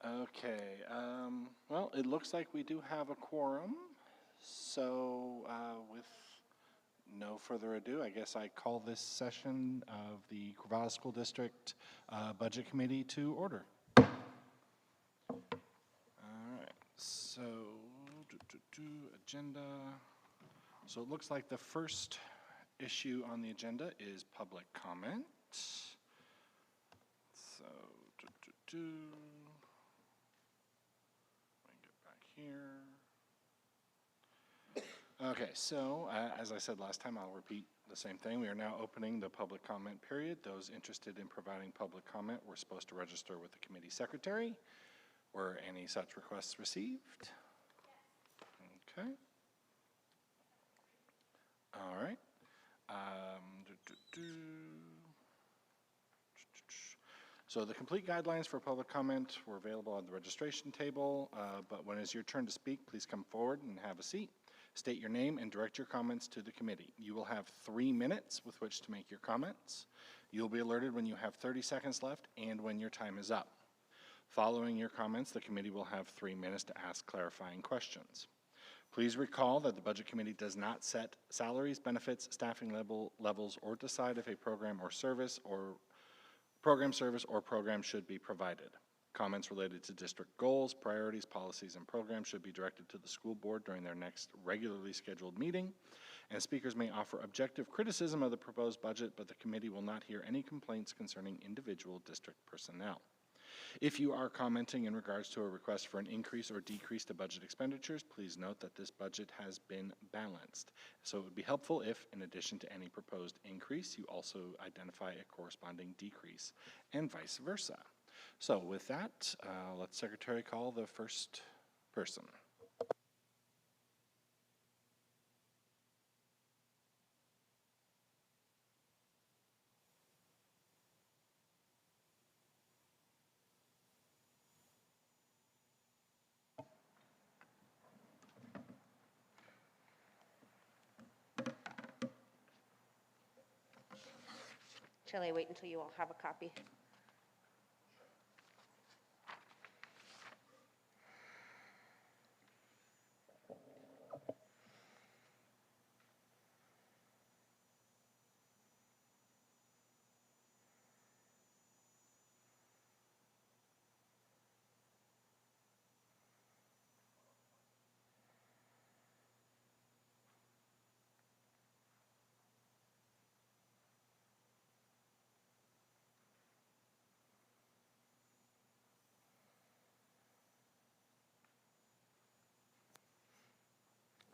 Okay, well, it looks like we do have a quorum, so with no further ado, I guess I call this session of the Corvallis School District Budget Committee to order. All right, so agenda. So it looks like the first issue on the agenda is public comment. So, let me get back here. Okay, so as I said last time, I'll repeat the same thing. We are now opening the public comment period. Those interested in providing public comment were supposed to register with the committee secretary. Were any such requests received? Okay. All right. So the complete guidelines for public comment were available on the registration table, but when it's your turn to speak, please come forward and have a seat. State your name and direct your comments to the committee. You will have 3 minutes with which to make your comments. You'll be alerted when you have 30 seconds left and when your time is up. Following your comments, the committee will have 3 minutes to ask clarifying questions. Please recall that the Budget Committee does not set salaries, benefits, staffing levels, or decide if a program service or program should be provided. Comments related to district goals, priorities, policies, and programs should be directed to the school board during their next regularly scheduled meeting, and speakers may offer objective criticism of the proposed budget, but the committee will not hear any complaints concerning individual district personnel. If you are commenting in regards to a request for an increase or decrease to budget expenditures, please note that this budget has been balanced. So it would be helpful if, in addition to any proposed increase, you also identify a corresponding decrease, and vice versa. So with that, let the secretary call the first person. Shall I wait until you all have a copy?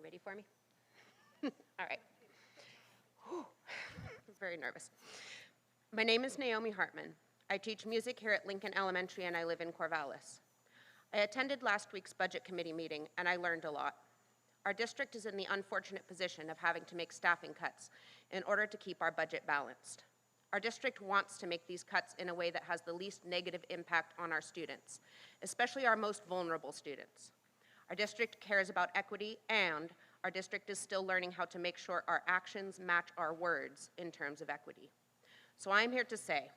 Ready for me? All right. Whew. I'm very nervous. My name is Naomi Hartman. I teach music here at Lincoln Elementary and I live in Corvallis. I attended last week's budget committee meeting and I learned a lot. Our district is in the unfortunate position of having to make staffing cuts in order to keep our budget balanced. Our district wants to make these cuts in a way that has the least negative impact on our students, especially our most vulnerable students. Our district cares about equity, and our district is still learning how to make sure our actions match our words in terms of equity. So I'm here to say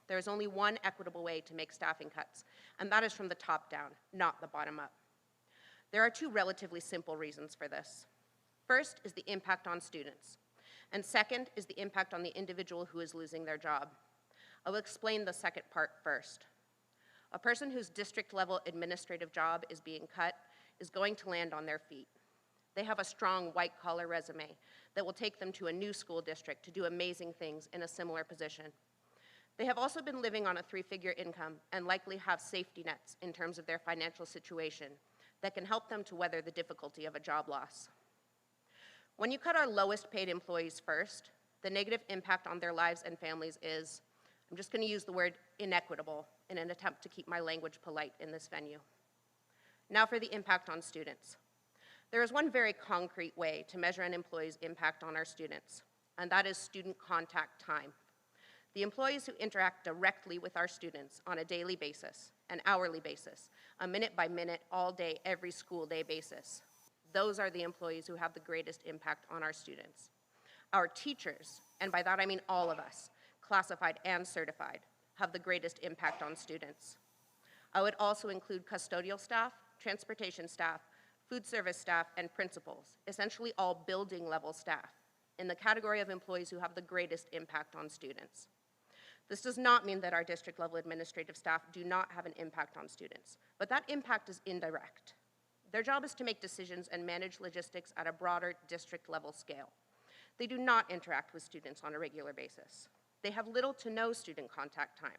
there is only one equitable way to make staffing cuts, and that is from the top down, not the bottom up. There are 2 relatively simple reasons for this. First is the impact on students, and second is the impact on the individual who is losing their job. I will explain the second part first. A person whose district-level administrative job is being cut is going to land on their feet. They have a strong white-collar resume that will take them to a new school district to do amazing things in a similar position. They have also been living on a 3-figure income and likely have safety nets in terms of their financial situation that can help them to weather the difficulty of a job loss. When you cut our lowest paid employees first, the negative impact on their lives and families is, I'm just going to use the word inequitable in an attempt to keep my language polite in this venue. Now for the impact on students. There is one very concrete way to measure an employee's impact on our students, and that is student contact time. The employees who interact directly with our students on a daily basis, an hourly basis, a minute by minute, all day, every school day basis, those are the employees who have the greatest impact on our students. Our teachers, and by that I mean all of us, classified and certified, have the greatest impact on students. I would also include custodial staff, transportation staff, food service staff, and principals, essentially all building level staff, in the category of employees who have the greatest impact on students. This does not mean that our district level administrative staff do not have an impact on students, but that impact is indirect. Their job is to make decisions and manage logistics at a broader district level scale. They do not interact with students on a regular basis. They have little to no student contact time.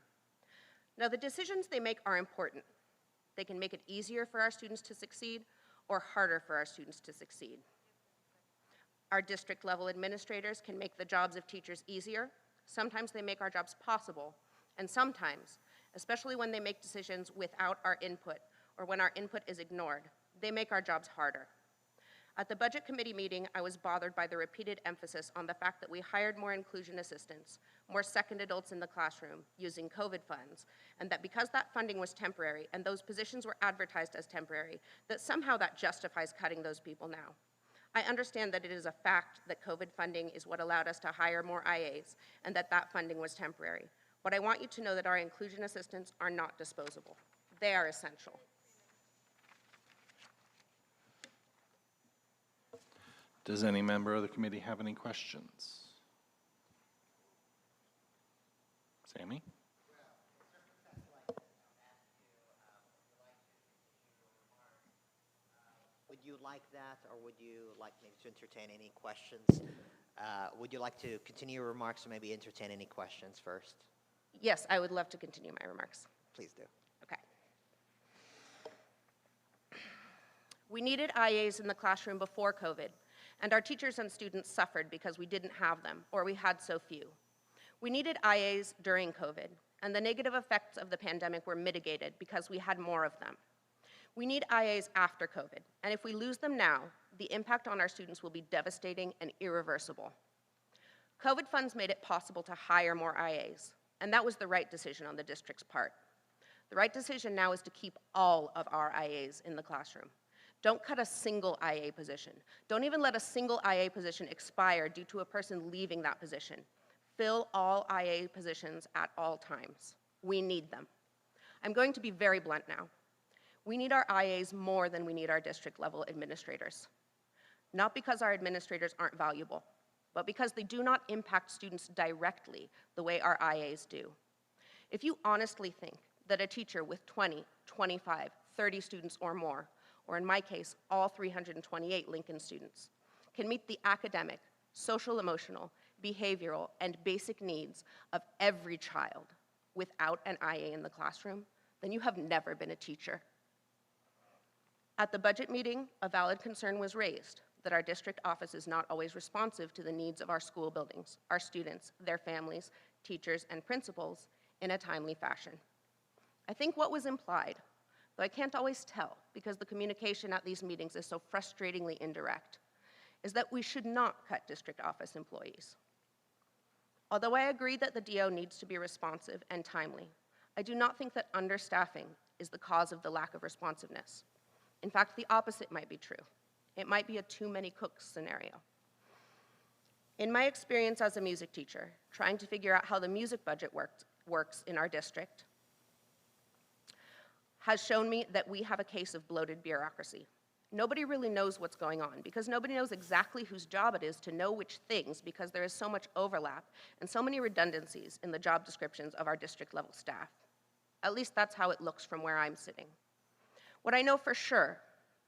Now, the decisions they make are important. They can make it easier for our students to succeed or harder for our students to succeed. Our district level administrators can make the jobs of teachers easier. Sometimes they make our jobs possible, and sometimes, especially when they make decisions without our input or when our input is ignored, they make our jobs harder. At the Budget Committee meeting, I was bothered by the repeated emphasis on the fact that we hired more inclusion assistants, more second adults in the classroom using COVID funds, and that because that funding was temporary and those positions were advertised as temporary, that somehow that justifies cutting those people now. I understand that it is a fact that COVID funding is what allowed us to hire more IAs and that that funding was temporary. But I want you to know that our inclusion assistants are not disposable. They are essential. Does any member of the committee have any questions? Sammy? Would you like that, or would you like maybe to entertain any questions? Would you like to continue your remarks or maybe entertain any questions first? Yes, I would love to continue my remarks. Please do. Okay. We needed IAs in the classroom before COVID, and our teachers and students suffered because we didn't have them, or we had so few. We needed IAs during COVID, and the negative effects of the pandemic were mitigated because we had more of them. We need IAs after COVID, and if we lose them now, the impact on our students will be devastating and irreversible. COVID funds made it possible to hire more IAs, and that was the right decision on the district's part. The right decision now is to keep all of our IAs in the classroom. Don't cut a single IA position. Don't even let a single IA position expire due to a person leaving that position. Fill all IA positions at all times. We need them. I'm going to be very blunt now. We need our IAs more than we need our district level administrators. Not because our administrators aren't valuable, but because they do not impact students directly the way our IAs do. If you honestly think that a teacher with 20, 25, 30 students or more, or in my case, all 328 Lincoln students, can meet the academic, social emotional, behavioral, and basic needs of every child without an IA in the classroom, then you have never been a teacher. At the budget meeting, a valid concern was raised that our district office is not always responsive to the needs of our school buildings, our students, their families, teachers, and principals in a timely fashion. I think what was implied, though I can't always tell because the communication at these meetings is so frustratingly indirect, is that we should not cut district office employees. Although I agree that the DO needs to be responsive and timely, I do not think that understaffing is the cause of the lack of responsiveness. In fact, the opposite might be true. It might be a too many cooks scenario. In my experience as a music teacher, trying to figure out how the music budget works in our district has shown me that we have a case of bloated bureaucracy. Nobody really knows what's going on because nobody knows exactly whose job it is to know which things because there is so much overlap and so many redundancies in the job descriptions of our district level staff. At least that's how it looks from where I'm sitting. What I know for sure,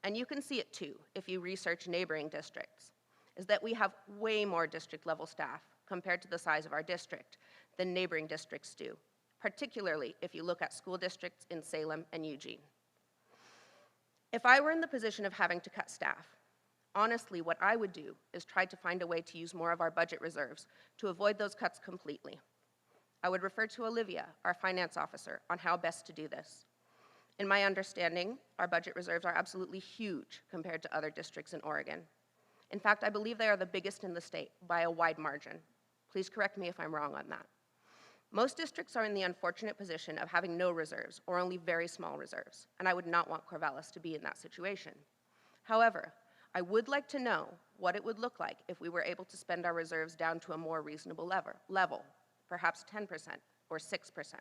and you can see it too if you research neighboring districts, is that we have way more district level staff compared to the size of our district than neighboring districts do, particularly if you look at school districts in Salem and Eugene. If I were in the position of having to cut staff, honestly, what I would do is try to find a way to use more of our budget reserves to avoid those cuts completely. I would refer to Olivia, our finance officer, on how best to do this. In my understanding, our budget reserves are absolutely huge compared to other districts in Oregon. In fact, I believe they are the biggest in the state by a wide margin. Please correct me if I'm wrong on that. Most districts are in the unfortunate position of having no reserves or only very small reserves, and I would not want Corvallis to be in that situation. However, I would like to know what it would look like if we were able to spend our reserves down to a more reasonable level, perhaps 10% or 6%.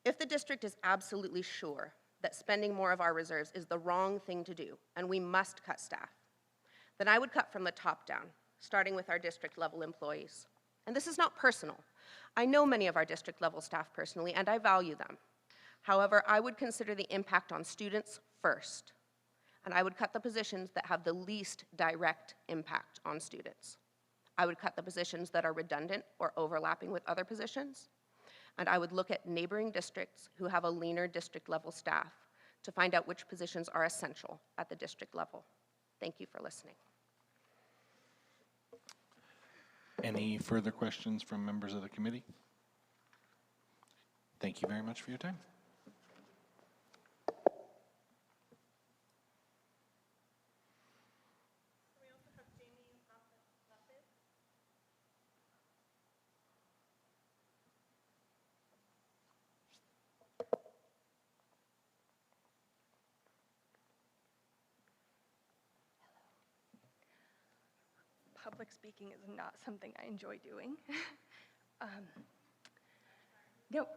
If the district is absolutely sure that spending more of our reserves is the wrong thing to do and we must cut staff, then I would cut from the top down, starting with our district level employees. And this is not personal. I know many of our district level staff personally and I value them. However, I would consider the impact on students first, and I would cut the positions that have the least direct impact on students. I would cut the positions that are redundant or overlapping with other positions, and I would look at neighboring districts who have a leaner district level staff to find out which positions are essential at the district level. Thank you for listening. Any further questions from members of the committee? Thank you very much for your time. Public speaking is not something I enjoy doing. No.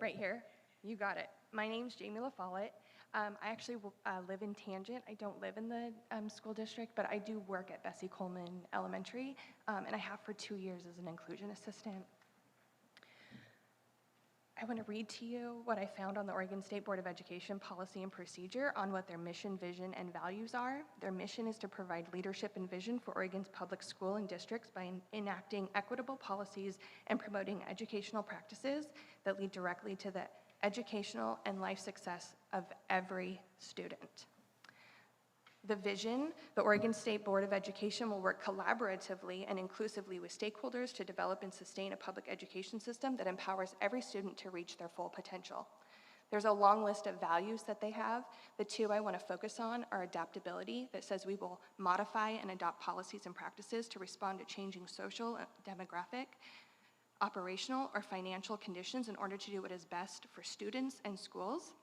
Right here. You got it. My name's Jamie LaFollette. I actually live in Tangent. I don't live in the school district, but I do work at Bessie Coleman Elementary, and I have for 2 years as an inclusion assistant. I want to read to you what I found on the Oregon State Board of Education policy and procedure on what their mission, vision, and values are. Their mission is to provide leadership and vision for Oregon's public school and districts by enacting equitable policies and promoting educational practices that lead directly to the educational and life success of every student. The vision, the Oregon State Board of Education will work collaboratively and inclusively with stakeholders to develop and sustain a public education system that empowers every student to reach their full potential. There's a long list of values that they have. The two I want to focus on are adaptability, that says we will modify and adopt policies and practices to respond to changing social, demographic, operational, or financial conditions in order to do what is best for students and schools.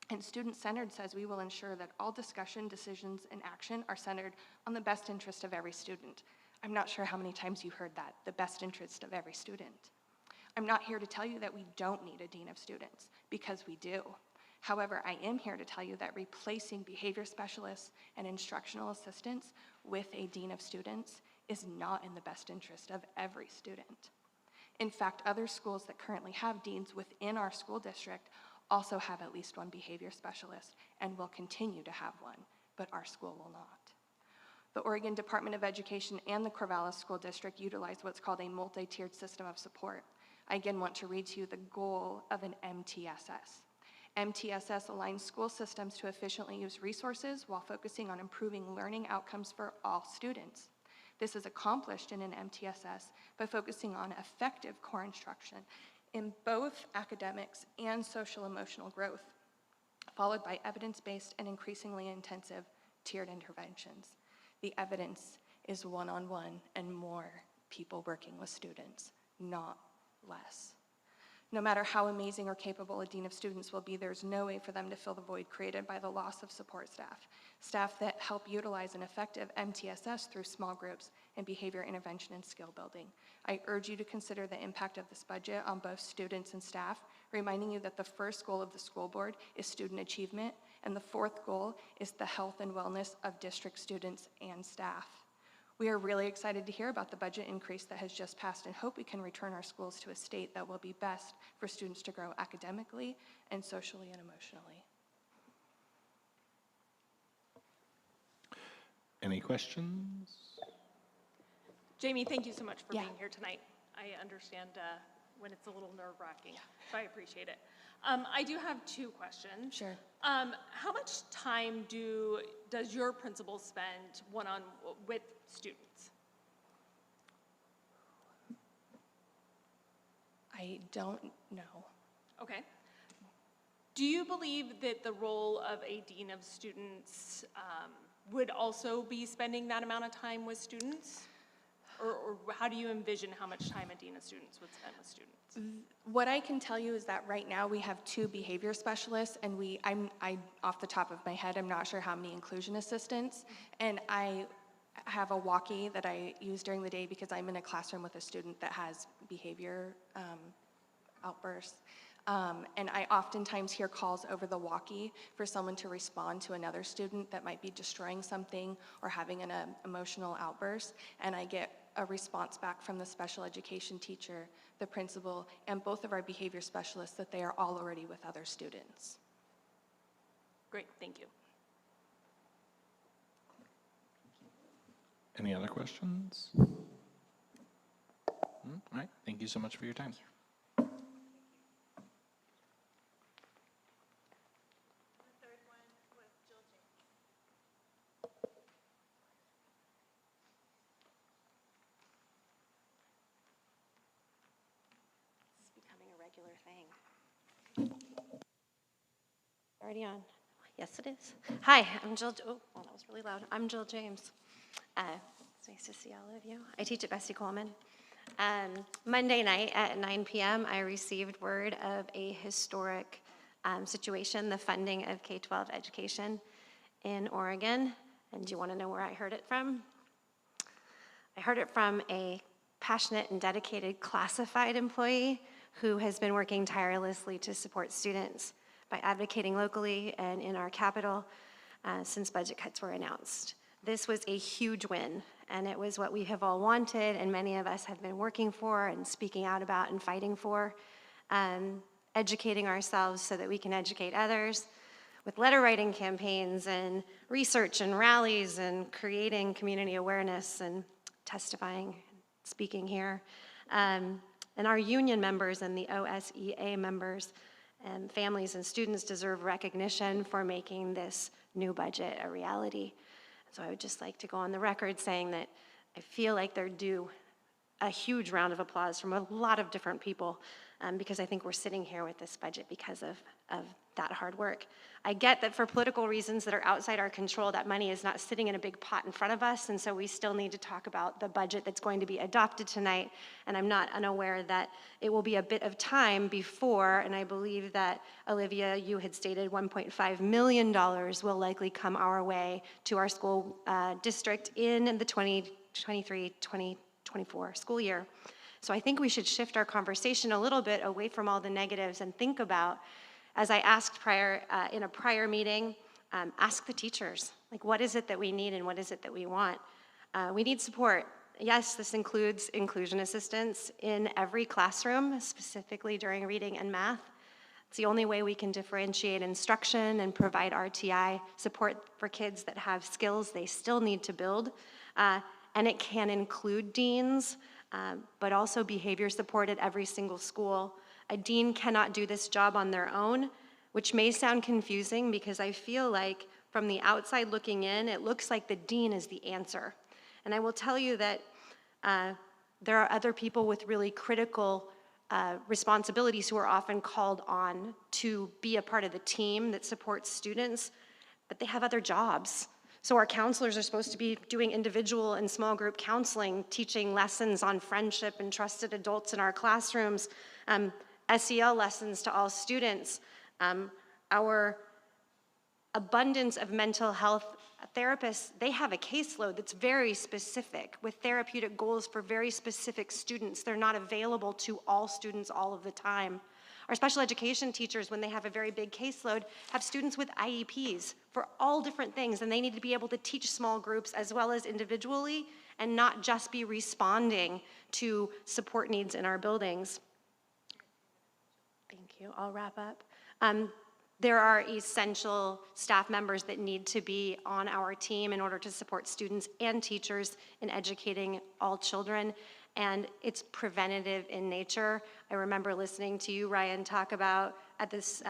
And student-centered says we will ensure that all discussion, decisions, and action are centered on the best interest of every student. I'm not sure how many times you heard that, the best interest of every student. I'm not here to tell you that we don't need a dean of students, because we do. However, I am here to tell you that replacing behavior specialists and instructional assistants with a dean of students is not in the best interest of every student. In fact, other schools that currently have deans within our school district also have at least one behavior specialist and will continue to have one, but our school will not. The Oregon Department of Education and the Corvallis School District utilize what's called a multi-tiered system of support. I again want to read to you the goal of an MTSS. MTSS aligns school systems to efficiently use resources while focusing on improving learning outcomes for all students. This is accomplished in an MTSS by focusing on effective core instruction in both academics and social emotional growth, followed by evidence-based and increasingly intensive tiered interventions. The evidence is one-on-one and more people working with students, not less. No matter how amazing or capable a dean of students will be, there's no way for them to fill the void created by the loss of support staff, staff that help utilize an effective MTSS through small groups and behavior intervention and skill building. I urge you to consider the impact of this budget on both students and staff, reminding you that the first goal of the school board is student achievement, and the fourth goal is the health and wellness of district students and staff. We are really excited to hear about the budget increase that has just passed and hope we can return our schools to a state that will be best for students to grow academically and socially and emotionally. Any questions? Jamie, thank you so much for Yeah. being here tonight. I understand when it's a little nerve-wracking, so I appreciate it. I do have 2 questions. Sure. How much time does your principal spend with students? I don't know. Okay. Do you believe that the role of a dean of students would also be spending that amount of time with students? Or how do you envision how much time a dean of students would spend with students? What I can tell you is that right now we have 2 behavior specialists, and I off the top of my head, I'm not sure how many inclusion assistants, and I have a walkie that I use during the day because I'm in a classroom with a student that has behavior outbursts. And I oftentimes hear calls over the walkie for someone to respond to another student that might be destroying something or having an emotional outburst, and I get a response back from the special education teacher, the principal, and both of our behavior specialists that they are all already with other students. Great, thank you. Any other questions? All right, thank you so much for your time. This is becoming a regular thing. Already on? Yes, it is. Hi, I'm Jill. Oh, well, that was really loud. I'm Jill James. It's nice to see all of you. I teach at Bessie Coleman. Monday night at 9 p.m., I received word of a historic situation, the funding of K-12 education in Oregon. And do you want to know where I heard it from? I heard it from a passionate and dedicated classified employee who has been working tirelessly to support students by advocating locally and in our capital since budget cuts were announced. This was a huge win, and it was what we have all wanted, and many of us have been working for and speaking out about and fighting for, educating ourselves so that we can educate others with letter writing campaigns and research and rallies and creating community awareness and testifying, speaking here. And our union members and the OSEA members and families and students deserve recognition for making this new budget a reality. So I would just like to go on the record saying that I feel like they're due a huge round of applause from a lot of different people because I think we're sitting here with this budget because of that hard work. I get that for political reasons that are outside our control, that money is not sitting in a big pot in front of us, and so we still need to talk about the budget that's going to be adopted tonight, and I'm not unaware that it will be a bit of time before, and I believe that, Olivia, you had stated $1.5 million will likely come our way to our school district in the 2023-2024 school year. So I think we should shift our conversation a little bit away from all the negatives and think about, as I asked in a prior meeting, ask the teachers, like, what is it that we need and what is it that we want? We need support. Yes, this includes inclusion assistance in every classroom, specifically during reading and math. It's the only way we can differentiate instruction and provide RTI support for kids that have skills they still need to build. And it can include deans, but also behavior support at every single school. A dean cannot do this job on their own, which may sound confusing because I feel like from the outside looking in, it looks like the dean is the answer. And I will tell you that there are other people with really critical responsibilities who are often called on to be a part of the team that supports students, but they have other jobs. So our counselors are supposed to be doing individual and small group counseling, teaching lessons on friendship and trusted adults in our classrooms, SEL lessons to all students. Our abundance of mental health therapists, they have a caseload that's very specific with therapeutic goals for very specific students. They're not available to all students all of the time. Our special education teachers, when they have a very big caseload, have students with IEPs for all different things, and they need to be able to teach small groups as well as individually and not just be responding to support needs in our buildings. Thank you, I'll wrap up. There are essential staff members that need to be on our team in order to support students and teachers in educating all children, and it's preventative in nature. I remember listening to you, Ryan, talk about at this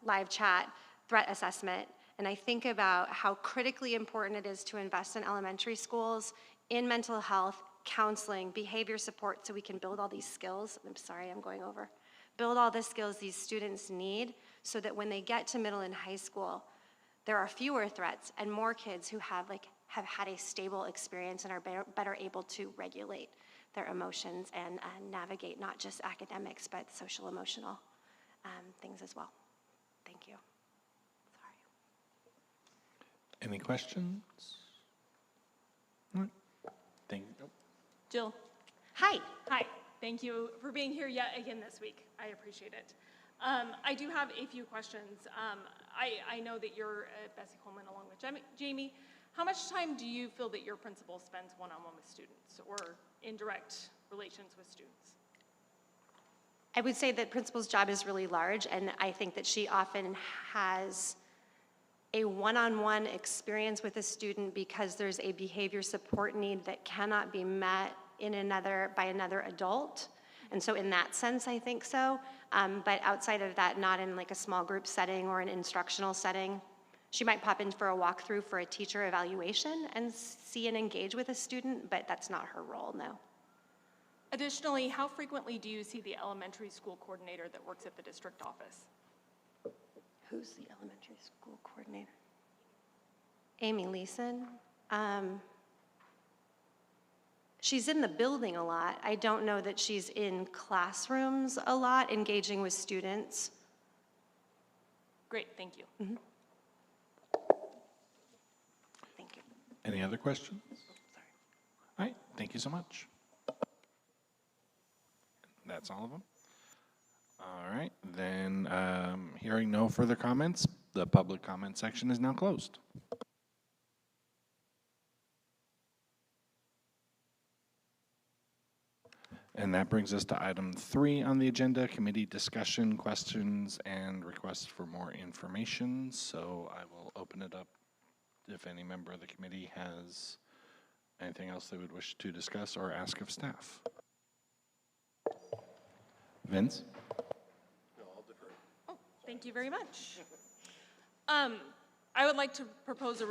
live chat threat assessment, and I think about how critically important it is to invest in elementary schools in mental health, counseling, behavior support, so we can build all these skills. I'm sorry, I'm going over. Build all the skills these students need so that when they get to middle and high school, there are fewer threats and more kids who have had a stable experience and are better able to regulate their emotions and navigate not just academics, but social emotional things as well. Thank you. Sorry. Any questions? All right. Thank you. Jill. Hi. Hi. Thank you for being here yet again this week. I appreciate it. I do have a few questions. I know that you're at Bessie Coleman along with Jamie. How much time do you feel that your principal spends one-on-one with students or in direct relations with students? I would say that principal's job is really large, and I think that she often has a one-on-one experience with a student because there's a behavior support need that cannot be met by another adult. And so in that sense, I think so. But outside of that, not in like a small group setting or an instructional setting. She might pop in for a walkthrough for a teacher evaluation and see and engage with a student, but that's not her role, no. Additionally, how frequently do you see the elementary school coordinator that works at the district office? Who's the elementary school coordinator? Amy Leeson. She's in the building a lot. I don't know that she's in classrooms a lot, engaging with students. Great, thank you. Mm-hmm. Thank you. Any other questions? All right, thank you so much. That's all of them? All right, then hearing no further comments, the public comment section is now closed. And that brings us to item 3 on the agenda, committee discussion, questions, and requests for more information. So I will open it up if any member of the committee has anything else they would wish to discuss or ask of staff. Vince? Oh, thank you very much. I would like to propose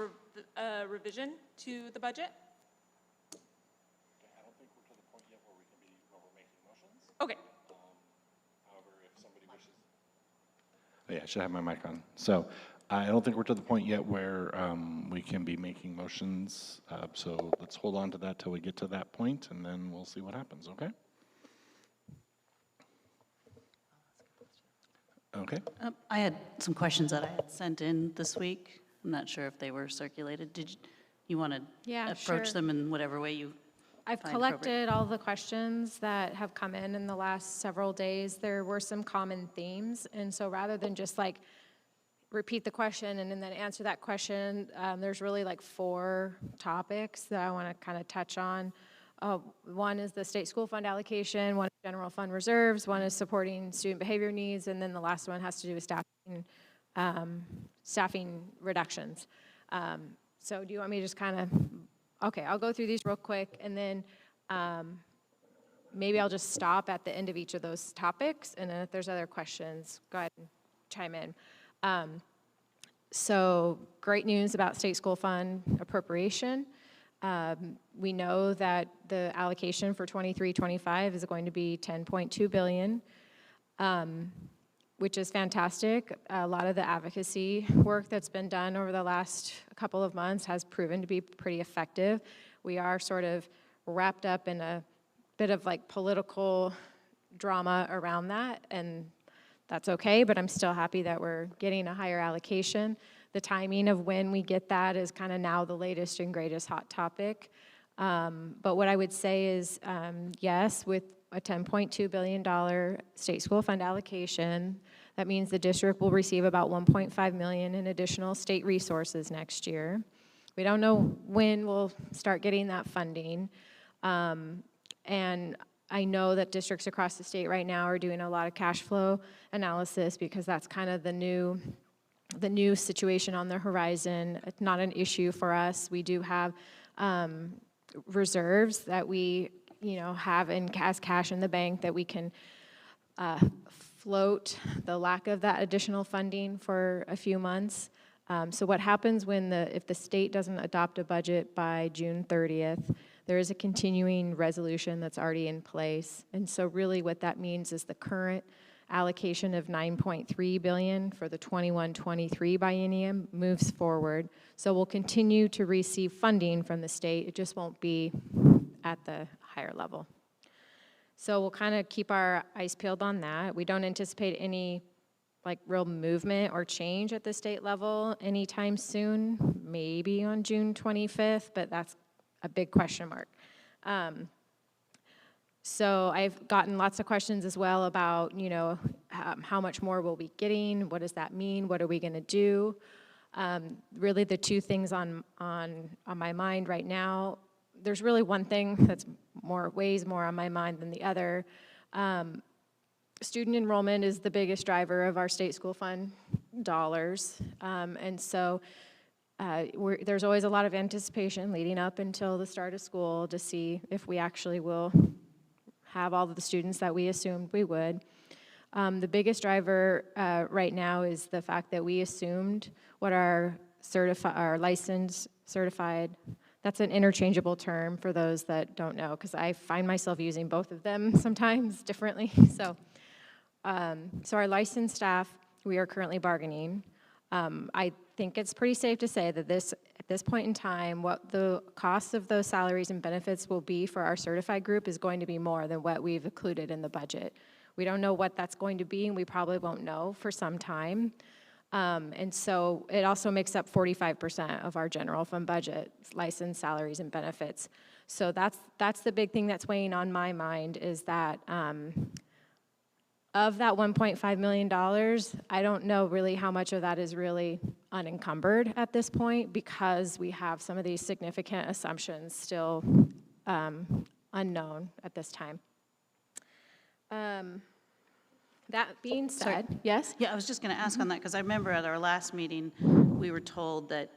a revision to the budget. I don't think we're to the point yet where we're making motions. Okay. However, if somebody wishes. Oh yeah, I should have my mic on. So I don't think we're to the point yet where we can be making motions. So let's hold on to that till we get to that point, and then we'll see what happens, okay? Okay. I had some questions that I had sent in this week. I'm not sure if they were circulated. Did you want to approach sure. them in whatever way you I've find appropriate? collected all the questions that have come in the last several days. There were some common themes, and so rather than just like repeat the question and then answer that question, there's really like 4 topics that I want to kind of touch on. One is the state school fund allocation, one is general fund reserves, one is supporting student behavior needs, and then the last one has to do with staffing reductions. So do you want me to just kind of, okay, I'll go through these real quick, and then maybe I'll just stop at the end of each of those topics, and then if there's other questions, go ahead and chime in. So great news about state school fund appropriation. We know that the allocation for 23-25 is going to be $10.2 billion, which is fantastic. A lot of the advocacy work that's been done over the last couple of months has proven to be pretty effective. We are sort of wrapped up in a bit of like political drama around that, and that's okay, but I'm still happy that we're getting a higher allocation. The timing of when we get that is kind of now the latest and greatest hot topic. But what I would say is, yes, with a $10.2 billion state school fund allocation, that means the district will receive about $1.5 million in additional state resources next year. We don't know when we'll start getting that funding. And I know that districts across the state right now are doing a lot of cash flow analysis because that's kind of the new situation on the horizon. It's not an issue for us. We do have reserves that we, have as cash in the bank that we can float the lack of that additional funding for a few months. So what happens if the state doesn't adopt a budget by June 30th, there is a continuing resolution that's already in place. And so really what that means is the current allocation of $9.3 billion for the 21-23 biennium moves forward. So we'll continue to receive funding from the state. It just won't be at the higher level. So we'll kind of keep our eyes peeled on that. We don't anticipate any real movement or change at the state level anytime soon, maybe on June 25th, but that's a big question mark. So I've gotten lots of questions as well about, you know, how much more we'll be getting, what does that mean, what are we gonna do? Really the two things on my mind right now, there's really one thing that's weighs more on my mind than the other. Student enrollment is the biggest driver of our state school fund dollars. And so there's always a lot of anticipation leading up until the start of school to see if we actually will have all of the students that we assumed we would. The biggest driver right now is the fact that we assumed what our licensed, certified, that's an interchangeable term for those that don't know, because I find myself using both of them sometimes differently. So our licensed staff, we are currently bargaining. I think it's pretty safe to say that at this point in time, what the cost of those salaries and benefits will be for our certified group is going to be more than what we've included in the budget. We don't know what that's going to be, and we probably won't know for some time. And so it also makes up 45% of our general fund budget, licensed salaries and benefits. So that's the big thing that's weighing on my mind is that of that $1.5 million, I don't know really how much of that is really unencumbered at this point because we have some of these significant assumptions still unknown at this time. That being said, yes? Yeah, I was just going to ask on that, because I remember at our last meeting, we were told that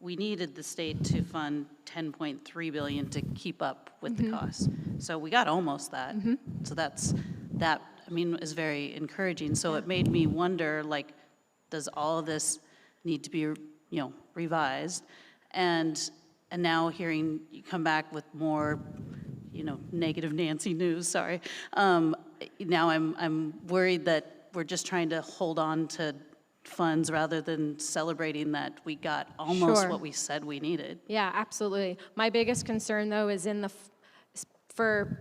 we needed the state to fund $10.3 billion to keep up with the costs. So we got almost that. So that, I mean, is very encouraging. So it made me wonder, like, does all of this need to be, you know, revised? And now hearing you come back with more, you know, negative Nancy news, sorry. Now I'm worried that we're just trying to hold on to funds rather than celebrating that we got almost Sure. what we said we needed. Yeah, absolutely. My biggest concern, though, is for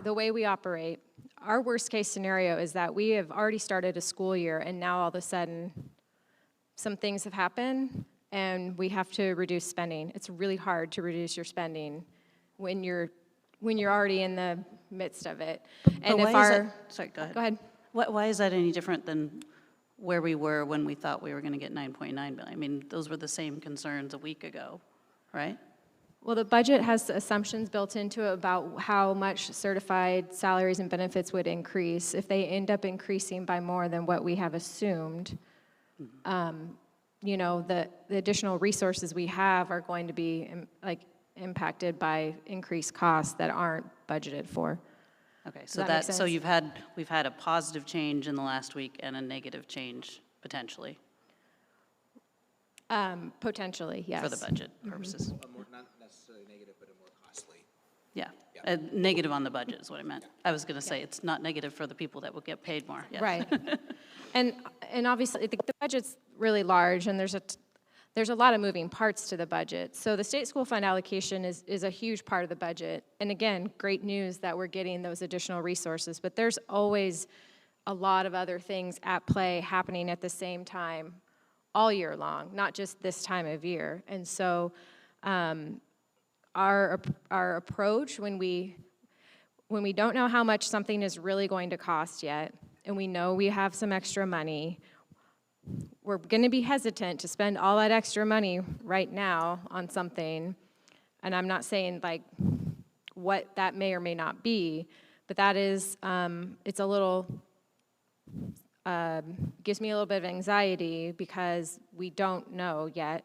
the way we operate. Our worst case scenario is that we have already started a school year, and now all of a sudden, some things have happened, and we have to reduce spending. It's really hard to reduce your spending when you're already in the midst of it. And But if why is our that, sorry, go ahead. Go ahead. Why is that any different than where we were when we thought we were going to get 9.9 billion? I mean, those were the same concerns a week ago, right? Well, the budget has assumptions built into it about how much certified salaries and benefits would increase. If they end up increasing by more than what we have assumed, you know, the additional resources we have are going to be impacted by increased costs that aren't budgeted for. Okay, Does so that make so sense? we've had a positive change in the last week and a negative change potentially Potentially, yes. for the budget purposes. Not necessarily negative, but a more costly. Yeah, negative on the budget is what I meant. I was going to say it's not negative for the people that will get paid more. Yes. Right. And obviously, the budget's really large, and there's a lot of moving parts to the budget. So the state school fund allocation is a huge part of the budget. And again, great news that we're getting those additional resources, but there's always a lot of other things at play happening at the same time all year long, not just this time of year. And so our approach when we don't know how much something is really going to cost yet, and we know we have some extra money, we're going to be hesitant to spend all that extra money right now on something. And I'm not saying like what that may or may not be, but that is, it's a little, gives me a little bit of anxiety because we don't know yet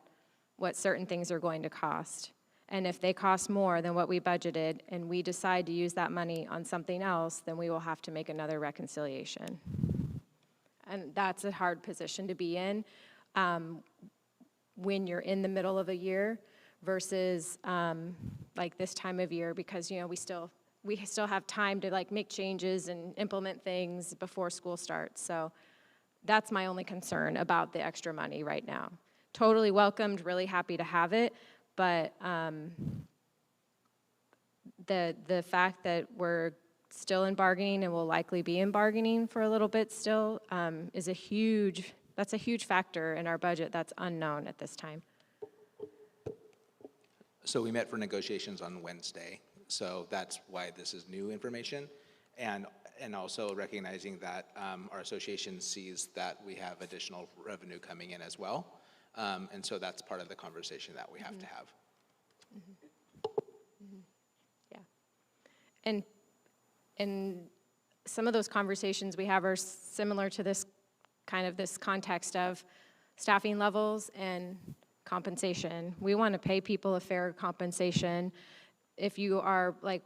what certain things are going to cost. And if they cost more than what we budgeted and we decide to use that money on something else, then we will have to make another reconciliation. And that's a hard position to be in when you're in the middle of a year versus like this time of year, because you know we still have time to like make changes and implement things before school starts. So that's my only concern about the extra money right now. Totally welcomed, really happy to have it, but the fact that we're still in bargaining and will likely be in bargaining for a little bit still is that's a huge factor in our budget that's unknown at this time. So we met for negotiations on Wednesday. So that's why this is new information. And also recognizing that our association sees that we have additional revenue coming in as well. And so that's part of the conversation that we have to have. Yeah. And some of those conversations we have are similar to this context of staffing levels and compensation. We want to pay people a fair compensation. If you are like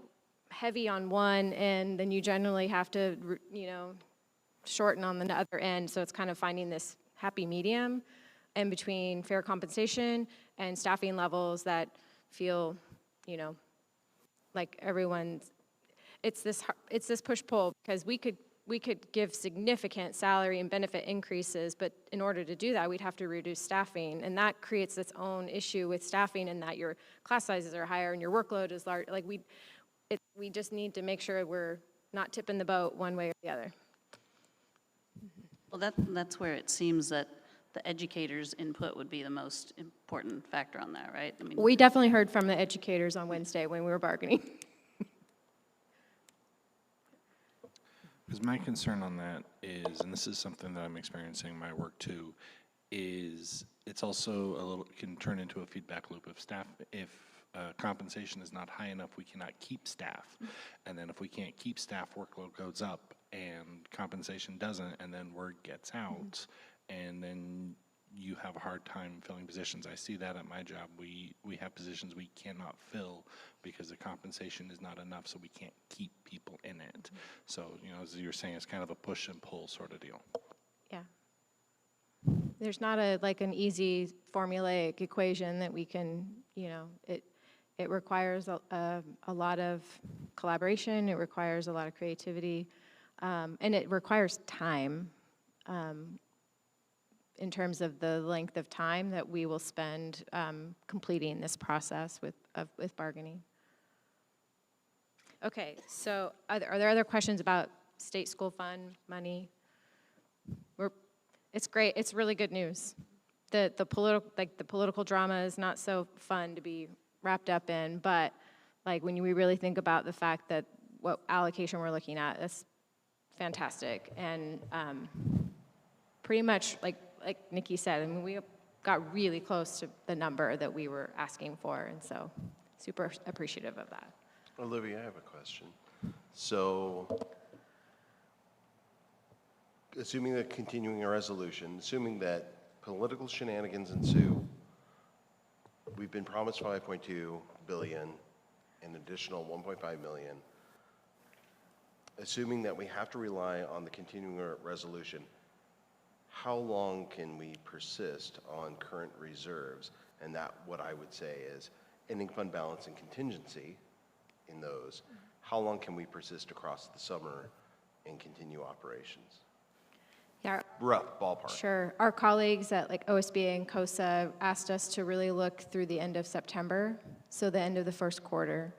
heavy on one end, then you generally have to, shorten on the other end. So it's kind of finding this happy medium in between fair compensation and staffing levels that feel, like everyone's. It's this push-pull, because we could give significant salary and benefit increases, but in order to do that, we'd have to reduce staffing, and that creates its own issue with staffing, in that your class sizes are higher and your workload is large. Like we just need to make sure we're not tipping the boat one way or the other. Well, that's where it seems that the educators' input would be the most important factor on that, right? I mean, We definitely heard from the educators on Wednesday when we were bargaining. Because my concern on that is, and this is something that I'm experiencing in my work too, is it's also can turn into a feedback loop of staff. If compensation is not high enough, we cannot keep staff. And then if we can't keep staff, workload goes up and compensation doesn't, and then word gets out, and then you have a hard time filling positions. I see that at my job. We have positions we cannot fill because the compensation is not enough, so we can't keep people in it. So, as you're saying, it's kind of a push and pull sort of deal. Yeah. There's not an easy formulaic equation that we can, it requires a lot of collaboration, it requires a lot of creativity, and it requires time. In terms of the length of time that we will spend completing this process with bargaining. Okay, so are there other questions about state school fund money? It's great. It's really good news. The political drama is not so fun to be wrapped up in, but when we really think about the fact that what allocation we're looking at, that's fantastic. And pretty much like Nikki said, we got really close to the number that we were asking for, and so super appreciative of that. Olivia, I have a question. So, assuming that continuing a resolution, assuming that political shenanigans ensue, we've been promised $5.2 billion, an additional $1.5 million. Assuming that we have to rely on the continuing resolution, how long can we persist on current reserves? And that, what I would say is, ending fund balance and contingency in those. How long can we persist across the summer and continue operations? Yeah. Rough ballpark. Sure. Our colleagues at OSBA and COSA asked us to really look through the end of September, so the end of the first quarter.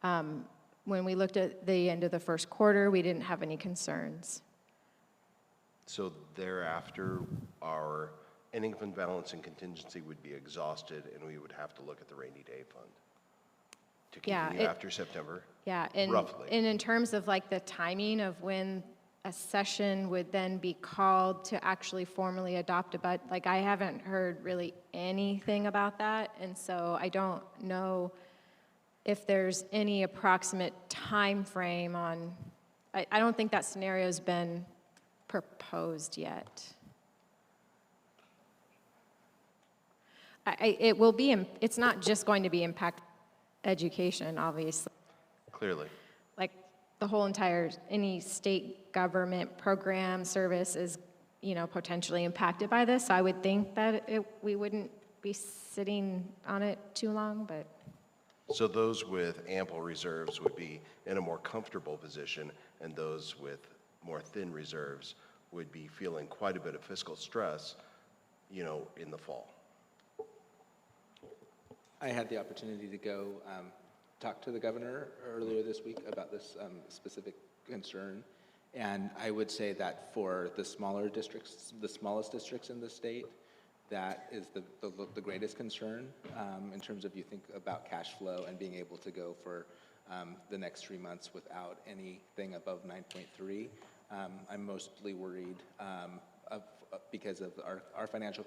When we looked at the end of the first quarter, we didn't have any concerns. So thereafter, our ending fund balance and contingency would be exhausted, and we would have to look at the rainy day fund to continue after September? Yeah, and roughly. And in terms of the timing of when a session would then be called to actually formally adopt a budget, I haven't heard really anything about that, and so I don't know if there's any approximate time frame on, I don't think that scenario's been proposed yet. It will be, it's not just going to be impact education, obviously. Clearly. The whole entire, any state government program service is, potentially impacted by this. So I would think that we wouldn't be sitting on it too long, but. So those with ample reserves would be in a more comfortable position, and those with more thin reserves would be feeling quite a bit of fiscal stress, in the fall. I had the opportunity to go talk to the governor earlier this week about this specific concern, and I would say that for the smaller districts, the smallest districts in the state, that is the greatest concern in terms of you think about cash flow and being able to go for the next 3 months without anything above 9.3. I'm mostly worried because of our financial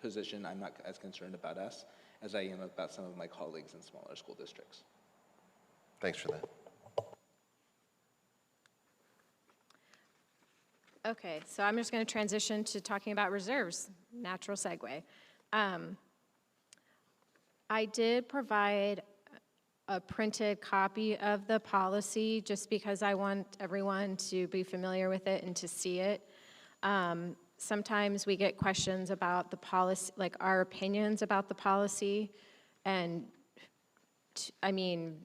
position. I'm not as concerned about us as I am about some of my colleagues in smaller school districts. Thanks for that. Okay, so I'm just going to transition to talking about reserves, natural segue. I did provide a printed copy of the policy just because I want everyone to be familiar with it and to see it. Sometimes we get questions about the policy, like our opinions about the policy, and I mean,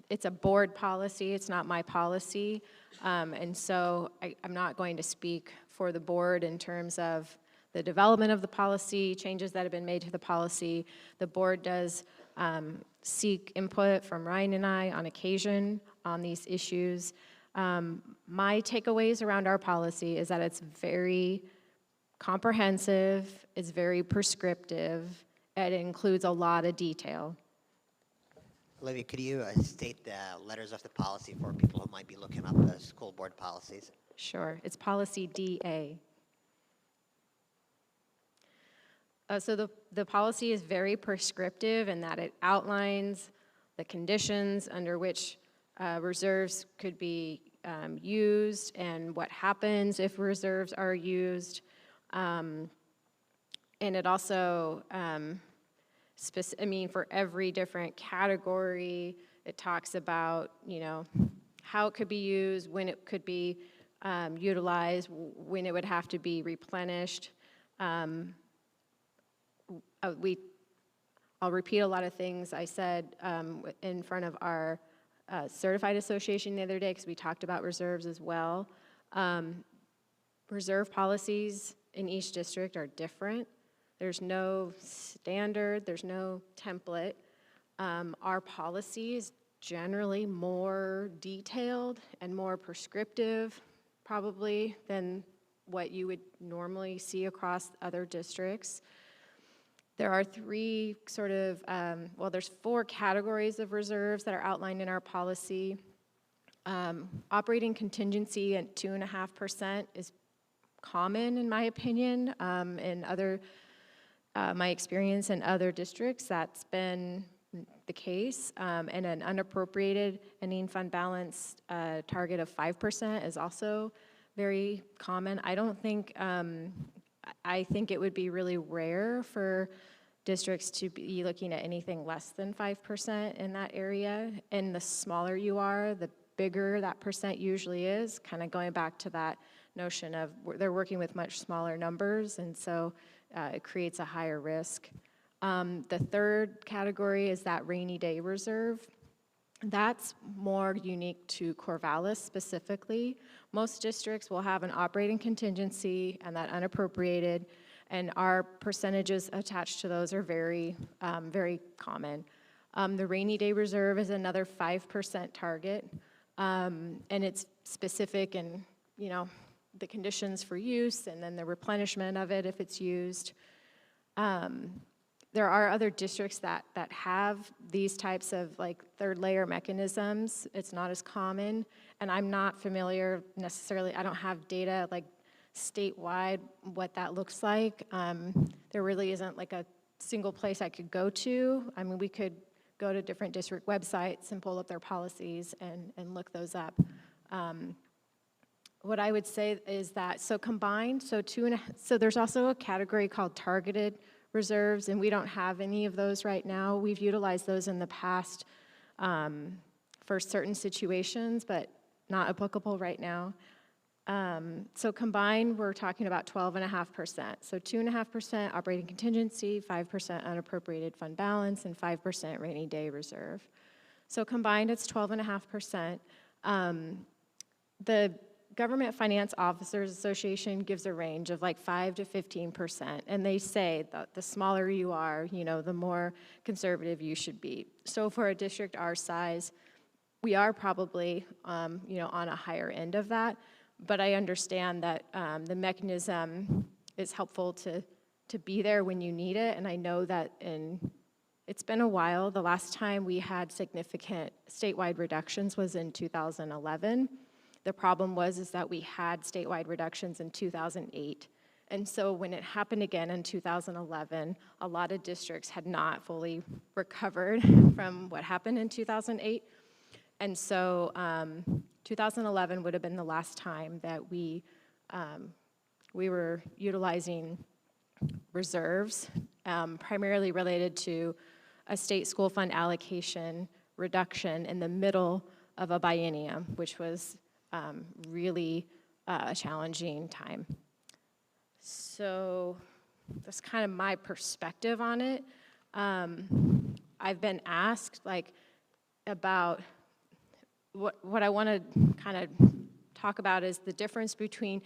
it's a board policy, it's not my policy, and so I'm not going to speak for the board in terms of the development of the policy, changes that have been made to the policy. The board does seek input from Ryan and I on occasion on these issues. My takeaways around our policy is that it's very comprehensive, it's very prescriptive, and it includes a lot of detail. Olivia, could you state the letters of the policy for people who might be looking up the school board policies? Sure, it's policy DA. So the policy is very prescriptive in that it outlines the conditions under which reserves could be used and what happens if reserves are used. And it also, for every different category, it talks about, how it could be used, when it could be utilized, when it would have to be replenished. I'll repeat a lot of things I said in front of our certified association the other day because we talked about reserves as well. Reserve policies in each district are different. There's no standard, there's no template. Our policy is generally more detailed and more prescriptive probably than what you would normally see across other districts. There are three there's 4 categories of reserves that are outlined in our policy. Operating contingency at 2.5% is common, in my opinion. In my experience in other districts, that's been the case. And an unappropriated ending fund balance target of 5% is also very common. I think it would be really rare for districts to be looking at anything less than 5% in that area. And the smaller you are, the bigger that percent usually is, kind of going back to that notion of they're working with much smaller numbers, and so it creates a higher risk. The third category is that rainy day reserve. That's more unique to Corvallis specifically. Most districts will have an operating contingency and that unappropriated, and our percentages attached to those are very, very common. The rainy day reserve is another 5% target, and it's specific in, the conditions for use and then the replenishment of it if it's used. There are other districts that have these types of third layer mechanisms. It's not as common, and I'm not familiar necessarily, I don't have data statewide what that looks like. There really isn't a single place I could go to. We could go to different district websites and pull up their policies and look those up. What I would say is that, combined, so there's also a category called targeted reserves, and we don't have any of those right now. We've utilized those in the past for certain situations, but not applicable right now. So combined, we're talking about 12.5%. So 2.5% operating contingency, 5% unappropriated fund balance, and 5% rainy day reserve. So combined, it's 12.5%. The Government Finance Officers Association gives a range of 5 to 15%, and they say that the smaller you are, the more conservative you should be. So for a district our size, we are probably, on a higher end of that, but I understand that the mechanism is helpful to be there when you need it, and I know that in It's been a while. The last time we had significant statewide reductions was in 2011. The problem was that we had statewide reductions in 2008. And so when it happened again in 2011, a lot of districts had not fully recovered from what happened in 2008. And so 2011 would have been the last time that we were utilizing reserves, primarily related to a state school fund allocation reduction in the middle of a biennium, which was really a challenging time. So that's kind of my perspective on it. I've been asked about what I want to kind of talk about is the difference between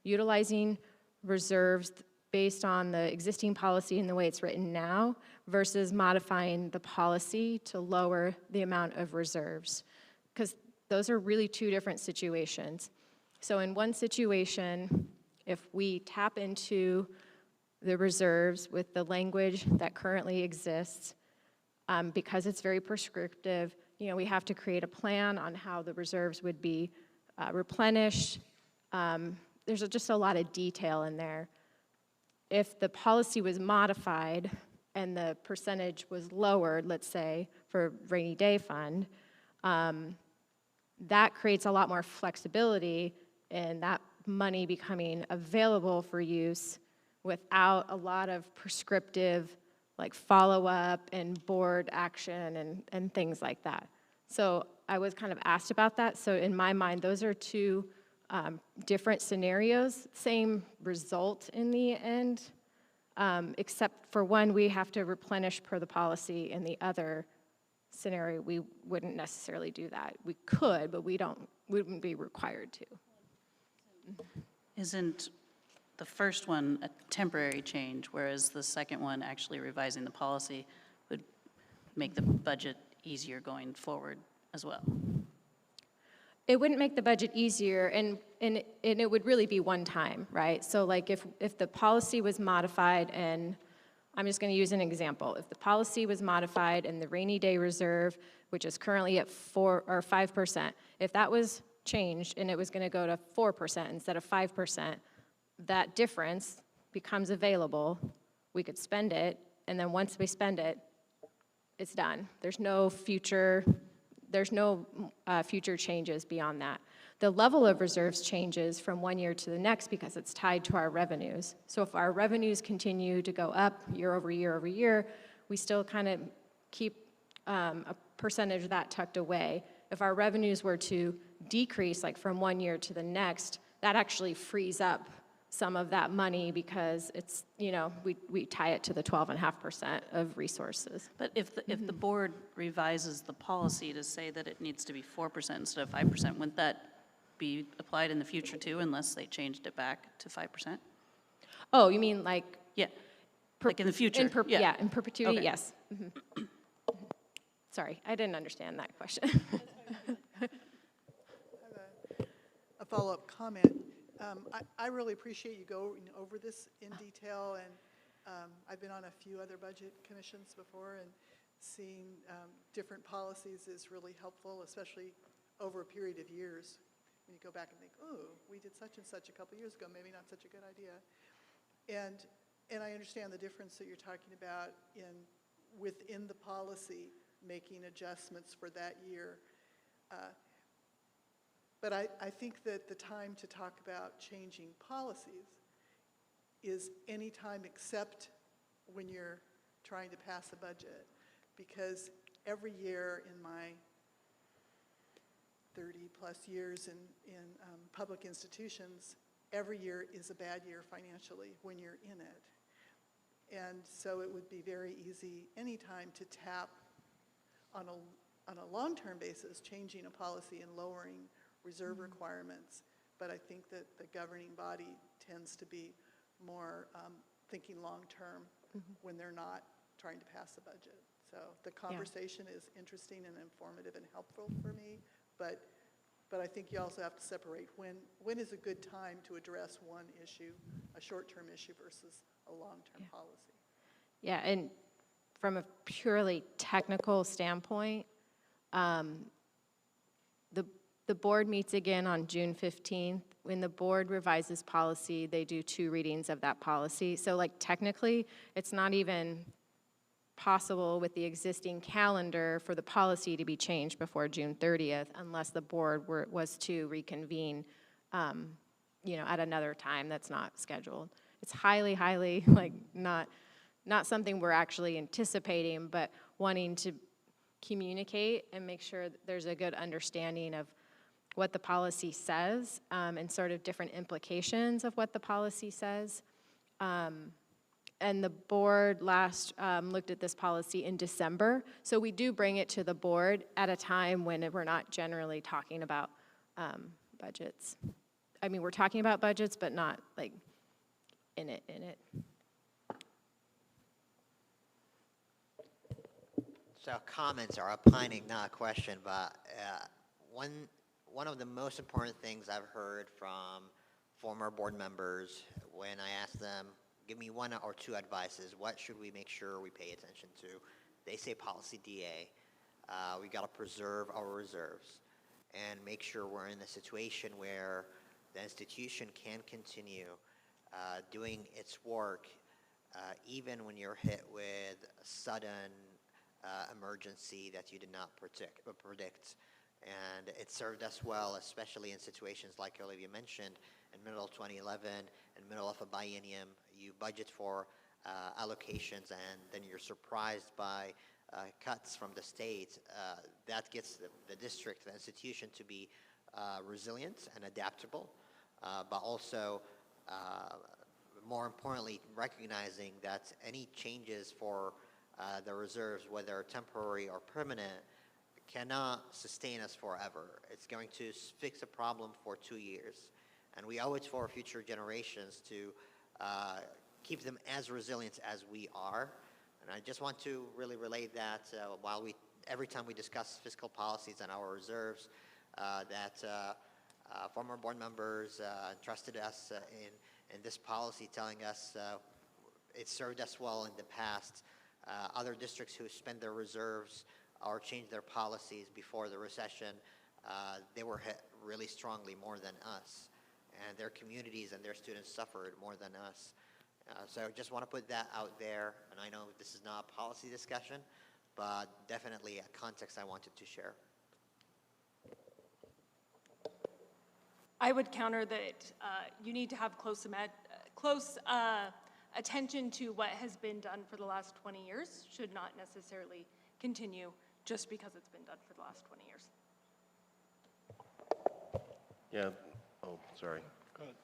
utilizing reserves based on the existing policy and the way it's written now versus modifying the policy to lower the amount of reserves, because those are really two different situations. So in one situation, if we tap into the reserves with the language that currently exists, because it's very prescriptive, we have to create a plan on how the reserves would be replenished. There's just a lot of detail in there. If the policy was modified and the percentage was lowered, let's say, for rainy day fund, that creates a lot more flexibility in that money becoming available for use without a lot of prescriptive follow-up and board action and things like that. So I was kind of asked about that. So in my mind, those are two different scenarios, same result in the end, except for one, we have to replenish per the policy. In the other scenario, we wouldn't necessarily do that. We could, but we wouldn't be required to. Isn't the first one a temporary change, whereas the second one, actually revising the policy, would make the budget easier going forward as well? It wouldn't make the budget easier, and it would really be one time, right? So if the policy was modified, and I'm just going to use an example. If the policy was modified and the rainy day reserve, which is currently at 4 or 5%, if that was changed and it was going to go to 4% instead of 5%, that difference becomes available. We could spend it, and then once we spend it, it's done. There's no future changes beyond that. The level of reserves changes from one year to the next because it's tied to our revenues. So if our revenues continue to go up year over year over year, we still kind of keep a percentage of that tucked away. If our revenues were to decrease from one year to the next, that actually frees up some of that money because it's, we tie it to the 12.5% of resources. But if the board revises the policy to say that it needs to be 4% instead of 5%, wouldn't that be applied in the future too, unless they changed it back to 5%? Oh, you mean Yeah, in the future? Yeah, in perpetuity, Okay. yes. Sorry, I didn't understand that question. A follow-up comment. I really appreciate you going over this in detail, and I've been on a few other budget commissions before, and seeing different policies is really helpful, especially over a period of years. When you go back and think, oh, we did such and such a couple years ago, maybe not such a good idea. And I understand the difference that you're talking about within the policy, making adjustments for that year. But I think that the time to talk about changing policies is any time except when you're trying to pass a budget. Because every year in my 30-plus years in public institutions, every year is a bad year financially when you're in it. And so it would be very easy anytime to tap on a long-term basis, changing a policy and lowering reserve requirements, but I think that the governing body tends to be more thinking long-term when they're not trying to pass a budget. So the conversation is interesting and informative and helpful for me, but I think you also have to separate when is a good time to address one issue, a short-term issue versus a long-term policy. Yeah, and from a purely technical standpoint, the board meets again on June 15th. When the board revises policy, they do 2 readings of that policy. So like technically, it's not even possible with the existing calendar for the policy to be changed before June 30th unless the board was to reconvene, at another time that's not scheduled. It's highly, like not something we're actually anticipating, but wanting to communicate and make sure that there's a good understanding of what the policy says and sort of different implications of what the policy says. And the board last looked at this policy in December, so we do bring it to the board at a time when we're not generally talking about budgets. I mean, we're talking about budgets, but not like in it. So comments are opining, not a question, but one of the most important things I've heard from former board members when I ask them, give me 1 or 2 advices, what should we make sure we pay attention to? They say policy DA. We got to preserve our reserves and make sure we're in a situation where the institution can continue doing its work even when you're hit with a sudden emergency that you did not predict. And it served us well, especially in situations like Olivia mentioned, in middle of 2011, in middle of a biennium, you budget for allocations and then you're surprised by cuts from the state. That gets the district, the institution to be resilient and adaptable, but also more importantly, recognizing that any changes for the reserves, whether temporary or permanent, cannot sustain us forever. It's going to fix a problem for 2 years. And we owe it for future generations to keep them as resilient as we are. And I just want to really relate that every time we discuss fiscal policies and our reserves, that former board members trusted us in this policy, telling us it served us well in the past. Other districts who spend their reserves or changed their policies before the recession, they were hit really strongly more than us. And their communities and their students suffered more than us. So I just want to put that out there. And I know this is not a policy discussion, but definitely a context I wanted to share. I would counter that you need to have close attention to what has been done for the last 20 years. Should not necessarily continue just because it's been done for the last 20 years. Yeah. Oh, sorry. Go ahead.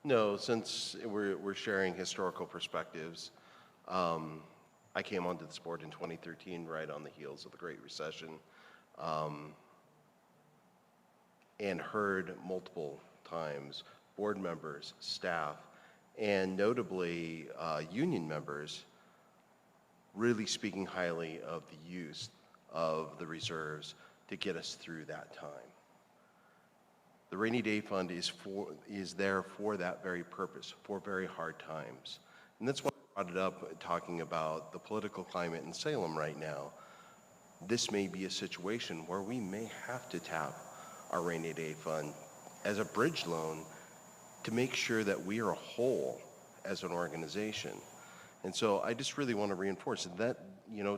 No, since we're sharing historical perspectives, I came onto this board in 2013, right on the heels of the Great Recession, and heard multiple times board members, staff, and notably union members really speaking highly of the use of the reserves to get us through that time. The rainy day fund is there for that very purpose, for very hard times. And that's why I brought it up talking about the political climate in Salem right now. This may be a situation where we may have to tap our rainy day fund as a bridge loan to make sure that we are whole as an organization. And so I just really want to reinforce that,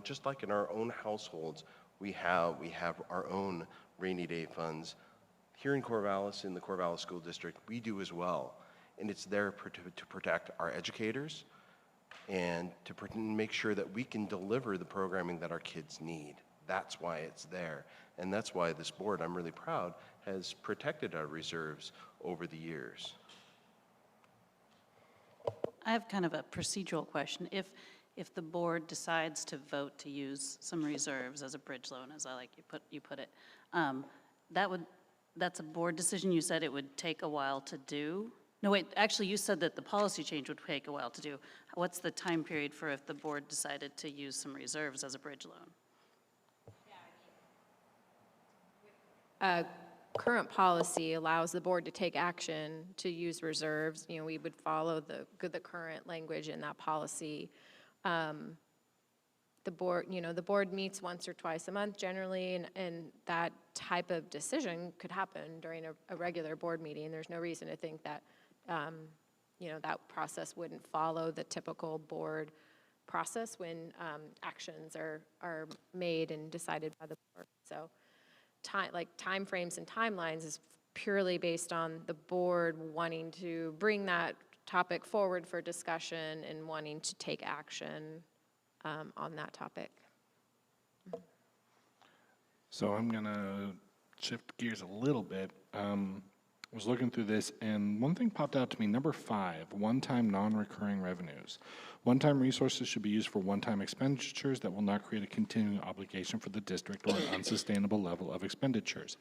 just like in our own households, we have our own rainy day funds. Here in Corvallis, in the Corvallis School District, we do as well. And it's there to protect our educators and to make sure that we can deliver the programming that our kids need. That's why it's there. And that's why this board, I'm really proud, has protected our reserves over the years. I have kind of a procedural question. If the board decides to vote to use some reserves as a bridge loan, as I like you put it, that's a board decision. You said it would take a while to do. No, wait, actually you said that the policy change would take a while to do. What's the time period for if the board decided to use some reserves as a bridge loan? Current policy allows the board to take action to use reserves. We would follow the current language in that policy. the board, the board meets once or twice a month generally, and that type of decision could happen during a regular board meeting. There's no reason to think that, that process wouldn't follow the typical board process when actions are made and decided by the board. So timeframes and timelines is purely based on the board wanting to bring that topic forward for discussion and wanting to take action on that topic. So I'm gonna shift gears a little bit. I was looking through this, and one thing popped out to me, number 5, one-time non-recurring revenues. One-time resources should be used for one-time expenditures that will not create a continuing obligation for the district or an unsustainable level of expenditures.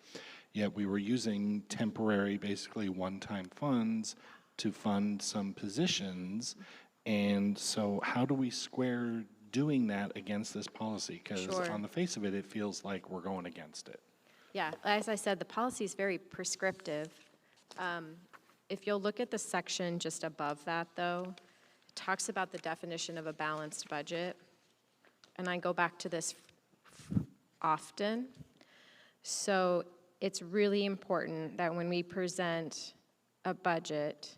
Yet we were using temporary, basically one-time funds to fund some positions, and so how do we square doing that against this policy? Because Sure. on the face of it, it feels like we're going against it. Yeah, as I said, the policy is very prescriptive. If you'll look at the section just above that, though, it talks about the definition of a balanced budget. And I go back to this often. So it's really important that when we present a budget,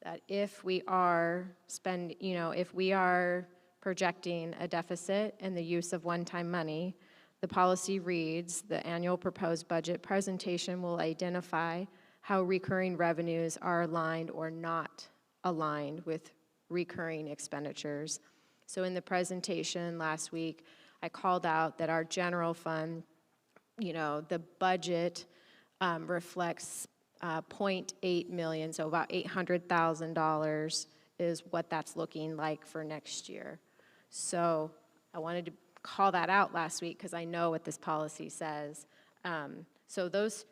that if we are if we are projecting a deficit and the use of one-time money, the policy reads, the annual proposed budget presentation will identify how recurring revenues are aligned or not aligned with recurring expenditures. So in the presentation last week, I called out that our general fund, the budget reflects 0.8 million, so about $800,000 is what that's looking like for next year. So I wanted to call that out last week because I know what this policy says. So those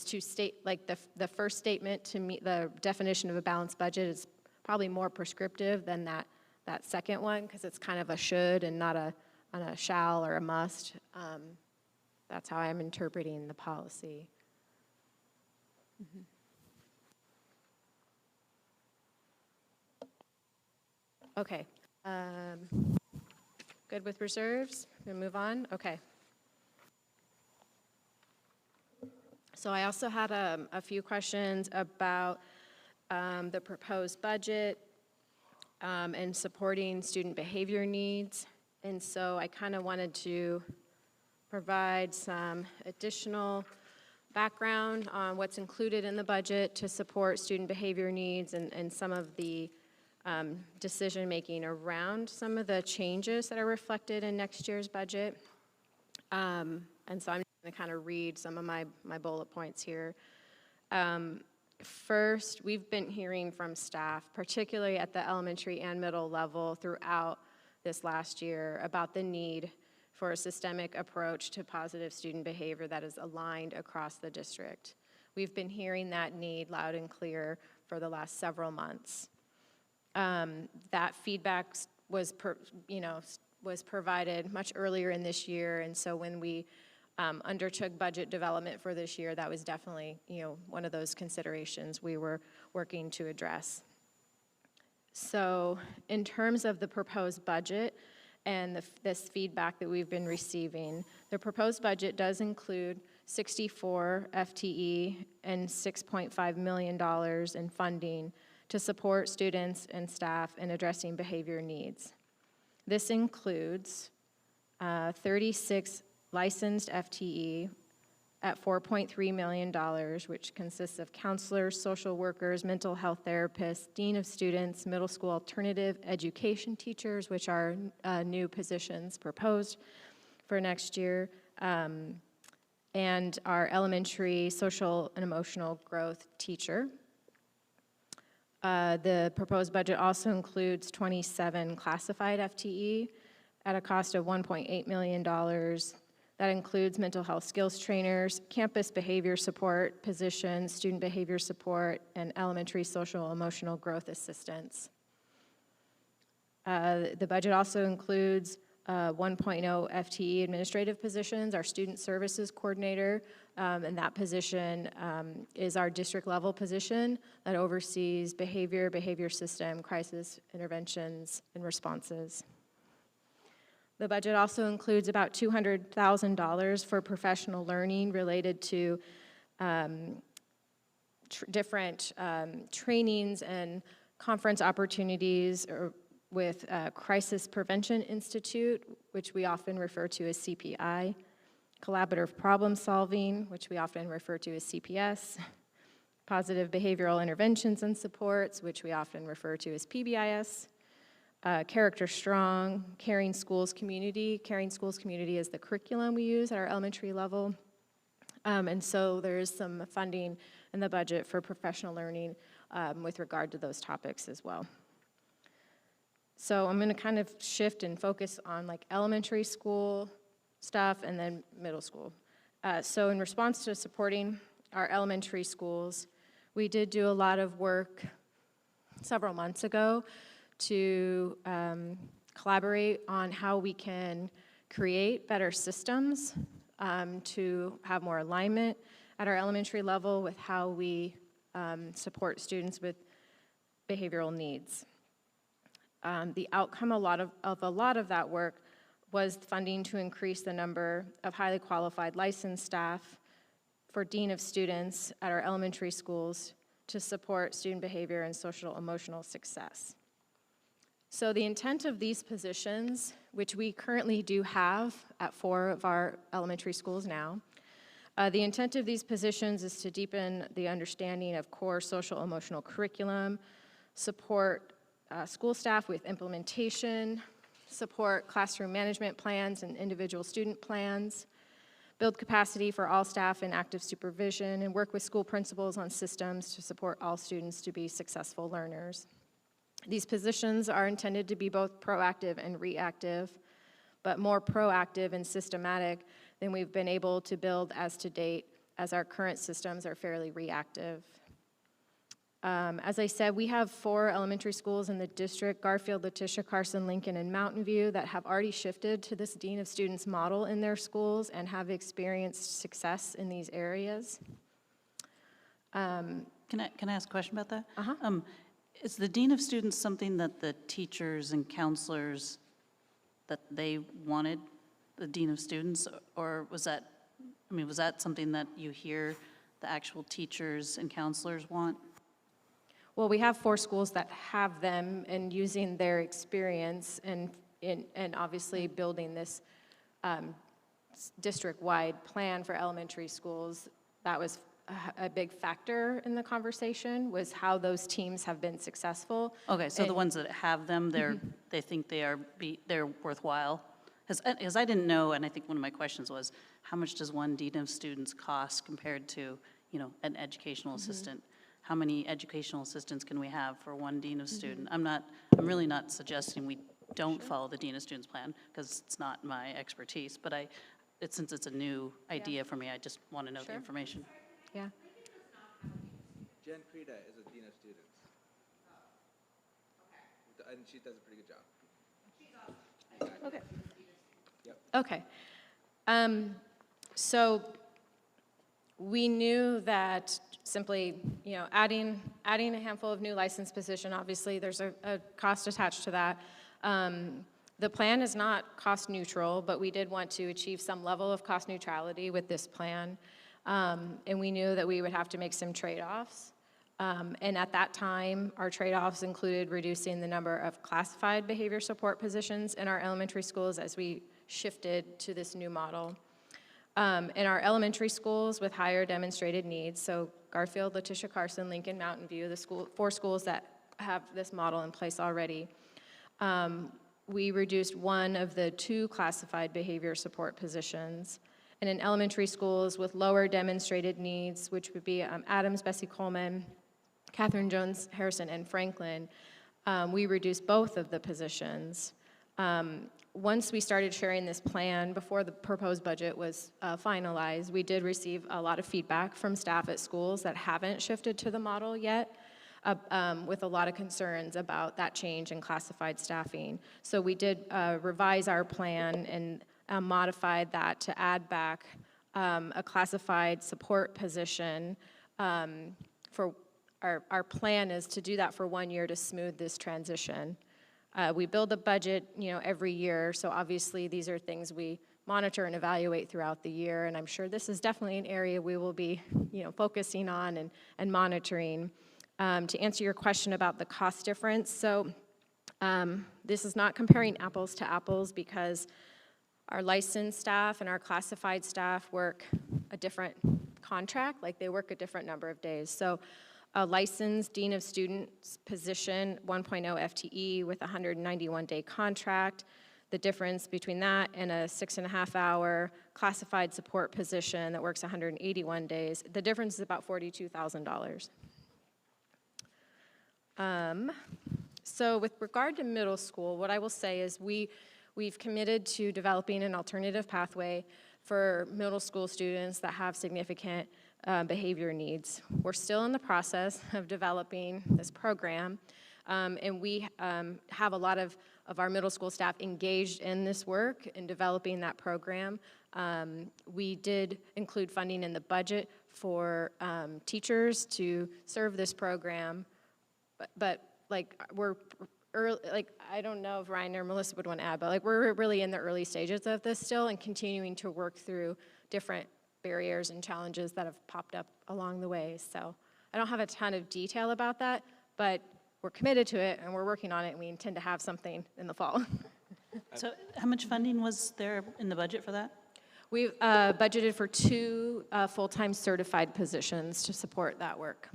two the first statement to me, the definition of a balanced budget is probably more prescriptive than that second one because it's kind of a should and not a shall or a must. That's how I'm interpreting the policy. Mm-hmm. Okay. Good with reserves? We'll move on? Okay. So I also had a few questions about the proposed budget and supporting student behavior needs. And so I kind of wanted to provide some additional background on what's included in the budget to support student behavior needs and some of the decision-making around some of the changes that are reflected in next year's budget. And so I'm going to kind of read some of my bullet points here. First, we've been hearing from staff, particularly at the elementary and middle level throughout this last year, about the need for a systemic approach to positive student behavior that is aligned across the district. We've been hearing that need loud and clear for the last several months. That feedback was provided much earlier in this year, and so when we undertook budget development for this year, that was definitely, one of those considerations we were working to address. So in terms of the proposed budget and this feedback that we've been receiving, the proposed budget does include 64 FTE and $6.5 million in funding to support students and staff in addressing behavior needs. This includes 36 licensed FTE at $4.3 million, which consists of counselors, social workers, mental health therapists, dean of students, middle school alternative education teachers, which are new positions proposed for next year, and our elementary social and emotional growth teacher. The proposed budget also includes 27 classified FTE at a cost of $1.8 million. That includes mental health skills trainers, campus behavior support positions, student behavior support, and elementary social emotional growth assistants. The budget also includes 1.0 FTE administrative positions, our student services coordinator, and that position is our district level position that oversees behavior system, crisis interventions, and responses. The budget also includes about $200,000 for professional learning related to different trainings and conference opportunities with Crisis Prevention Institute, which we often refer to as CPI, collaborative problem solving, which we often refer to as CPS, positive behavioral interventions and supports, which we often refer to as PBIS, Character Strong, Caring Schools Community. Caring Schools Community is the curriculum we use at our elementary level. And so there is some funding in the budget for professional learning with regard to those topics as well. So I'm gonna kind of shift and focus on like elementary school stuff and then middle school. So in response to supporting our elementary schools, we did do a lot of work several months ago to collaborate on how we can create better systems to have more alignment at our elementary level with how we support students with behavioral needs. The outcome of a lot of that work was funding to increase the number of highly qualified licensed staff for dean of students at our elementary schools to support student behavior and social emotional success. So the intent of these positions, which we currently do have at 4 of our elementary schools now, the intent of these positions is to deepen the understanding of core social emotional curriculum, support school staff with implementation, support classroom management plans and individual student plans, build capacity for all staff in active supervision, and work with school principals on systems to support all students to be successful learners. These positions are intended to be both proactive and reactive, but more proactive and systematic than we've been able to build as to date, as our current systems are fairly reactive. As I said, we have 4 elementary schools in the district, Garfield, Letitia, Carson, Lincoln, and Mountain View, that have already shifted to this Dean of Students model in their schools and have experienced success in these areas. Can I ask a question about that? Is the Dean of Students something that the teachers and counselors, that they wanted the Dean of Students, or was that something that you hear the actual teachers and counselors want? Well, we have 4 schools that have them, and using their experience and obviously building this district-wide plan for elementary schools, that was a big factor in the conversation, was how those teams have been successful. Okay, so the ones that have them, they think they're worthwhile? Because I didn't know, and I think one of my questions was, how much does one Dean of Students cost compared to, an educational assistant? How many educational assistants can we have for one Dean of Student? I'm really not suggesting we don't follow the Dean of Students plan, because it's not my expertise, but since it's a new idea for me, I just want to know the information. Yeah. Jen Creda is a Dean of Students. And she does a pretty good job. Okay. Yep. Okay. So we knew that simply, adding a handful of new licensed position, obviously there's a cost attached to that. The plan is not cost neutral, but we did want to achieve some level of cost neutrality with this plan. And we knew that we would have to make some trade-offs. And at that time, our trade-offs included reducing the number of classified behavior support positions in our elementary schools as we shifted to this new model. In our elementary schools with higher demonstrated needs, so Garfield, Letitia, Carson, Lincoln, Mountain View, the 4 schools that have this model in place already, we reduced 1 of the 2 classified behavior support positions. And in elementary schools with lower demonstrated needs, which would be Adams, Bessie Coleman, Catherine Jones, Harrison, and Franklin, we reduced both of the positions. Once we started sharing this plan, before the proposed budget was finalized, we did receive a lot of feedback from staff at schools that haven't shifted to the model yet, with a lot of concerns about that change in classified staffing. So we did revise our plan and modified that to add back a classified support position. For our plan is to do that for 1 year to smooth this transition. We build a budget, every year, so obviously these are things we monitor and evaluate throughout the year, and I'm sure this is definitely an area we will be, focusing on and monitoring. To answer your question about the cost difference, so this is not comparing apples to apples because our licensed staff and our classified staff work a different contract, like they work a different number of days. So a licensed dean of students position, 1.0 FTE with a 191-day contract. The difference between that and a 6.5-hour classified support position that works 181 days, the difference is about $42,000. So with regard to middle school, what I will say is we've committed to developing an alternative pathway for middle school students that have significant behavior needs. We're still in the process of developing this program, and we have a lot of our middle school staff engaged in this work in developing that program. We did include funding in the budget for teachers to serve this program, but like we're early, like I don't know if Ryan or Melissa would want to add, but like we're really in the early stages of this still and continuing to work through different barriers and challenges that have popped up along the way. So I don't have a ton of detail about that, but we're committed to it and we're working on it and we intend to have something in the fall. So how much funding was there in the budget for that? We've budgeted for 2 full-time certified positions to support that work.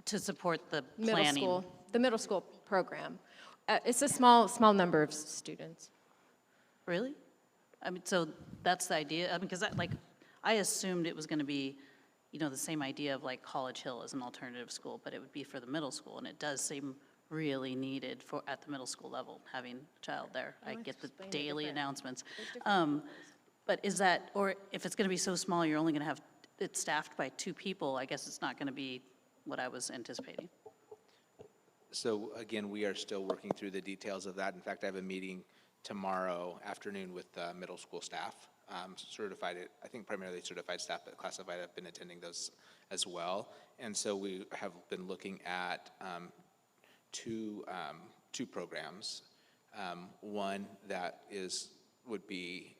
To support the Middle planning? school, the middle school program. It's a small number of students. Really? I mean, so that's the idea? I mean, because I assumed it was going to be, the same idea of like College Hill as an alternative school, but it would be for the middle school, and it does seem really needed at the middle school level, having a child there. I get the daily announcements. But is that, or if it's going to be so small, you're only going to have it staffed by 2 people, I guess it's not going to be what I was anticipating. So again, we are still working through the details of that. In fact, I have a meeting tomorrow afternoon with middle school staff, certified, I think primarily certified staff, but classified. I've been attending those as well. And so we have been looking at two programs. One that would be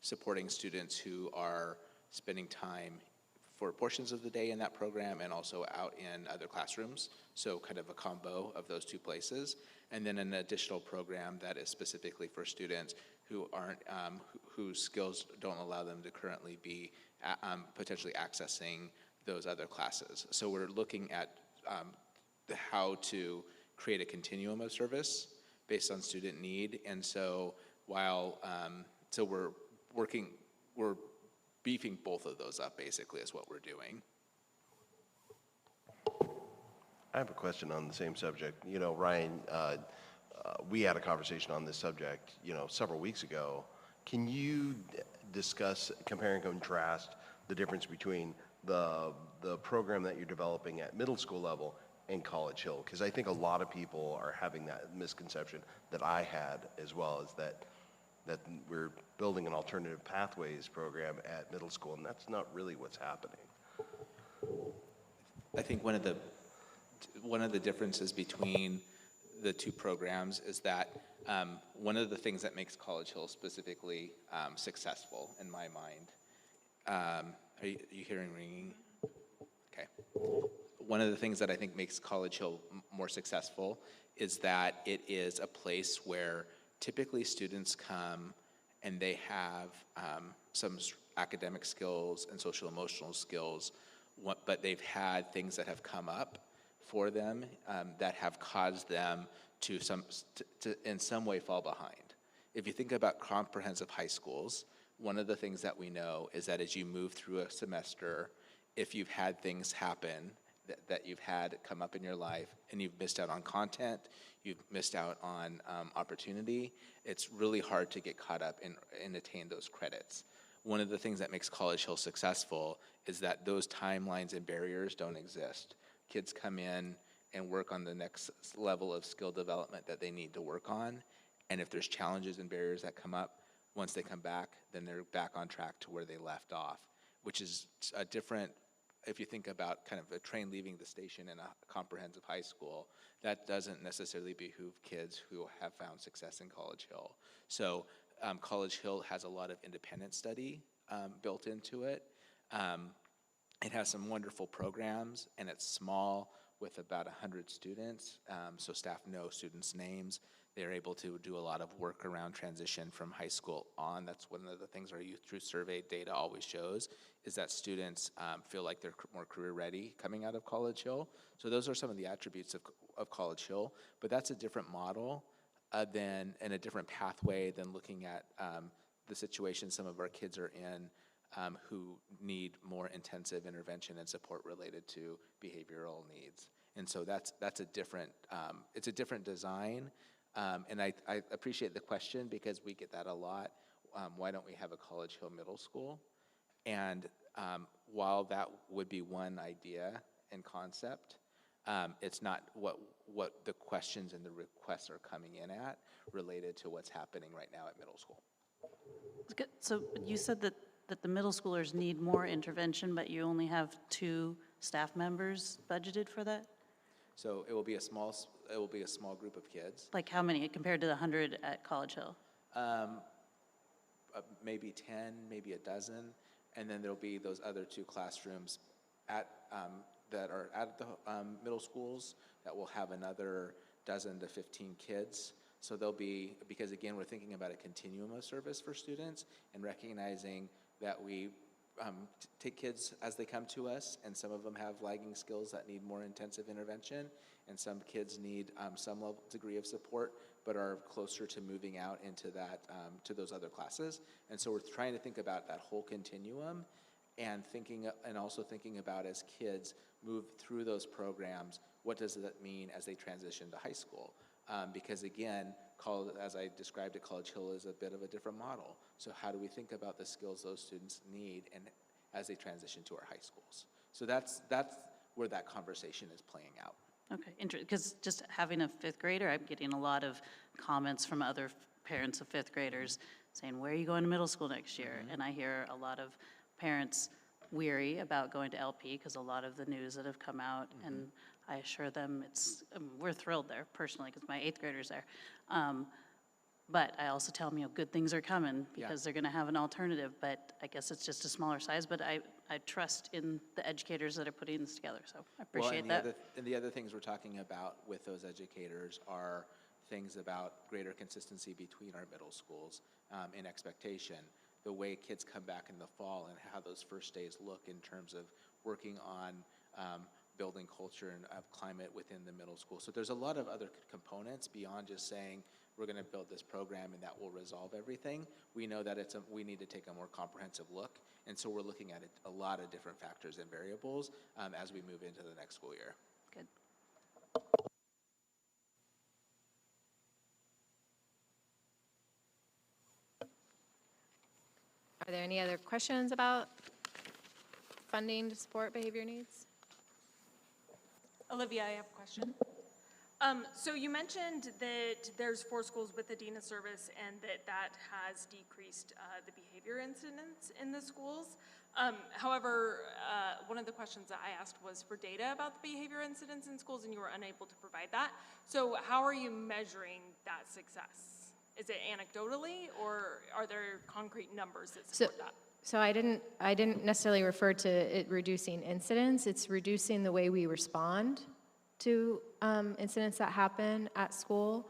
supporting students who are spending time for portions of the day in that program and also out in other classrooms, so kind of a combo of those 2 places. And then an additional program that is specifically for students who aren't, whose skills don't allow them to currently be potentially accessing those other classes. So we're looking at how to create a continuum of service based on student need. And so while, so we're beefing both of those up, basically, is what we're doing. I have a question on the same subject. Ryan, we had a conversation on this subject, several weeks ago. Can you discuss, compare and contrast the difference between the program that you're developing at middle school level and College Hill? Because I think a lot of people are having that misconception that I had as well, is that we're building an alternative pathways program at middle school, and that's not really what's happening. I think one of the differences between the 2 programs is that one of the things that makes College Hill specifically successful, in my mind, are you hearing ringing? Okay. One of the things that I think makes College Hill more successful is that it is a place where typically students come and they have some academic skills and social emotional skills, but they've had things that have come up for them that have caused them to in some way fall behind. If you think about comprehensive high schools, one of the things that we know is that as you move through a semester, if you've had things happen that you've had come up in your life and you've missed out on content, you've missed out on opportunity, it's really hard to get caught up and attain those credits. One of the things that makes College Hill successful is that those timelines and barriers don't exist. Kids come in and work on the next level of skill development that they need to work on, and if there's challenges and barriers that come up, once they come back, then they're back on track to where they left off, which is a different if you think about kind of a train leaving the station in a comprehensive high school, that doesn't necessarily behoove kids who have found success in College Hill. So College Hill has a lot of independent study built into it. It has some wonderful programs, and it's small with about 100 students, so staff know students' names. They're able to do a lot of work around transition from high school on. That's one of the things our Youth Truth Survey data always shows, is that students feel like they're more career ready coming out of College Hill. So those are some of the attributes of College Hill, but that's a different model and a different pathway than looking at the situation some of our kids are in who need more intensive intervention and support related to behavioral needs. And so that's a different, it's a different design. And I appreciate the question because we get that a lot. Why don't we have a College Hill Middle School? And while that would be one idea and concept, it's not what the questions and the requests are coming in at related to what's happening right now at middle school. So you said that the middle schoolers need more intervention, but you only have 2 staff members budgeted for that? So it will be a small group of kids. Like how many compared to the 100 at College Hill? Maybe 10, maybe a dozen, and then there'll be those other 2 classrooms that are at the middle schools that will have another dozen to 15 kids. So there'll be, because again, we're thinking about a continuum of service for students and recognizing that we take kids as they come to us, and some of them have lagging skills that need more intensive intervention, and some kids need some degree of support, but are closer to moving out into that, to those other classes. And so we're trying to think about that whole continuum, and also thinking about as kids move through those programs, what does that mean as they transition to high school? Because again, as I described it, College Hill is a bit of a different model. So how do we think about the skills those students need and as they transition to our high schools? So that's where that conversation is playing out. Okay, interesting, because just having a 5th grader, I'm getting a lot of comments from other parents of 5th graders saying, where are you going to middle school next year? Mm-hmm. And I hear a lot of parents weary about going to LP because a lot of the news that have come out, mm-hmm. and I assure them we're thrilled there personally because my 8th grader's there. But I also tell them, good things are coming because they're going to have an alternative, but I guess it's just a smaller size, but I trust in the educators that are putting this together, so I appreciate that. And the other things we're talking about with those educators are things about greater consistency between our middle schools in expectation, the way kids come back in the fall and how those first days look in terms of working on building culture and climate within the middle school. So there's a lot of other components beyond just saying we're going to build this program and that will resolve everything. We know that we need to take a more comprehensive look, and so we're looking at a lot of different factors and variables as we move into the next school year. Good. Are there any other questions about funding to support behavior needs? Olivia, I have a question. So you mentioned that there's 4 schools with the Dean of Service and that has decreased the behavior incidents in the schools. However, one of the questions that I asked was for data about the behavior incidents in schools, and you were unable to provide that. So how are you measuring that success? Is it anecdotally, or are there concrete numbers that support that? So I didn't necessarily refer to it reducing incidents. It's reducing the way we respond to incidents that happen at school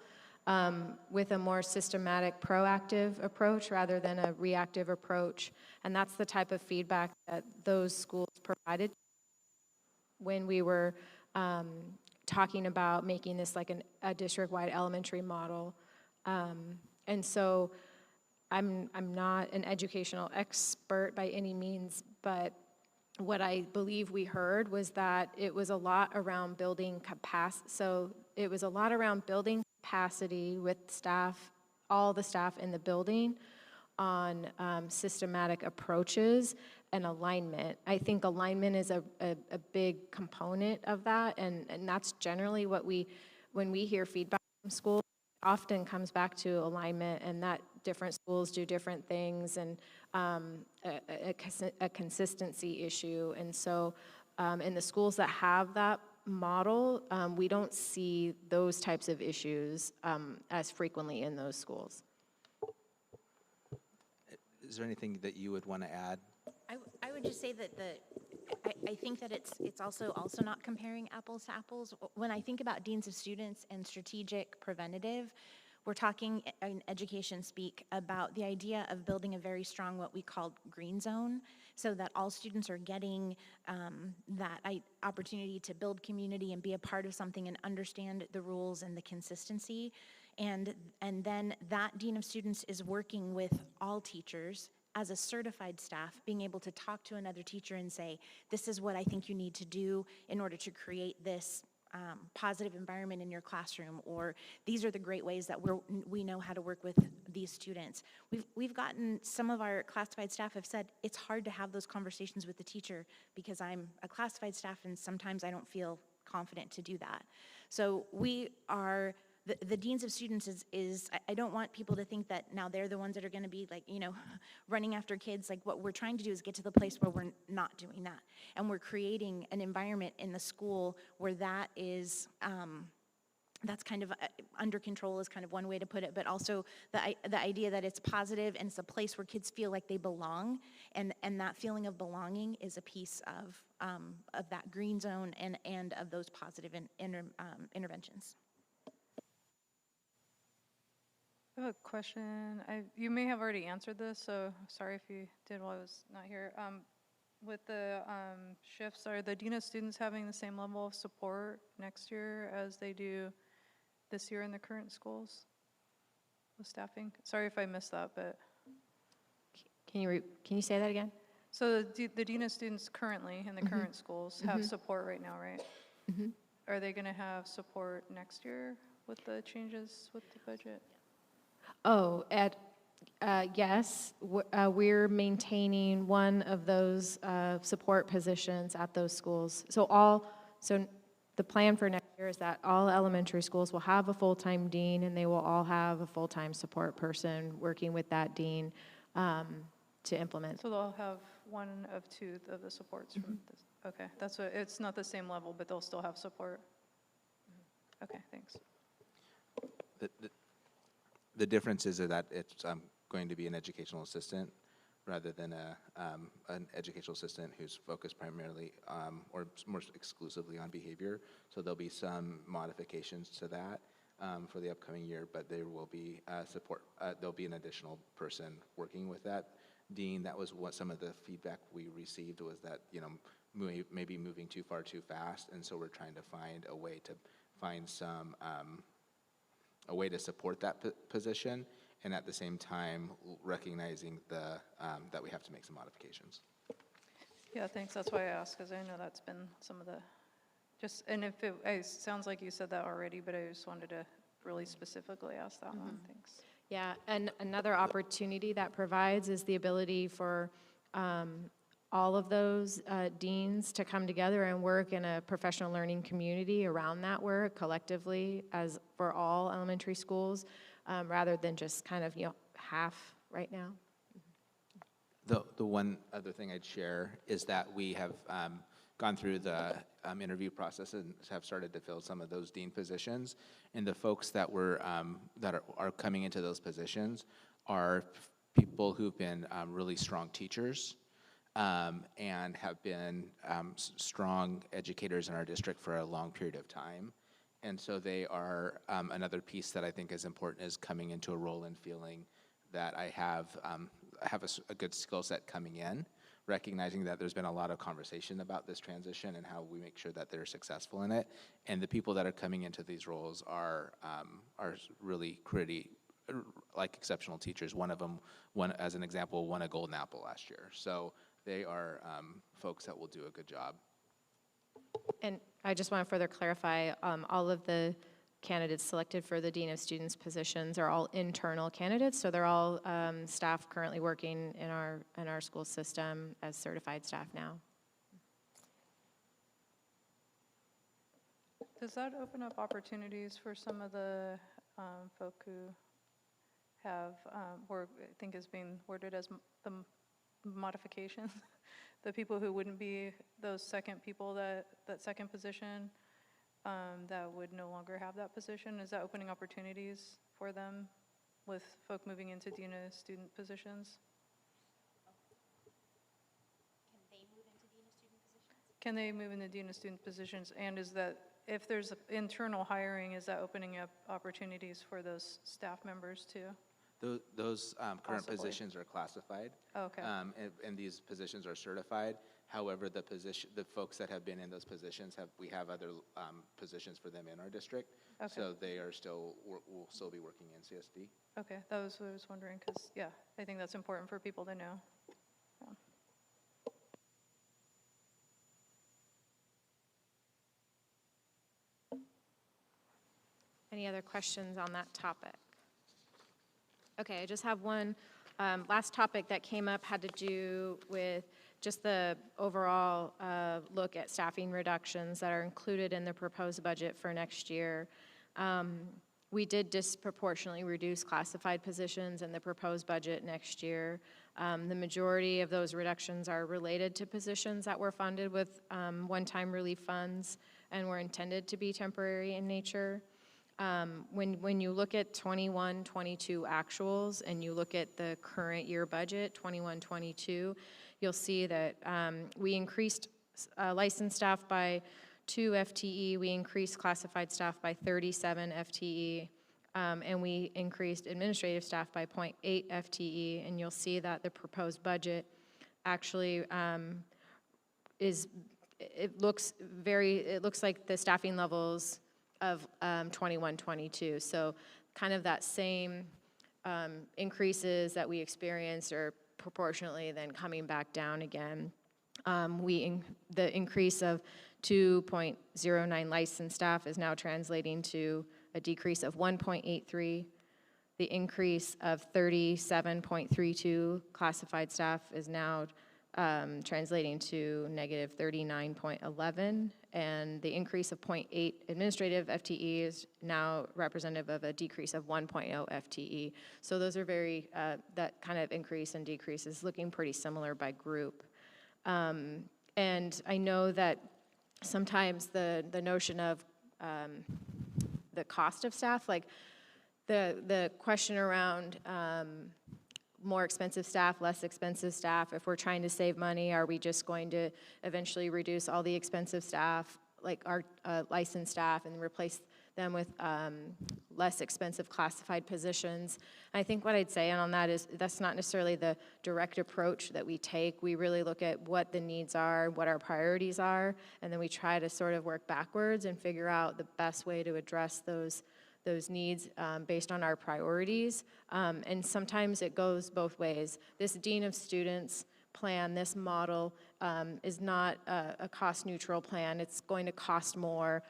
with a more systematic, proactive approach rather than a reactive approach. And that's the type of feedback that those schools provided when we were talking about making this like a district-wide elementary model. And so I'm not an educational expert by any means, but what I believe we heard was that it was a lot around building capacity. So it was a lot around building capacity with staff, all the staff in the building, on systematic approaches and alignment. I think alignment is a big component of that, and that's generally what when we hear feedback from schools, it often comes back to alignment, and that different schools do different things, and a consistency issue. And so in the schools that have that model, we don't see those types of issues as frequently in those schools. Is there anything that you would want to add? I would just say that I think that it's also not comparing apples to apples. When I think about deans of students and strategic preventative, we're talking in education speak about the idea of building a very strong, what we call green zone, so that all students are getting that opportunity to build community and be a part of something and understand the rules and the consistency. And then that dean of students is working with all teachers as a certified staff, being able to talk to another teacher and say, this is what I think you need to do in order to create this positive environment in your classroom, or these are the great ways that we know how to work with these students. We've gotten, some of our classified staff have said, it's hard to have those conversations with the teacher because I'm a classified staff and sometimes I don't feel confident to do that. So we are, the deans of students is I don't want people to think that now they're the ones that are going to be like, running after kids. Like, what we're trying to do is get to the place where we're not doing that. And we're creating an environment in the school where that is, that's kind of under control is kind of one way to put it, but also the idea that it's positive and it's a place where kids feel like they belong, and that feeling of belonging is a piece of that green zone and of those positive interventions. I have a question. You may have already answered this, so sorry if you did while I was not here. With the shifts, are the dean of students having the same level of support next year as they do this year in the current schools with staffing? Sorry if I missed that, but. Can you say that again? So the dean of students currently in the current schools have support right now, right? Mm-hmm. Are they going to have support next year with the changes with the budget? Oh, yes, we're maintaining one of those support positions at those schools. So the plan for next year is that all elementary schools will have a full-time dean, and they will all have a full-time support person working with that dean to implement. So they'll have one of two of the supports from this. Okay, that's what, it's not the same level, but they'll still have support. Okay, thanks. The difference is that it's going to be an educational assistant rather than an educational assistant who's focused primarily or more exclusively on behavior. So there'll be some modifications to that for the upcoming year, but there will be support. There'll be an additional person working with that dean. That was what some of the feedback we received was that, maybe moving too far too fast, and so we're trying to find a way to find some a way to support that position, and at the same time recognizing that we have to make some modifications. Yeah, thanks. That's why I asked, because I know that's been some of the, and if it sounds like you said that already, but I just wanted to really specifically ask that one. Thanks. Yeah, and another opportunity that provides is the ability for all of those deans to come together and work in a professional learning community around that work collectively as for all elementary schools, rather than just kind of, half right now. The one other thing I'd share is that we have gone through the interview process and have started to fill some of those dean positions, and the folks that are coming into those positions are people who've been really strong teachers and have been strong educators in our district for a long period of time. And so they are another piece that I think is important, is coming into a role and feeling that I have a good skill set coming in, recognizing that there's been a lot of conversation about this transition and how we make sure that they're successful in it. And the people that are coming into these roles are really pretty, like exceptional teachers. One of them, as an example, won a Golden Apple last year. So they are folks that will do a good job. And I just want to further clarify, all of the candidates selected for the Dean of Students positions are all internal candidates, so they're all staff currently working in our school system as certified staff now. Does that open up opportunities for some of the folk who have, or I think is being worded as the modifications the people who wouldn't be those second people, that second position, that would no longer have that position? Is that opening opportunities for them with folk moving into Dean of Student positions? Can they move into Dean of Student positions? And is that, if there's internal hiring, is that opening up opportunities for those staff members too? Those current Possibly. positions are classified. Okay. And these positions are certified. However, the folks that have been in those positions we have other positions for them in our district. Okay. So they are will still be working in CSD. Okay, that was what I was wondering, because, yeah, I think that's important for people to know. Yeah. Any other questions on that topic? Okay, I just have one last topic that came up, had to do with just the overall look at staffing reductions that are included in the proposed budget for next year. We did disproportionately reduce classified positions in the proposed budget next year. The majority of those reductions are related to positions that were funded with one-time relief funds and were intended to be temporary in nature. When you look at 21-22 actuals and you look at the current year budget, 21-22, you'll see that we increased licensed staff by 2 FTE, we increased classified staff by 37 FTE, and we increased administrative staff by 0.8 FTE, and you'll see that the proposed budget actually it looks like the staffing levels of 21-22. So kind of that same increases that we experienced are proportionately then coming back down again. The increase of 2.09 licensed staff is now translating to a decrease of 1.83. The increase of 37.32 classified staff is now translating to negative 39.11, and the increase of 0.8 administrative FTE is now representative of a decrease of 1.0 FTE. So those are very, that kind of increase and decrease is looking pretty similar by group. And I know that sometimes the notion of the cost of staff, like the question around more expensive staff, less expensive staff, if we're trying to save money, are we just going to eventually reduce all the expensive staff, like our licensed staff, and replace them with less expensive classified positions? I think what I'd say on that is that's not necessarily the direct approach that we take. We really look at what the needs are, what our priorities are, and then we try to sort of work backwards and figure out the best way to address those needs based on our priorities. And sometimes it goes both ways. This Dean of Students plan, this model, is not a cost-neutral plan. It's going to cost more.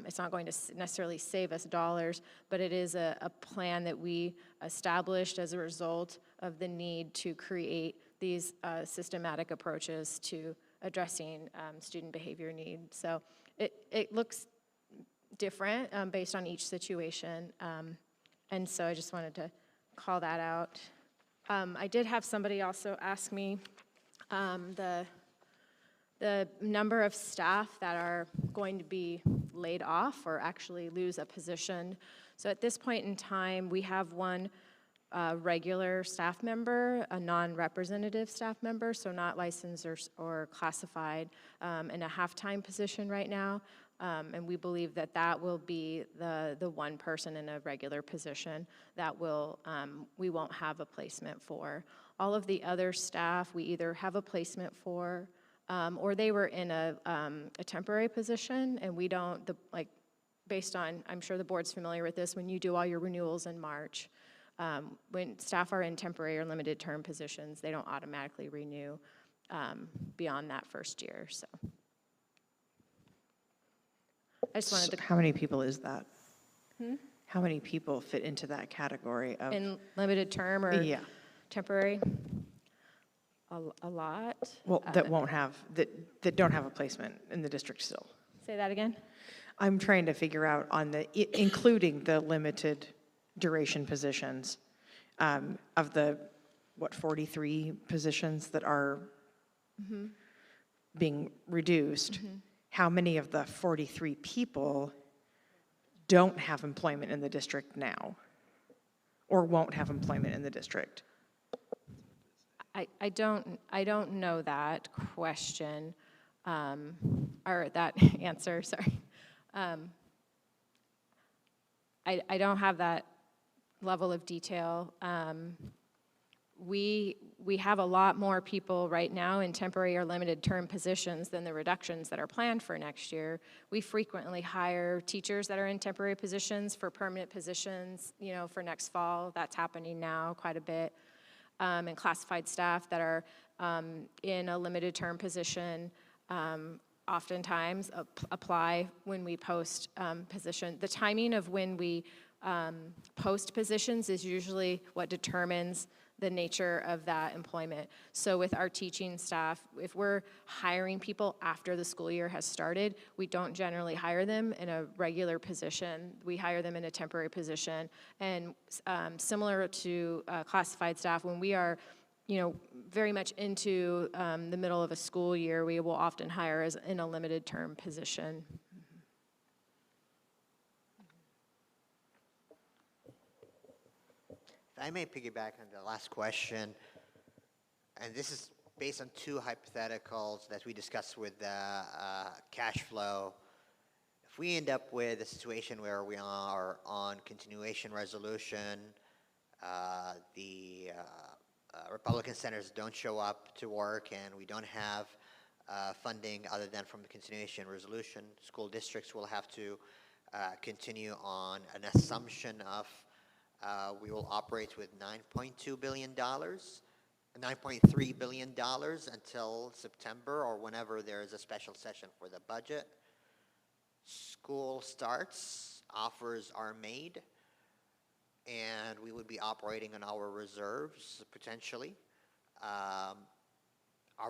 It's not going to necessarily save us dollars, but it is a plan that we established as a result of the need to create these systematic approaches to addressing student behavior needs. So it looks different based on each situation, and so I just wanted to call that out. I did have somebody also ask me the number of staff that are going to be laid off or actually lose a position. So at this point in time, we have one regular staff member, a non-representative staff member, so not licensed or classified, in a half-time position right now. And we believe that that will be the one person in a regular position that will we won't have a placement for. All of the other staff we either have a placement for or they were in a temporary position, and we don't, based on, I'm sure the board's familiar with this, when you do all your renewals in March, when staff are in temporary or limited term positions, they don't automatically renew beyond that first year, so. I just wanted to. How many people is that? How many people fit into that category of? In limited term or temporary? A lot. Well, that won't have, that don't have a placement in the district still. Say that again? I'm trying to figure out on including the limited duration positions of the, 43 positions that are being reduced, how many of the 43 people don't have employment in the district now? Or won't have employment in the district? I don't know that question, or that answer, sorry. I don't have that level of detail. We have a lot more people right now in temporary or limited term positions than the reductions that are planned for next year. We frequently hire teachers that are in temporary positions for permanent positions, you know, for next fall. That's happening now quite a bit. And classified staff that are in a limited term position oftentimes apply when we post position. The timing of when we post positions is usually what determines the nature of that employment. So with our teaching staff, if we're hiring people after the school year has started, we don't generally hire them in a regular position. We hire them in a temporary position. And similar to classified staff, when we are, you know, very much into the middle of a school year, we will often hire as in a limited term position. If I may piggyback on the last question, and this is based on two hypotheticals that we discussed with cash flow. If we end up with a situation where we are on continuation resolution, the Republican senators don't show up to work, and we don't have funding other than from the continuation resolution, school districts will have to continue on an assumption of we will operate with $9.2 billion, $9.3 billion until September or whenever there is a special session for the budget. School starts, offers are made, and we would be operating on our reserves potentially. Are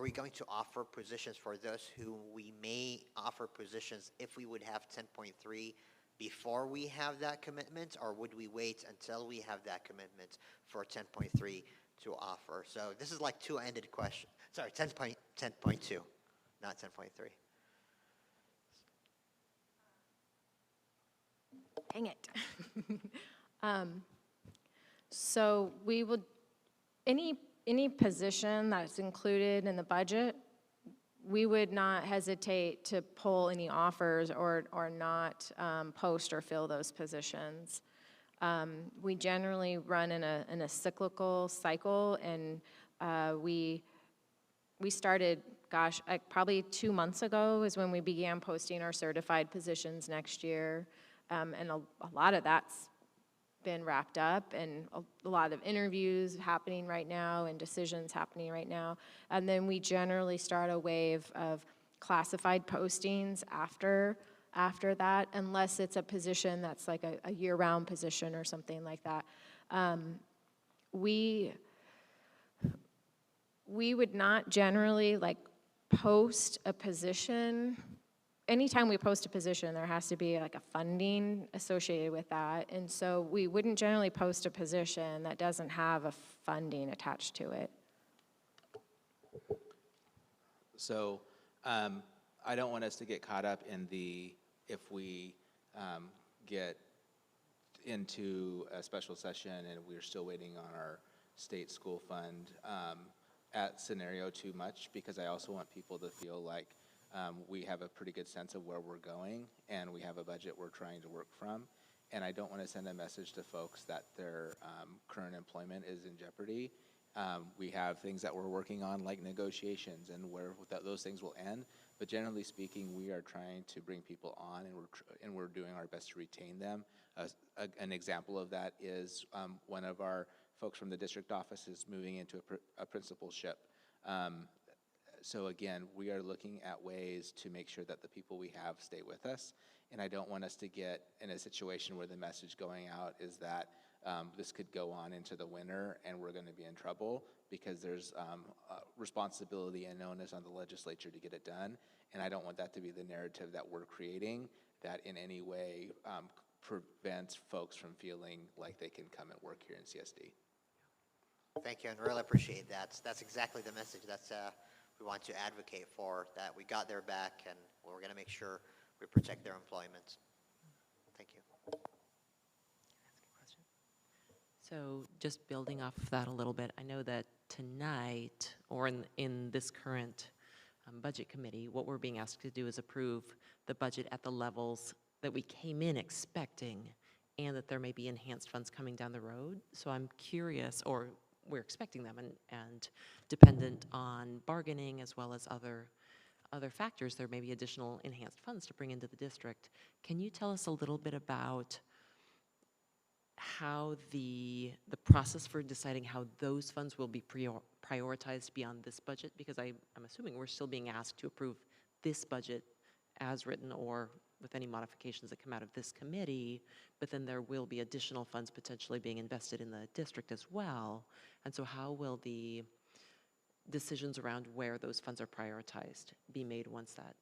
we going to offer positions for those who we may offer positions if we would have 10.3 before we have that commitment, or would we wait until we have that commitment for 10.3 to offer? So this is like two-ended question. Sorry, 10.2, not 10.3. Dang it. So we would, any position that's included in the budget, we would not hesitate to pull any offers or not post or fill those positions. We generally run in a cyclical cycle, and we started, gosh, probably 2 months ago is when we began posting our certified positions next year, and a lot of that's been wrapped up, and a lot of interviews happening right now and decisions happening right now. And then we generally start a wave of classified postings after that, unless it's a position that's like a year-round position or something like that. We would not generally like post a position. Anytime we post a position, there has to be like a funding associated with that. And so we wouldn't generally post a position that doesn't have a funding attached to it. So I don't want us to get caught up in if we get into a special session and we're still waiting on our state school fund at scenario too much, because I also want people to feel like we have a pretty good sense of where we're going, and we have a budget we're trying to work from. And I don't want to send a message to folks that their current employment is in jeopardy. We have things that we're working on, like negotiations, and where those things will end. But generally speaking, we are trying to bring people on, and we're doing our best to retain them. An example of that is one of our folks from the district office is moving into a principalship. So again, we are looking at ways to make sure that the people we have stay with us, and I don't want us to get in a situation where the message going out is that this could go on into the winter and we're going to be in trouble, because there's responsibility and onus on the legislature to get it done, and I don't want that to be the narrative that we're creating that in any way prevents folks from feeling like they can come and work here in CSD. Thank you, and really appreciate that. That's exactly the message that's we want to advocate for, that we got their back and we're going to make sure we protect their employment. Thank you. So just building off of that a little bit, I know that tonight, or in this current budget committee, what we're being asked to do is approve the budget at the levels that we came in expecting, and that there may be enhanced funds coming down the road. So I'm curious, or we're expecting them, and dependent on bargaining as well as other factors, there may be additional enhanced funds to bring into the district. Can you tell us a little bit about how the process for deciding how those funds will be prioritized beyond this budget? Because I'm assuming we're still being asked to approve this budget as written or with any modifications that come out of this committee, but then there will be additional funds potentially being invested in the district as well. And so how will the decisions around where those funds are prioritized be made once that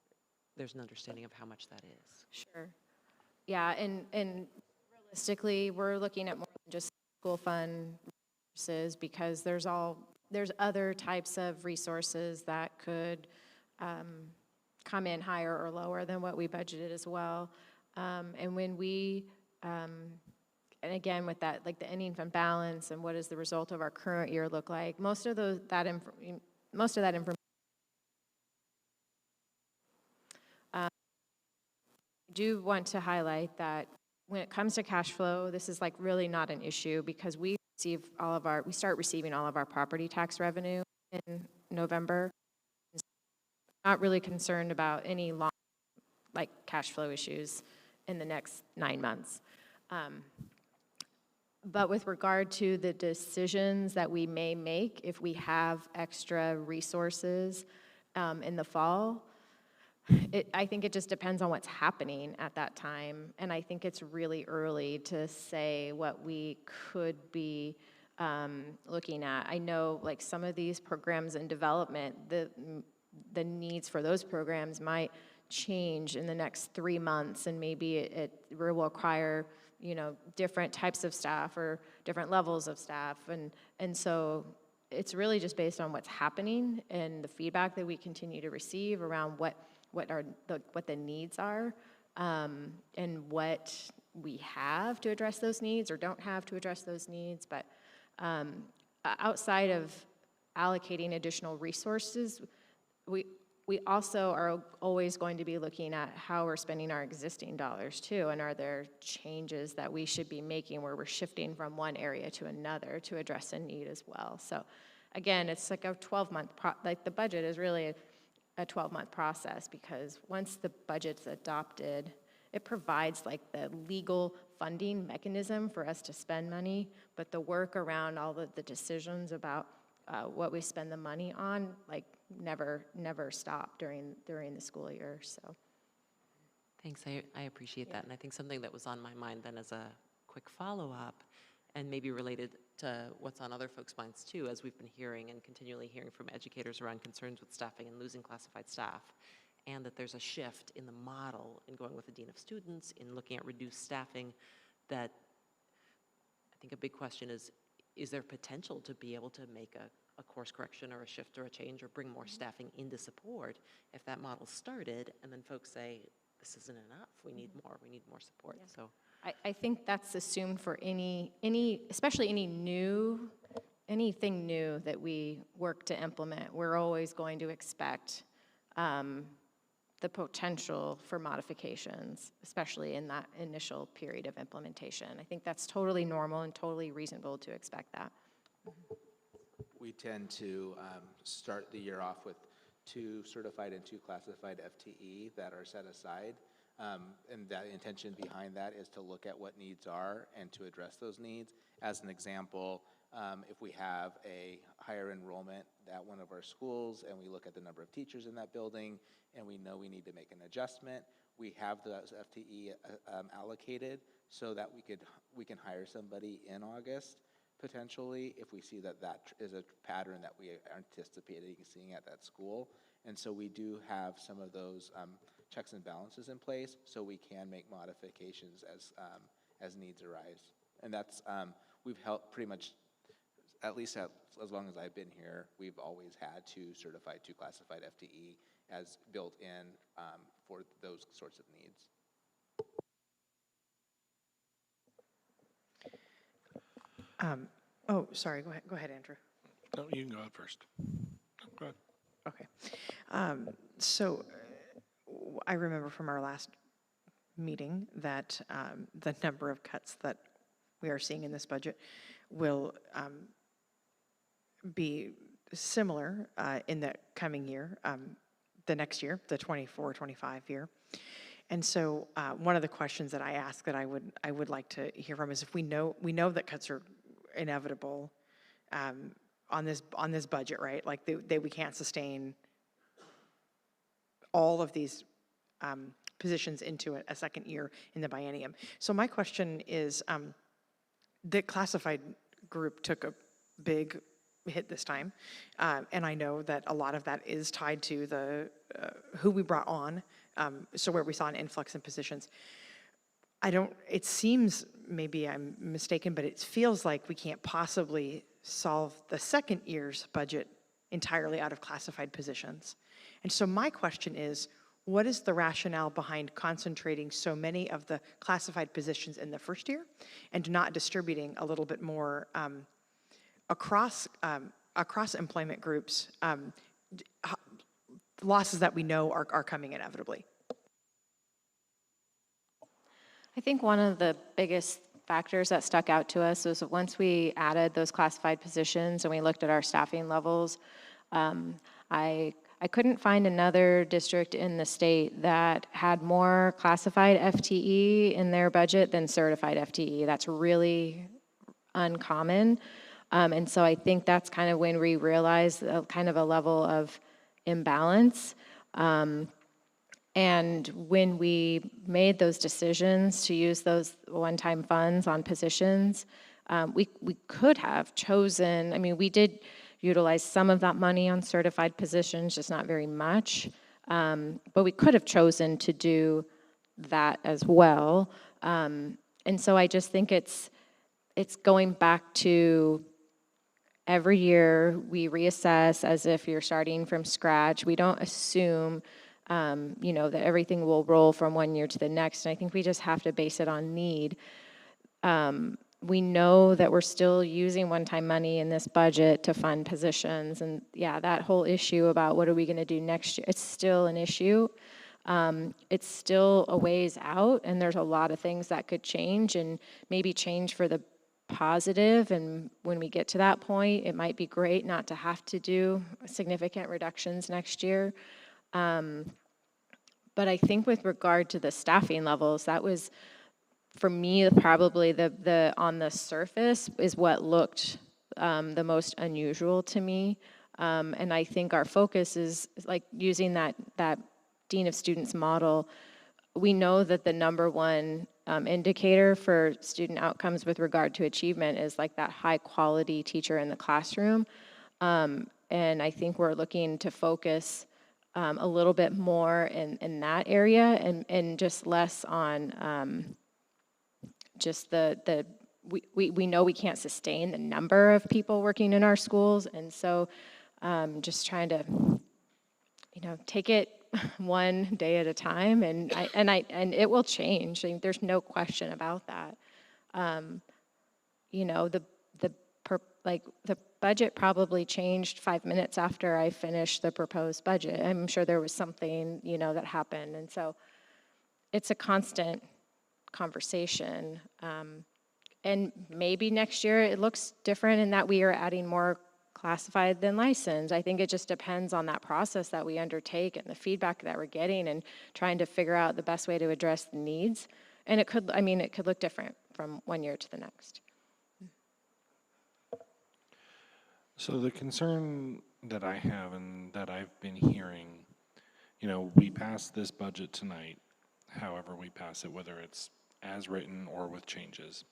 there's an understanding of how much that is? Sure. Yeah, and realistically, we're looking at more than just school fund resources, because there's other types of resources that could come in higher or lower than what we budgeted as well. And when we, and again with that, like the ending fund balance and what does the result of our current year look like, most of that information. I do want to highlight that when it comes to cash flow, this is like really not an issue, because we start receiving all of our property tax revenue in November. Not really concerned about any long, like cash flow issues in the next 9 months. But with regard to the decisions that we may make if we have extra resources in the fall, I think it just depends on what's happening at that time. And I think it's really early to say what we could be looking at. I know like some of these programs in development, the needs for those programs might change in the next 3 months, and maybe it will require, different types of staff or different levels of staff. And so it's really just based on what's happening and the feedback that we continue to receive around what the needs are, and what we have to address those needs or don't have to address those needs. But outside of allocating additional resources, we also are always going to be looking at how we're spending our existing dollars too, and are there changes that we should be making where we're shifting from one area to another to address a need as well. So again, it's like a 12-month, like the budget is really a 12-month process, because once the budget's adopted, it provides like the legal funding mechanism for us to spend money, but the work around all of the decisions about what we spend the money on, like never stop during the school year. So Thanks, I appreciate that. And I think something that was on my mind then as a quick follow-up, and maybe related to what's on other folks' minds too, as we've been hearing and continually hearing from educators around concerns with staffing and losing classified staff, and that there's a shift in the model in going with the dean of students, in looking at reduced staffing, that I think a big question is there potential to be able to make a course correction or a shift or a change or bring more staffing into support if that model started and then folks say, this isn't enough, we need more support. Yeah. So I think that's assumed for especially anything new that we work to implement. We're always going to expect the potential for modifications, especially in that initial period of implementation. I think that's totally normal and totally reasonable to expect that. We tend to start the year off with 2 certified and 2 classified FTE that are set aside. And that intention behind that is to look at what needs are and to address those needs. As an example, if we have a higher enrollment at one of our schools and we look at the number of teachers in that building and we know we need to make an adjustment, we have those FTE allocated so that we can hire somebody in August potentially if we see that is a pattern that we are anticipating seeing at that school. And so we do have some of those checks and balances in place so we can make modifications as needs arise. And that's, we've helped pretty much at least as long as I've been here, we've always had two certified, two classified FTE as built in for those sorts of needs. Oh, sorry, go ahead, Andrew. No, you can go ahead first. Go ahead. Okay. So I remember from our last meeting that the number of cuts that we are seeing in this budget will be similar in the coming year, the next year, the 24-25 year. And so one of the questions that I ask that I would like to hear from is if we know that cuts are inevitable on this budget, right? Like we can't sustain all of these positions into a second year in the biennium. So my question is, the classified group took a big hit this time, and I know that a lot of that is tied to the who we brought on, so where we saw an influx in positions. It seems, maybe I'm mistaken, but it feels like we can't possibly solve the second year's budget entirely out of classified positions. And so my question is, what is the rationale behind concentrating so many of the classified positions in the first year and not distributing a little bit more across employment groups, losses that we know are coming inevitably? I think one of the biggest factors that stuck out to us was once we added those classified positions and we looked at our staffing levels, I couldn't find another district in the state that had more classified FTE in their budget than certified FTE. That's really uncommon. And so I think that's kind of when we realized kind of a level of imbalance. And when we made those decisions to use those one-time funds on positions, we could have chosen, I mean, we did utilize some of that money on certified positions, just not very much. But we could have chosen to do that as well. And so I just think it's going back to every year we reassess as if you're starting from scratch. We don't assume that everything will roll from one year to the next. And I think we just have to base it on need. We know that we're still using one-time money in this budget to fund positions. And yeah, that whole issue about what are we going to do next year, it's still an issue. It's still a ways out, and there's a lot of things that could change and maybe change for the positive. And when we get to that point, it might be great not to have to do significant reductions next year. But I think with regard to the staffing levels, that was, for me, probably the on the surface is what looked the most unusual to me. And I think our focus is like using that Dean of Students model. We know that the number one indicator for student outcomes with regard to achievement is like that high quality teacher in the classroom. And I think we're looking to focus a little bit more in that area and just less on just we know we can't sustain the number of people working in our schools, and so just trying to take it one day at a time, and it will change. I mean, there's no question about that. The budget probably changed 5 minutes after I finished the proposed budget. I'm sure there was something that happened, and so it's a constant conversation. And maybe next year it looks different in that we are adding more classified than licensed. I think it just depends on that process that we undertake and the feedback that we're getting and trying to figure out the best way to address the needs. And it could look different from one year to the next. So the concern that I have and that I've been hearing, we pass this budget tonight, however we pass it, whether it's as written or with changes.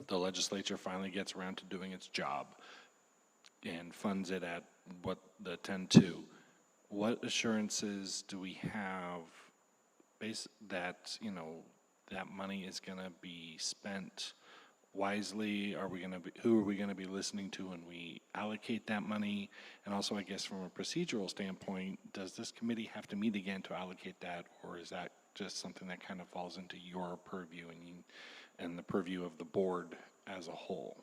The legislature finally gets around to doing its job and funds it at what the 10-2. What assurances do we have that that money is going to be spent wisely? Who are we going to be listening to when we allocate that money? And also, I guess from a procedural standpoint, does this committee have to meet again to allocate that, or is that just something that kind of falls into your purview and the purview of the board as a whole?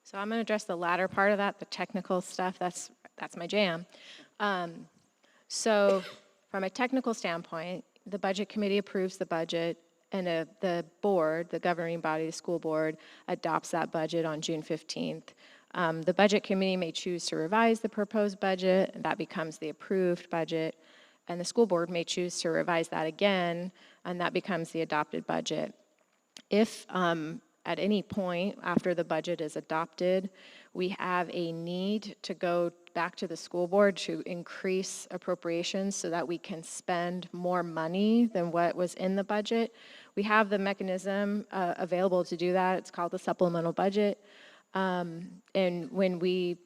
So I'm going to address the latter part of that, the technical stuff. That's my jam. So from a technical standpoint, the budget committee approves the budget, and the board, the governing body, the school board, adopts that budget on June 15th. The budget committee may choose to revise the proposed budget, and that becomes the approved budget. And the school board may choose to revise that again, and that becomes the adopted budget. If at any point after the budget is adopted, we have a need to go back to the school board to increase appropriations so that we can spend more money than what was in the budget, we have the mechanism available to do that. It's called the supplemental budget. And when we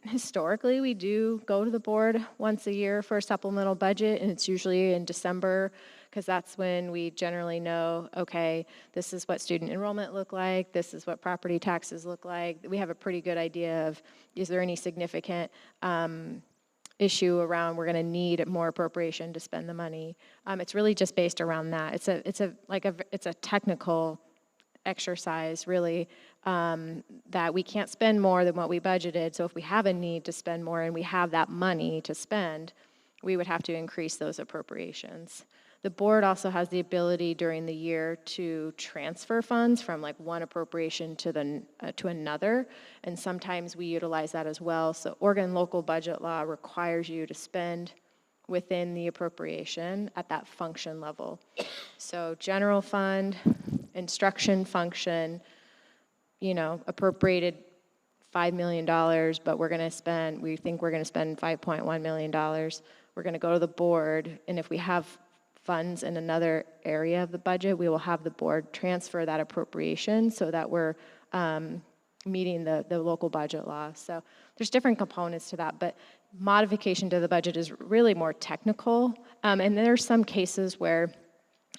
historically, we do go to the board once a year for a supplemental budget, and it's usually in December, because that's when we generally know, okay, this is what student enrollment look like, this is what property taxes look like. We have a pretty good idea of, is there any significant issue around we're going to need more appropriation to spend the money. It's really just based around that. It's a technical exercise, really, that we can't spend more than what we budgeted. So if we have a need to spend more and we have that money to spend, we would have to increase those appropriations. The board also has the ability during the year to transfer funds from like one appropriation to another, and sometimes we utilize that as well. So Oregon local budget law requires you to spend within the appropriation at that function level. So general fund, instruction function, appropriated $5 million, but we think we're going to spend $5.1 million. We're going to go to the board, and if we have funds in another area of the budget, we will have the board transfer that appropriation so that we're meeting the local budget law. So there's different components to that, but modification to the budget is really more technical. And there are some cases where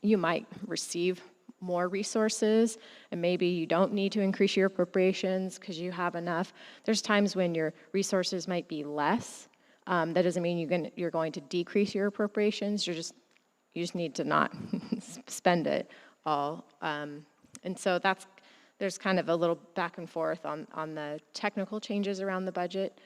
you might receive more resources, and maybe you don't need to increase your appropriations because you have enough. There's times when your resources might be less. That doesn't mean you're going to decrease your appropriations. You just need to not spend it all. And so there's kind of a little back and forth on the technical changes around the budget.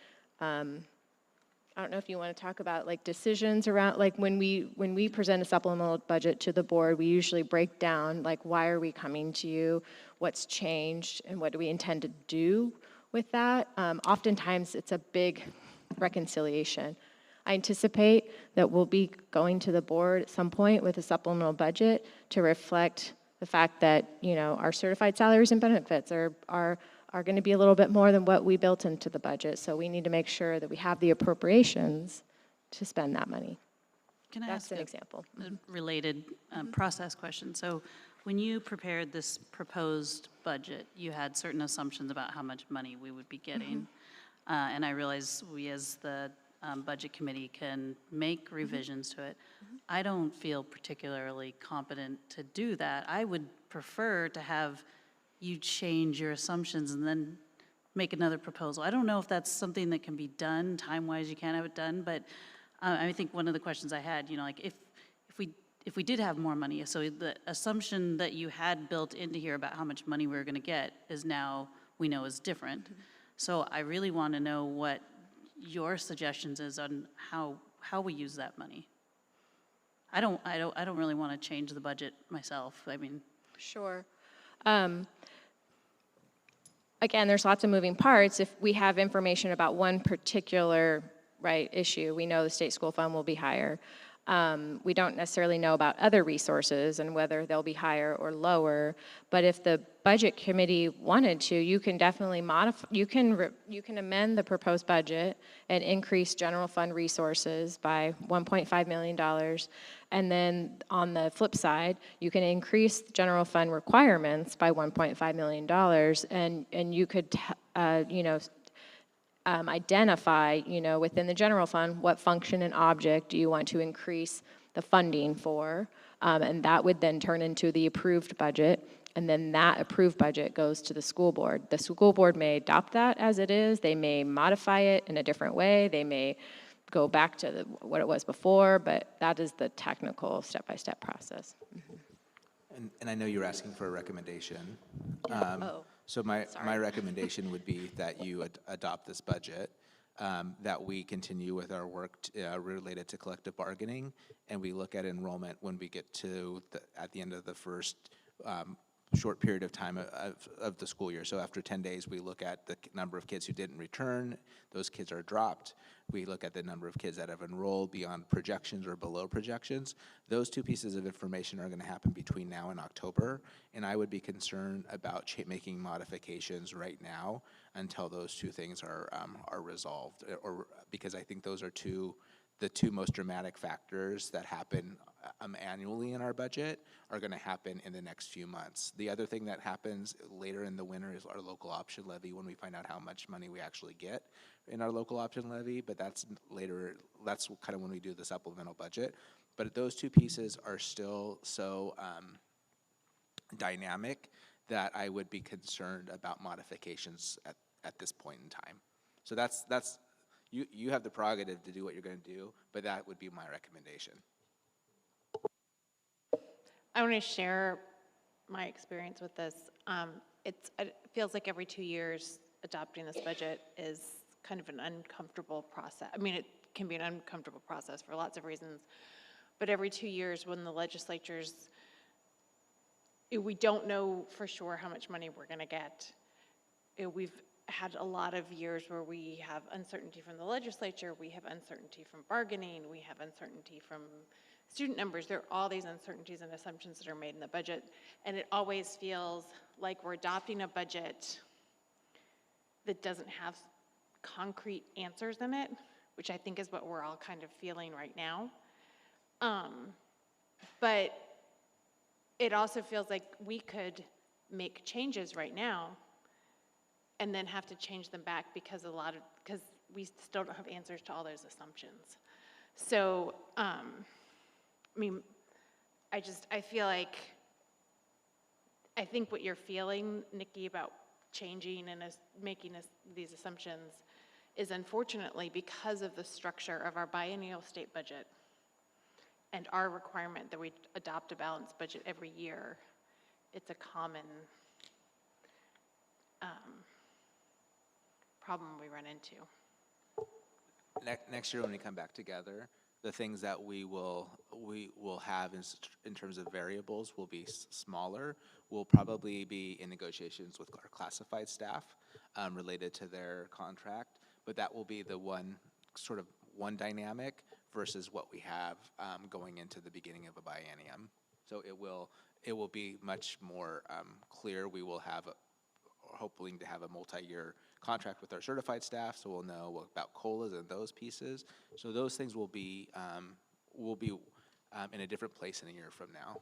I don't know if you want to talk about like decisions around, like when we present a supplemental budget to the board, we usually break down like why are we coming to you, what's changed, and what do we intend to do with that. Oftentimes it's a big reconciliation. I anticipate that we'll be going to the board at some point with a supplemental budget to reflect the fact that, our certified salaries and benefits are going to be a little bit more than what we built into the budget. So we need to make sure that we have the appropriations to spend that money. Can I That's ask an a example. related process question? So when you prepared this proposed budget, you had certain assumptions about how much money we would be getting. And I realize we as the budget committee can make revisions to it. I don't feel particularly competent to do that. I would prefer to have you change your assumptions and then make another proposal. I don't know if that's something that can be done time-wise. You can't have it done, but I think one of the questions I had, like if we did have more money, so the assumption that you had built into here about how much money we were going to get is now we know is different. So I really want to know what your suggestions is on how we use that money. I don't really want to change the budget myself. I mean, sure. Again, there's lots of moving parts. If we have information about one particular issue, we know the state school fund will be higher. We don't necessarily know about other resources and whether they'll be higher or lower. But if the budget committee wanted to, you can definitely modify. You can amend the proposed budget and increase general fund resources by $1.5 million. And then on the flip side, you can increase general fund requirements by $1.5 million, and you could, identify, within the general fund, what function and object do you want to increase the funding for, and that would then turn into the approved budget, and then that approved budget goes to the school board. The school board may adopt that as it is, they may modify it in a different way, they may go back to what it was before, but that is the technical step-by-step process. And I know you're asking for a recommendation. Oh, So my sorry. recommendation would be that you adopt this budget, that we continue with our work related to collective bargaining, and we look at enrollment when we get to at the end of the first short period of time of the school year. So after 10 days, we look at the number of kids who didn't return. Those kids are dropped. We look at the number of kids that have enrolled beyond projections or below projections. Those two pieces of information are going to happen between now and October, and I would be concerned about making modifications right now until those two things are resolved, or because I think those are the two most dramatic factors that happen annually in our budget are going to happen in the next few months. The other thing that happens later in the winter is our local option levy, when we find out how much money we actually get in our local option levy, but that's later, that's kind of when we do the supplemental budget. But those two pieces are still so dynamic that I would be concerned about modifications at this point in time. So that's you have the prerogative to do what you're going to do, but that would be my recommendation. I want to share my experience with this. It feels like every 2 years adopting this budget is kind of an uncomfortable process. I mean, it can be an uncomfortable process for lots of reasons, but every 2 years when the legislatures, we don't know for sure how much money we're going to get. We've had a lot of years where we have uncertainty from the legislature, we have uncertainty from bargaining, we have uncertainty from student numbers. There are all these uncertainties and assumptions that are made in the budget, and it always feels like we're adopting a budget that doesn't have concrete answers in it, which I think is what we're all kind of feeling right now. But it also feels like we could make changes right now and then have to change them back because we still don't have answers to all those assumptions. So, I mean, I feel like, I think what you're feeling, Nikki, about changing and making these assumptions is unfortunately because of the structure of our biennial state budget and our requirement that we adopt a balanced budget every year. It's a common problem we run into. Next year when we come back together, the things that we will have in terms of variables will be smaller. We'll probably be in negotiations with our classified staff related to their contract, but that will be the one dynamic versus what we have going into the beginning of a biennium. So it will be much more clear. We will have hoping to have a multi-year contract with our certified staff, so we'll know about COLAs and those pieces. So those things will be in a different place in a year from now.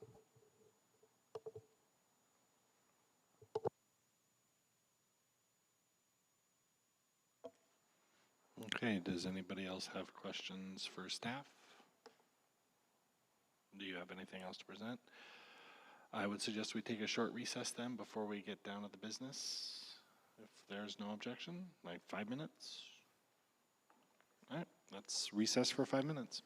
Okay, does anybody else have questions for staff? Do you have anything else to present? I would suggest we take a short recess then before we get down to the business. If there's no objection, like 5 minutes. All right, let's recess for 5 minutes.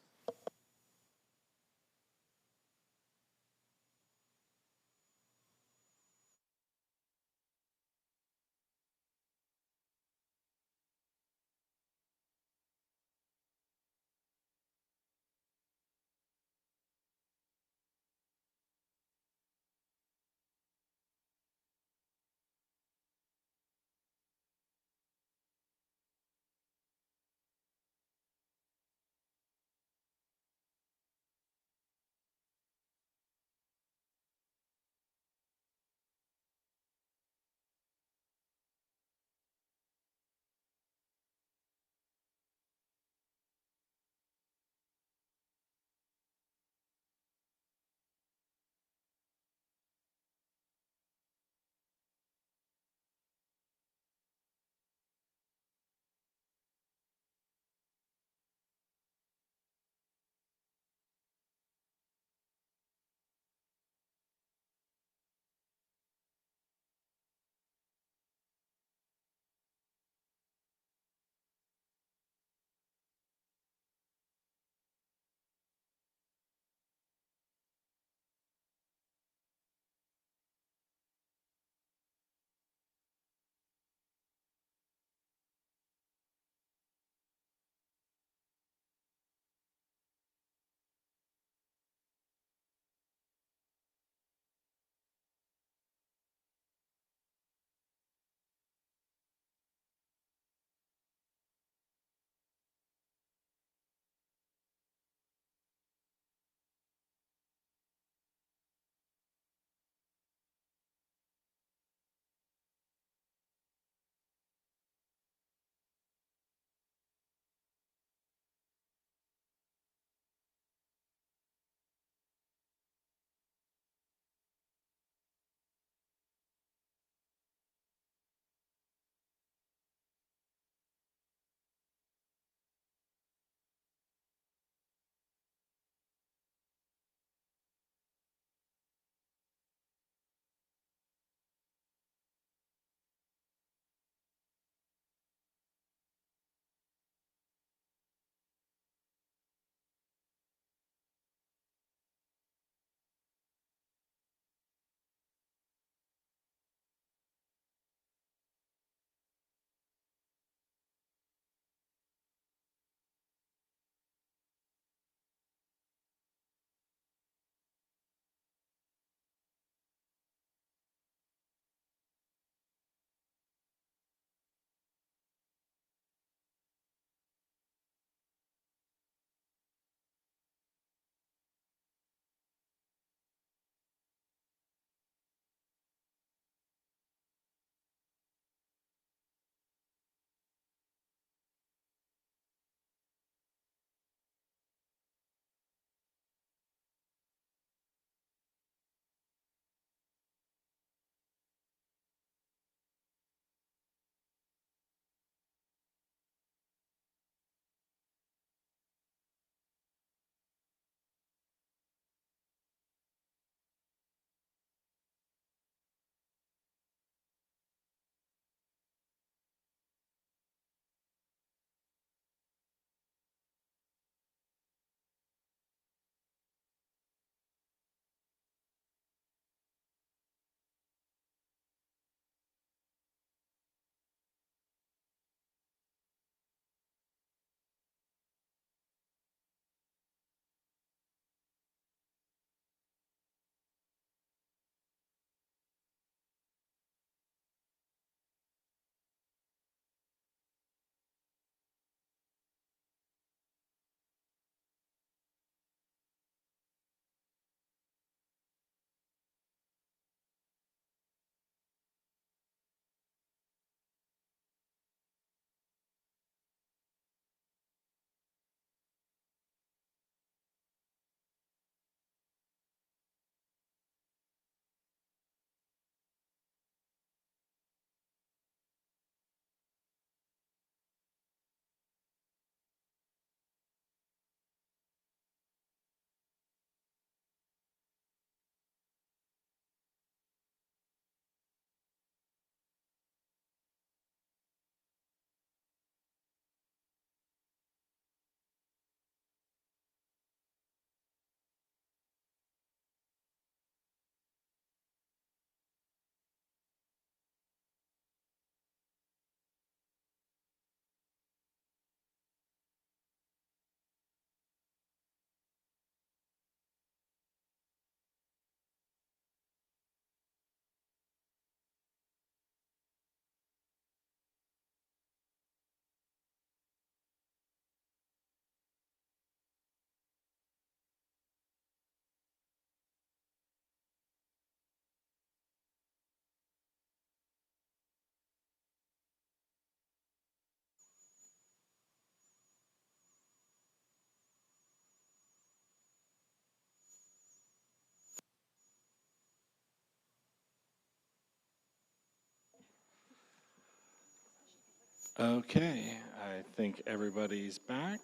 Okay, I think everybody's back.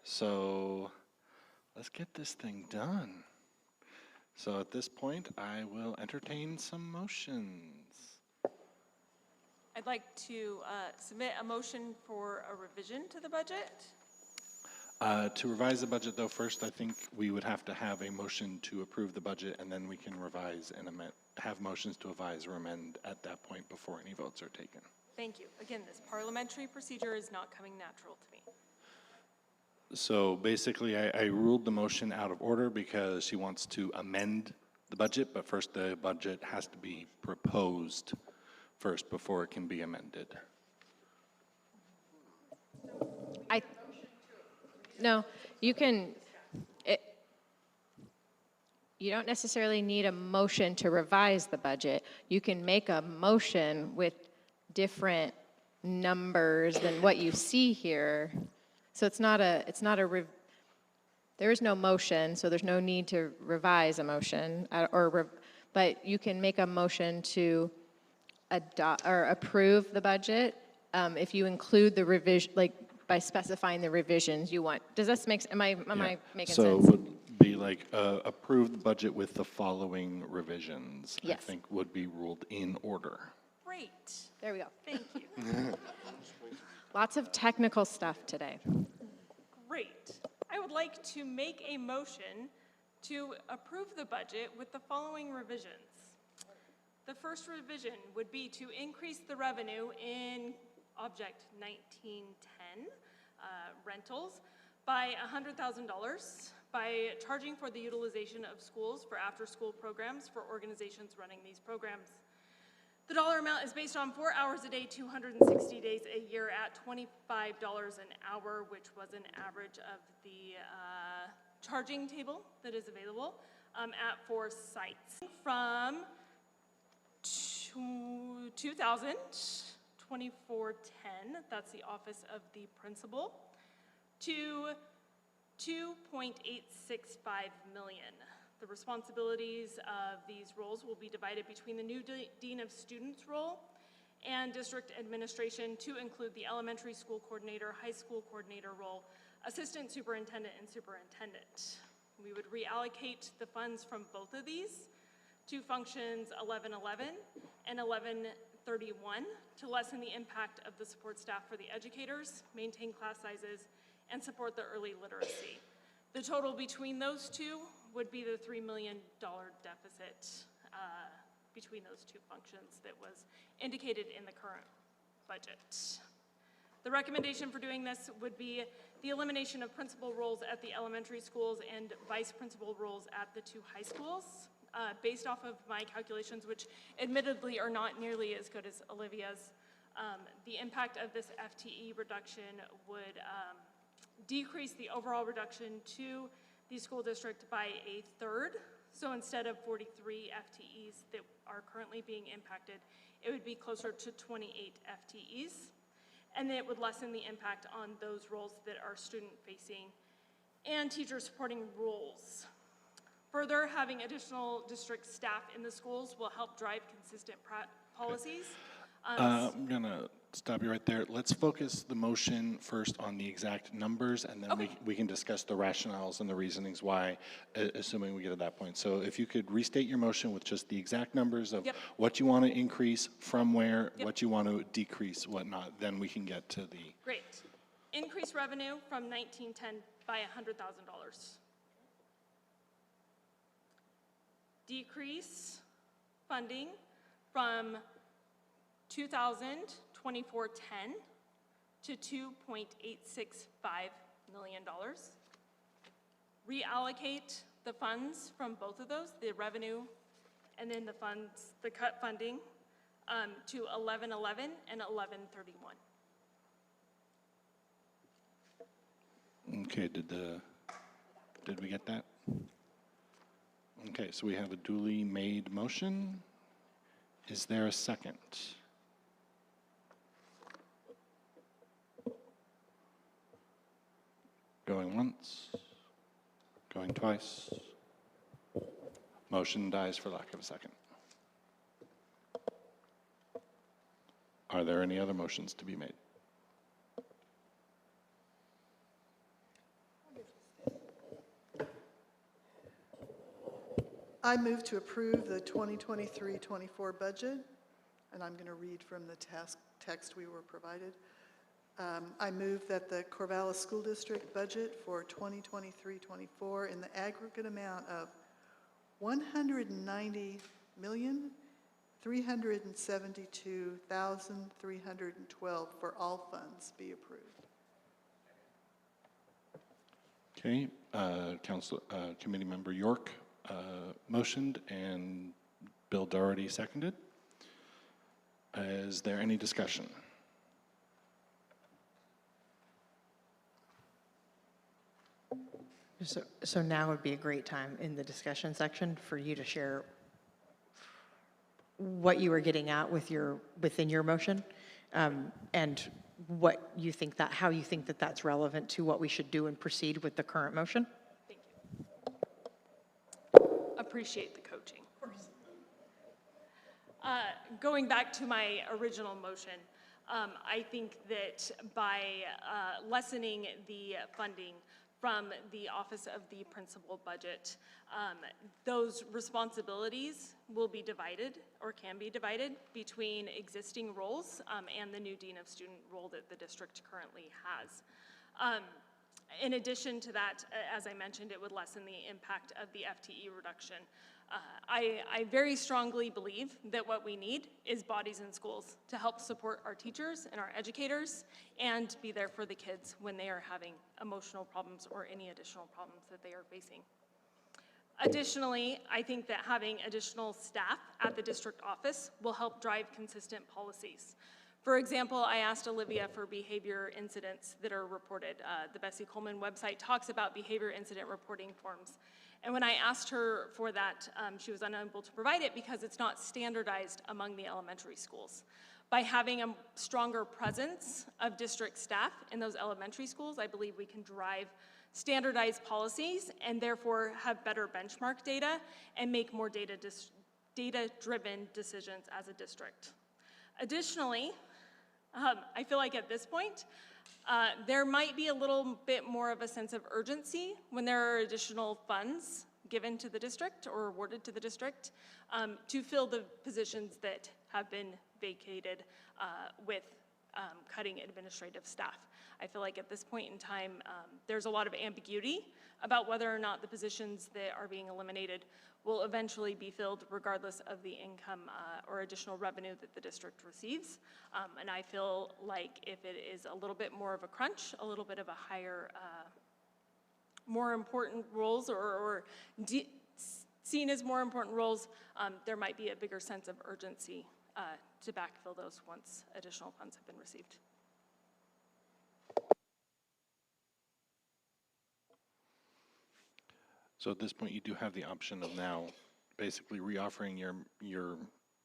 So let's get this thing done. So at this point, I will entertain some motions. I'd like to submit a motion for a revision to the budget. To revise the budget, though, first, I think we would have to have a motion to approve the budget, and then we can revise and amend, have motions to revise or amend at that point before any votes are taken. Thank you. Again, this parliamentary procedure is not coming natural to me. So basically, I ruled the motion out of order because she wants to amend the budget, but first the budget has to be proposed first before it can be amended. No, you don't necessarily need a motion to revise the budget. You can make a motion with different numbers than what you see here. So there is no motion, so there's no need to revise a motion, but you can make a motion to adopt or approve the budget if you include the revision, like by specifying the revisions you want. Does this make, am I making So sense? it would be like approve the budget with the following revisions. I Yes. think would be ruled in order. Great. There we go. Thank you. Lots of technical stuff today. Great. I would like to make a motion to approve the budget with the following revisions. The first revision would be to increase the revenue in Object 1910, rentals, by $100,000 by charging for the utilization of schools for after-school programs for organizations running these programs. The dollar amount is based on 4 hours a day, 260 days a year at $25 an hour, which was an average of the charging table that is available at 4 sites. From 2000, 2410, that's the Office of the Principal, to $2.865 million. The responsibilities of these roles will be divided between the new Dean of Students role and district administration to include the elementary school coordinator, high school coordinator role, assistant superintendent, and superintendent. We would reallocate the funds from both of these to functions 1111 and 1131 to lessen the impact of the support staff for the educators, maintain class sizes, and support the early literacy. The total between those two would be the $3 million deficit between those two functions that was indicated in the current budget. The recommendation for doing this would be the elimination of principal roles at the elementary schools and vice principal roles at the 2 high schools. Based off of my calculations, which admittedly are not nearly as good as Olivia's, the impact of this FTE reduction would decrease the overall reduction to the school district by 1/3. So instead of 43 FTEs that are currently being impacted, it would be closer to 28 FTEs. And it would lessen the impact on those roles that are student-facing and teacher supporting roles. Further, having additional district staff in the schools will help drive consistent policies. I'm gonna stop you right there. Let's focus the motion first on the exact numbers, and then we can discuss the rationales and the reasonings why, assuming we get to that point. So if you could restate your motion with just the exact numbers of what you want to increase, from where, what you want to decrease, whatnot, then we can get to the... Great. Increase revenue from 1910 by $100,000. Decrease funding from 2024-10 to $2.865 million. Reallocate the funds from both of those, the revenue and then the funds, the cut funding, to 1111 and 1131. Okay, did we get that? Okay, so we have a duly made motion. Is there a second? Going once, going twice. Motion dies for lack of a second. Are there any other motions to be made? I move to approve the 2023-24 budget, and I'm going to read from the text we were provided. I move that the Corvallis School District budget for 2023-24 in the aggregate amount of $190,372,312 for all funds be approved. Okay, Committee Member York motioned and Bill Doherty seconded. Is there any discussion? So now would be a great time in the discussion section for you to share what you were getting at with within your motion, and what you think how you think that that's relevant to what we should do and proceed with the current motion. Thank you. Appreciate the coaching. Of course. Going back to my original motion, I think that by lessening the funding from the Office of the Principal Budget, those responsibilities will be divided or can be divided between existing roles and the new Dean of Student role that the district currently has. In addition to that, as I mentioned, it would lessen the impact of the FTE reduction. I very strongly believe that what we need is bodies in schools to help support our teachers and our educators and be there for the kids when they are having emotional problems or any additional problems that they are facing. Additionally, I think that having additional staff at the district office will help drive consistent policies. For example, I asked Olivia for behavior incidents that are reported. The Bessie Coleman website talks about behavior incident reporting forms. And when I asked her for that, she was unable to provide it because it's not standardized among the elementary schools. By having a stronger presence of district staff in those elementary schools, I believe we can drive standardized policies and therefore have better benchmark data and make more data-driven decisions as a district. Additionally, I feel like at this point, there might be a little bit more of a sense of urgency when there are additional funds given to the district or awarded to the district to fill the positions that have been vacated with cutting administrative staff. I feel like at this point in time, there's a lot of ambiguity about whether or not the positions that are being eliminated will eventually be filled regardless of the income or additional revenue that the district receives. And I feel like if it is a little bit more of a crunch, a little bit of a higher, more important roles or seen as more important roles, there might be a bigger sense of urgency to backfill those once additional funds have been received. So at this point, you do have the option of now basically reoffering your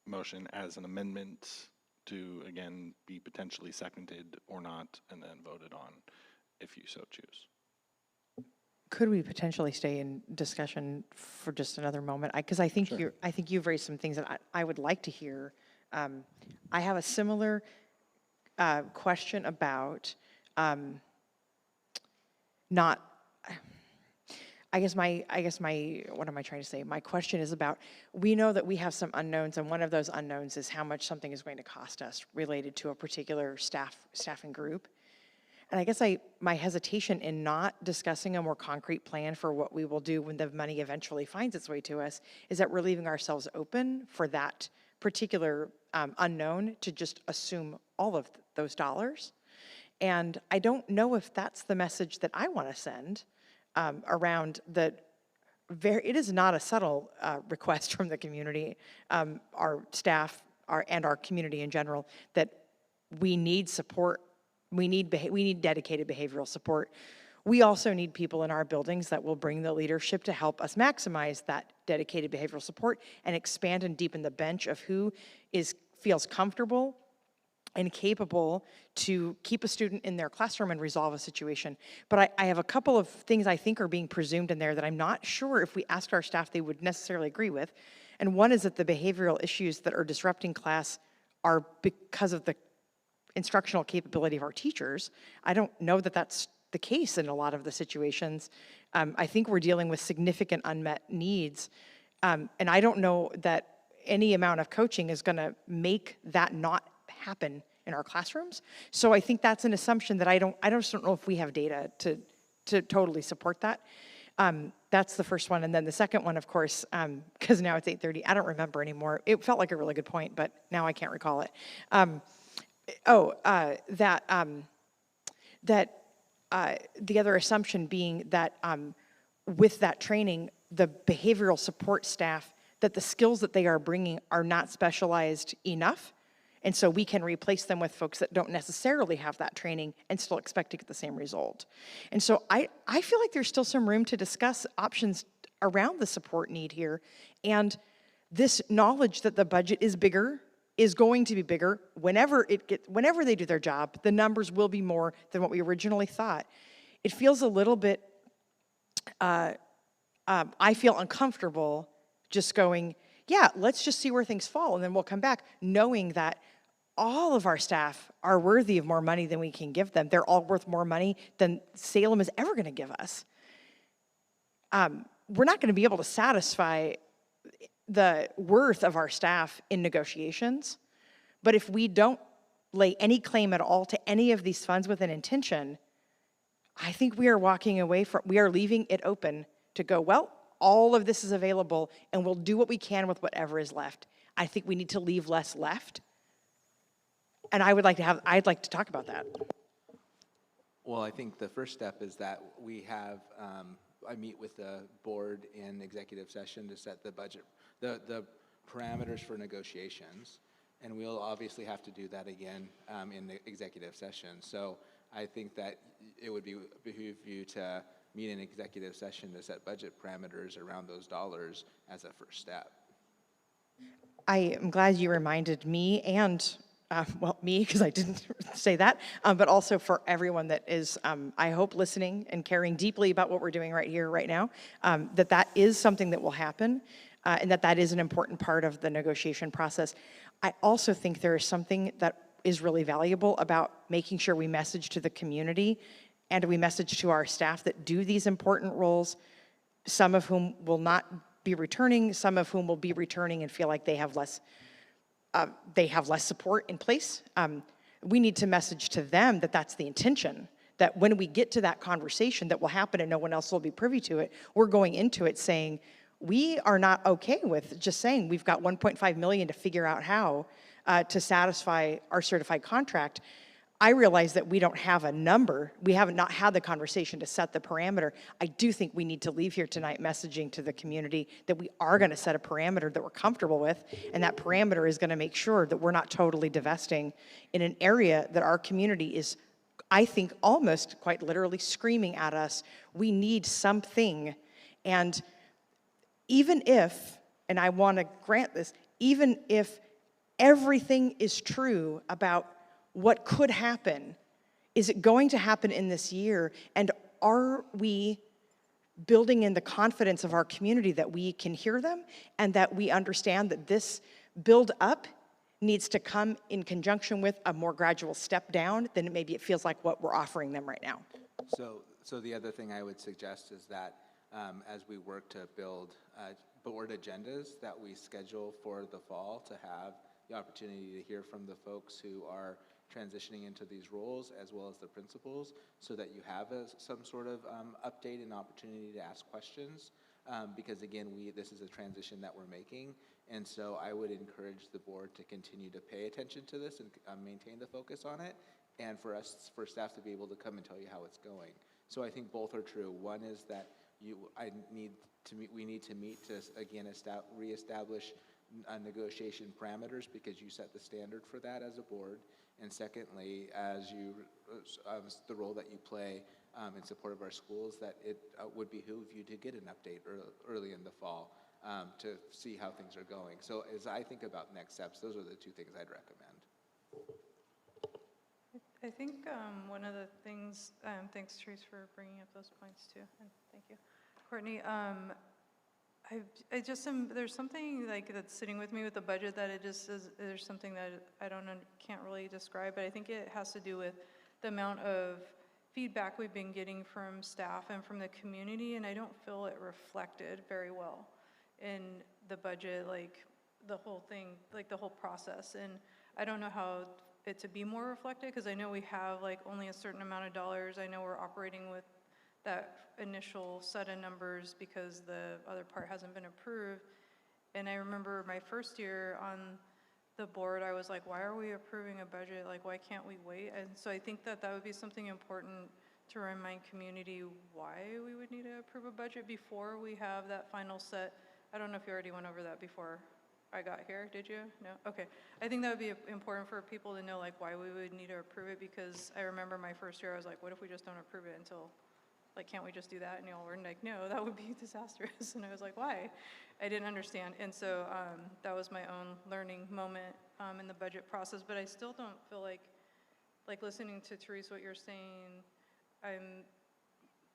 motion as an amendment to, again, be potentially seconded or not, and then voted on if you so choose. Could we potentially stay in discussion for just another moment? Because I think Sure. I think you've raised some things that I would like to hear. I have a similar question about not. I guess my what am I trying to say? My question is about, we know that we have some unknowns, and one of those unknowns is how much something is going to cost us related to a particular staffing group. And I guess my hesitation in not discussing a more concrete plan for what we will do when the money eventually finds its way to us is that we're leaving ourselves open for that particular unknown to just assume all of those dollars. And I don't know if that's the message that I want to send around that. It is not a subtle request from the community, our staff, and our community in general, that we need support. We need dedicated behavioral support. We also need people in our buildings that will bring the leadership to help us maximize that dedicated behavioral support and expand and deepen the bench of who feels comfortable and capable to keep a student in their classroom and resolve a situation. But I have a couple of things I think are being presumed in there that I'm not sure if we asked our staff they would necessarily agree with. And one is that the behavioral issues that are disrupting class are because of the instructional capability of our teachers. I don't know that that's the case in a lot of the situations. I think we're dealing with significant unmet needs. And I don't know that any amount of coaching is going to make that not happen in our classrooms. So I think that's an assumption that I just don't know if we have data to totally support that. That's the first one. And then the second one, of course, because now it's 8:30, I don't remember anymore. It felt like a really good point, but now I can't recall it. The other assumption being that with that training, the behavioral support staff, that the skills that they are bringing are not specialized enough. And so we can replace them with folks that don't necessarily have that training and still expect to get the same result. And so I feel like there's still some room to discuss options around the support need here. And this knowledge that the budget is bigger, is going to be bigger whenever they do their job, the numbers will be more than what we originally thought. It feels a little bit, I feel uncomfortable just going, yeah, let's just see where things fall and then we'll come back, knowing that all of our staff are worthy of more money than we can give them. They're all worth more money than Salem is ever going to give us. We're not going to be able to satisfy the worth of our staff in negotiations, but if we don't lay any claim at all to any of these funds with an intention, I think we are we are leaving it open to go, well, all of this is available and we'll do what we can with whatever is left. I think we need to leave less left. And I'd like to talk about that. Well, I think the first step is that we have, I meet with the board in executive session to set the budget, the parameters for negotiations. And we'll obviously have to do that again in the executive session. So I think that it would behoove you to meet in executive session to set budget parameters around those dollars as a first step. I am glad you reminded me and me, because I didn't say that, but also for everyone that is, I hope, listening and caring deeply about what we're doing right here, right now, that is something that will happen, and that is an important part of the negotiation process. I also think there is something that is really valuable about making sure we message to the community and we message to our staff that do these important roles, some of whom will not be returning, some of whom will be returning and feel like they have less support in place. We need to message to them that that's the intention, that when we get to that conversation that will happen and no one else will be privy to it, we're going into it saying, we are not okay with just saying we've got $1.5 million to figure out how to satisfy our certified contract. I realize that we don't have a number. We have not had the conversation to set the parameter. I do think we need to leave here tonight messaging to the community that we are going to set a parameter that we're comfortable with, and that parameter is going to make sure that we're not totally divesting in an area that our community is, I think, almost quite literally screaming at us, we need something. And even if, and I want to grant this, even if everything is true about what could happen, is it going to happen in this year? And are we building in the confidence of our community that we can hear them and that we understand that this build up needs to come in conjunction with a more gradual step down than maybe it feels like what we're offering them right now? So the other thing I would suggest is that as we work to build board agendas that we schedule for the fall, to have the opportunity to hear from the folks who are transitioning into these roles, as well as the principals, so that you have some sort of update and opportunity to ask questions, because again, this is a transition that we're making, and so I would encourage the board to continue to pay attention to this and maintain the focus on it, and for staff to be able to come and tell you how it's going. So I think both are true. One is that we need to meet to again reestablish negotiation parameters, because you set the standard for that as a board. And secondly, as the role that you play in support of our schools, that it would behoove you to get an update early in the fall to see how things are going. So as I think about next steps, those are the two things I'd recommend. I think one of the things, thanks Therese for bringing up those points too, and thank you. Courtney, I just am, there's something like that's sitting with me with the budget that it just is, there's something that I don't know, can't really describe, but I think it has to do with the amount of feedback we've been getting from staff and from the community, and I don't feel it reflected very well in the budget, like the whole thing, like the whole process. And I don't know how it to be more reflected, because I know we have like only a certain amount of dollars. I know we're operating with that initial set of numbers because the other part hasn't been approved. And I remember my first year on the board, I was like, why are we approving a budget? Like, why can't we wait? And so I think that that would be something important to remind community why we would need to approve a budget before we have that final set. I don't know if you already went over that before I got here, did you? No? Okay. I think that would be important for people to know like why we would need to approve it, because I remember my first year, I was like, what if we just don't approve it until, like, can't we just do that? And y'all were like, no, that would be disastrous. And I was like, why? I didn't understand. And so that was my own learning moment in the budget process. But I still don't feel like listening to Therese, what you're saying,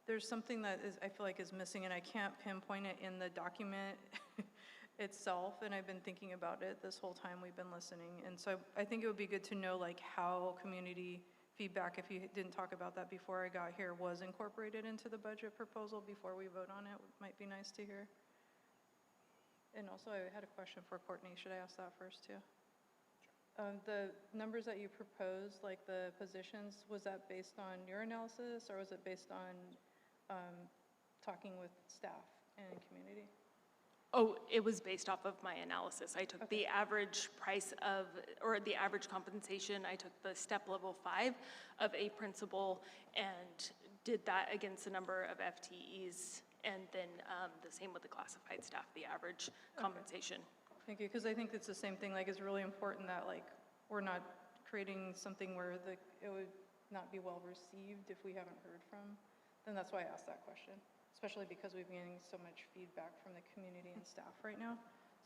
there's something that is, I feel like is missing, and I can't pinpoint it in the document itself. And I've been thinking about it this whole time we've been listening. And so I think it would be good to know like how community feedback, if you didn't talk about that before I got here, was incorporated into the budget proposal before we vote on it. Might be nice to hear. And also I had a question for Courtney. Should I ask that first too? The numbers that you proposed, like the positions, was that based on your analysis, or was it based on talking with staff and community? Oh, it was based off of my analysis. I took the average price of, or the average compensation, I took the step level 5 of a principal and did that against the number of FTEs, and then the same with the classified staff, the average compensation. Thank you, because I think it's the same thing, like it's really important that like we're not creating something where it would not be well received if we haven't heard from them. That's why I asked that question, especially because we've been getting so much feedback from the community and staff right now.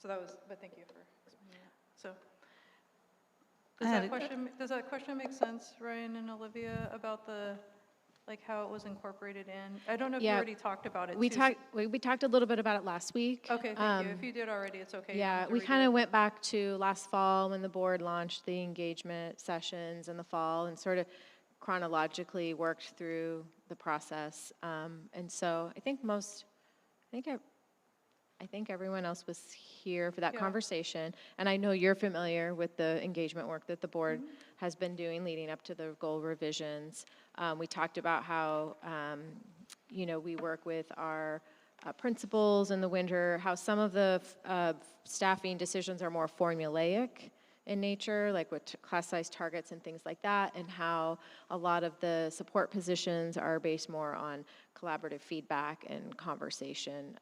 So that was, but thank you for explaining that. So does that question make sense, Ryan and Olivia, about the, like how it was incorporated in? I don't know if you already talked about it. We talked a little bit about it last week. Okay, thank you. If you did already, it's okay. Yeah, we kind of went back to last fall when the board launched the engagement sessions in the fall and sort of chronologically worked through the process. And so I think everyone else was here for that conversation. And I know you're familiar with the engagement work that the board has been doing leading up to the goal revisions. We talked about how, we work with our principals in the winter, how some of the staffing decisions are more formulaic in nature, like with class size targets and things like that, and how a lot of the support positions are based more on collaborative feedback and conversation.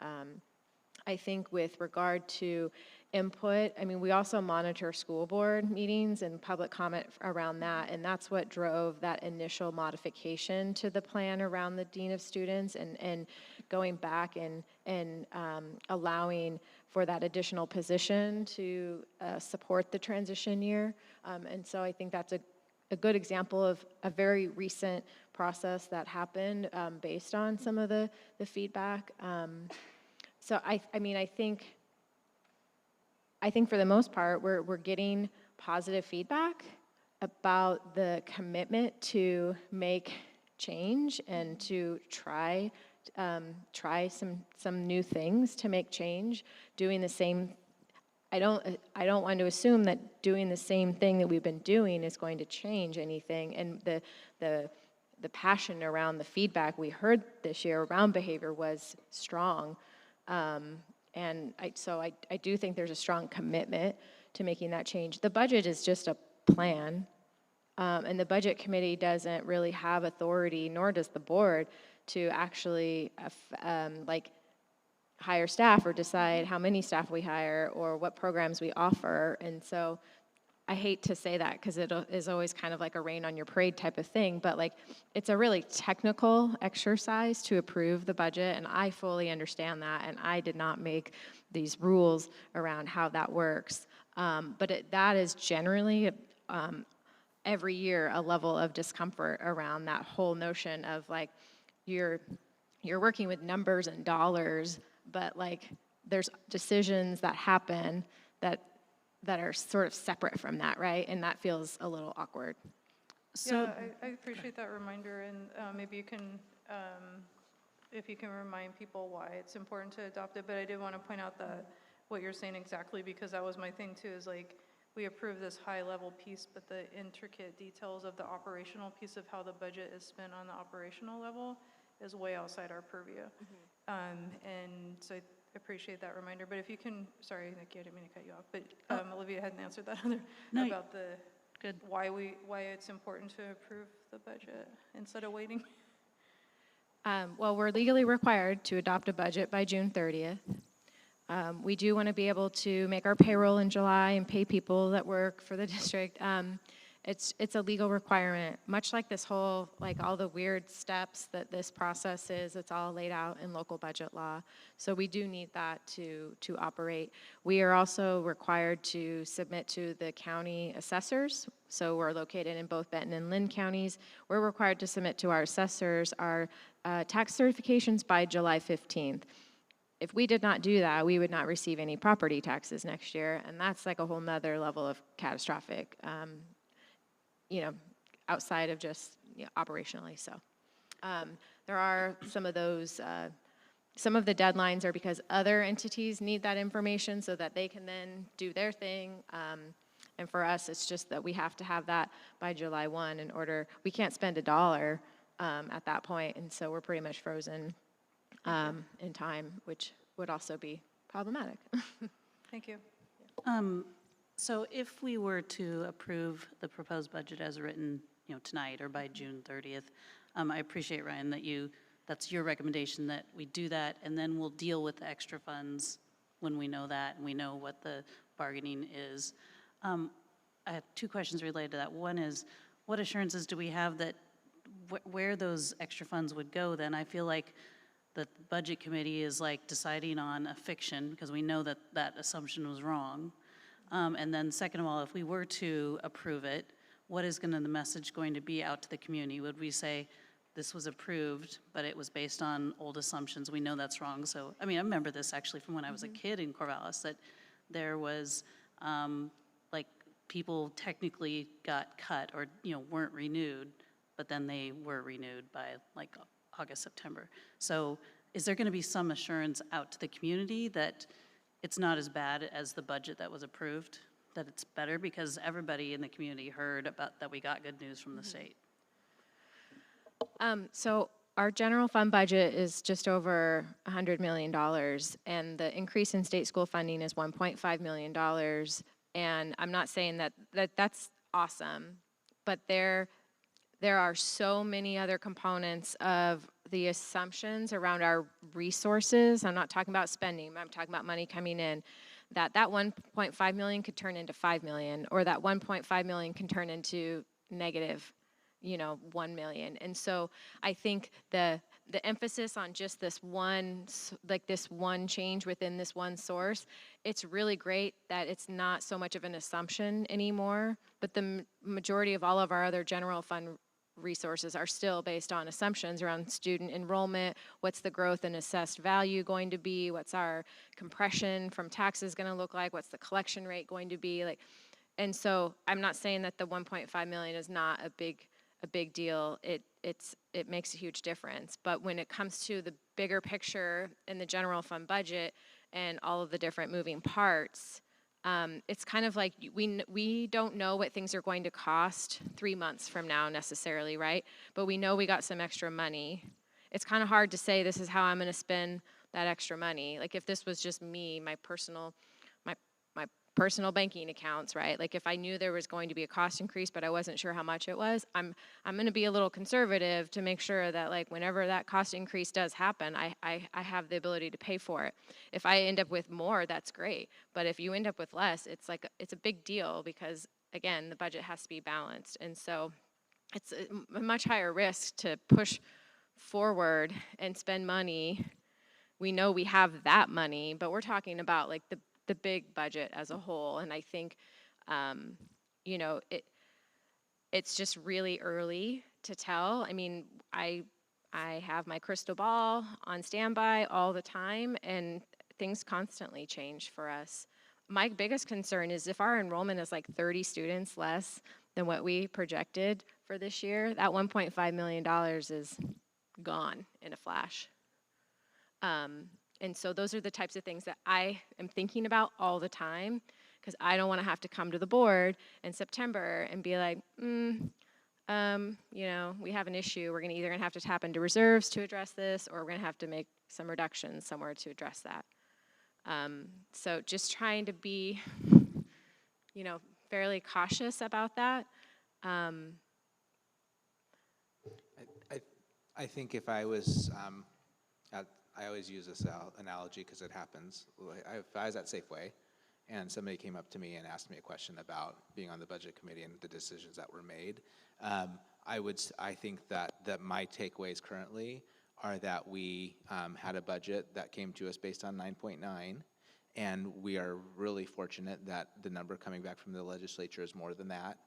I think with regard to input, I mean, we also monitor school board meetings and public comment around that, and that's what drove that initial modification to the plan around the Dean of Students and going back and allowing for that additional position to support the transition year. And so I think that's a good example of a very recent process that happened based on some of the feedback. So I think for the most part, we're getting positive feedback about the commitment to make change and to try some new things to make change. Doing the same, I don't want to assume that doing the same thing that we've been doing is going to change anything. And the passion around the feedback we heard this year around behavior was strong. And I do think there's a strong commitment to making that change. The budget is just a plan, and the budget committee doesn't really have authority, nor does the board, to actually hire staff or decide how many staff we hire or what programs we offer. And so I hate to say that because it is always kind of like a rain on your parade type of thing, but like it's a really technical exercise to approve the budget, and I fully understand that, and I did not make these rules around how that works. But that is generally every year a level of discomfort around that whole notion of like you're working with numbers and dollars, but like there's decisions that happen that are sort of separate from that, right? And that feels a little awkward. So yeah, I appreciate that reminder, and maybe you can, if you can remind people why it's important to adopt it. But I did want to point out that what you're saying exactly, because that was my thing too, is like, we approve this high-level piece, but the intricate details of the operational piece of how the budget is spent on the operational level is way outside our purview. And so I appreciate that reminder. But if you can, sorry, Nikki, I didn't mean to cut you off, but Olivia hadn't answered that other about the why it's important to approve the budget instead of waiting. Well, we're legally required to adopt a budget by June 30th. We do want to be able to make our payroll in July and pay people that work for the district. It's a legal requirement, much like this whole, like all the weird steps that this process is, it's all laid out in local budget law. So we do need that to operate. We are also required to submit to the county assessors. So we're located in both Benton and Lynn counties. We're required to submit to our assessors our tax certifications by July 15th. If we did not do that, we would not receive any property taxes next year, and that's like a whole nother level of catastrophic, outside of just operationally. So there are some of those, some of the deadlines are because other entities need that information so that they can then do their thing. And for us, it's just that we have to have that by July 1 in order, we can't spend $1 at that point, and so we're pretty much frozen in time, which would also be problematic. Thank you. So if we were to approve the proposed budget as written, tonight or by June 30th, I appreciate, Ryan, that that's your recommendation that we do that, and then we'll deal with the extra funds when we know that and we know what the bargaining is. I have two questions related to that. One is, what assurances do we have that where those extra funds would go then? I feel like the budget committee is like deciding on a fiction because we know that that assumption was wrong. And then second of all, if we were to approve it, what is the message going to be out to the community? Would we say this was approved, but it was based on old assumptions? We know that's wrong. So, I remember this actually from when I was a kid in Corvallis, that there was like people technically got cut or, weren't renewed, but then they were renewed by like August, September. So is there going to be some assurance out to the community that it's not as bad as the budget that was approved, that it's better? Because everybody in the community heard about that we got good news from the state. So our general fund budget is just over $100 million, and the increase in state school funding is $1.5 million. And I'm not saying that's awesome, but there are so many other components of the assumptions around our resources. I'm not talking about spending, I'm talking about money coming in. That 1.5 million could turn into 5 million, or that 1.5 million can turn into negative, 1 million. And so I think the emphasis on just this one change within this one source, it's really great that it's not so much of an assumption anymore, but the majority of all of our other general fund resources are still based on assumptions around student enrollment, what's the growth in assessed value going to be, what's our compression from taxes going to look like, what's the collection rate going to be like. And so I'm not saying that the 1.5 million is not a big deal. It makes a huge difference. But when it comes to the bigger picture in the general fund budget and all of the different moving parts, it's kind of like we don't know what things are going to cost 3 months from now necessarily, right? But we know we got some extra money. It's kind of hard to say this is how I'm going to spend that extra money. Like if this was just me, my personal banking accounts, right? Like if I knew there was going to be a cost increase, but I wasn't sure how much it was, I'm going to be a little conservative to make sure that like whenever that cost increase does happen, I have the ability to pay for it. If I end up with more, that's great. But if you end up with less, it's a big deal because again, the budget has to be balanced. And so it's a much higher risk to push forward and spend money. We know we have that money, but we're talking about like the big budget as a whole. And I think, it's just really early to tell. I mean, I have my crystal ball on standby all the time, and things constantly change for us. My biggest concern is if our enrollment is like 30 students less than what we projected for this year, that $1.5 million is gone in a flash. And so those are the types of things that I am thinking about all the time, because I don't want to have to come to the board in September and be like, you know, we have an issue. We're either going to have to tap into reserves to address this, or we're going to have to make some reductions somewhere to address that. So just trying to be, you know, fairly cautious about that. I think if I was, I always use this analogy because it happens. If I was at Safeway and somebody came up to me and asked me a question about being on the budget committee and the decisions that were made, I think that my takeaways currently are that we had a budget that came to us based on 9.9, and we are really fortunate that the number coming back from the legislature is more than that.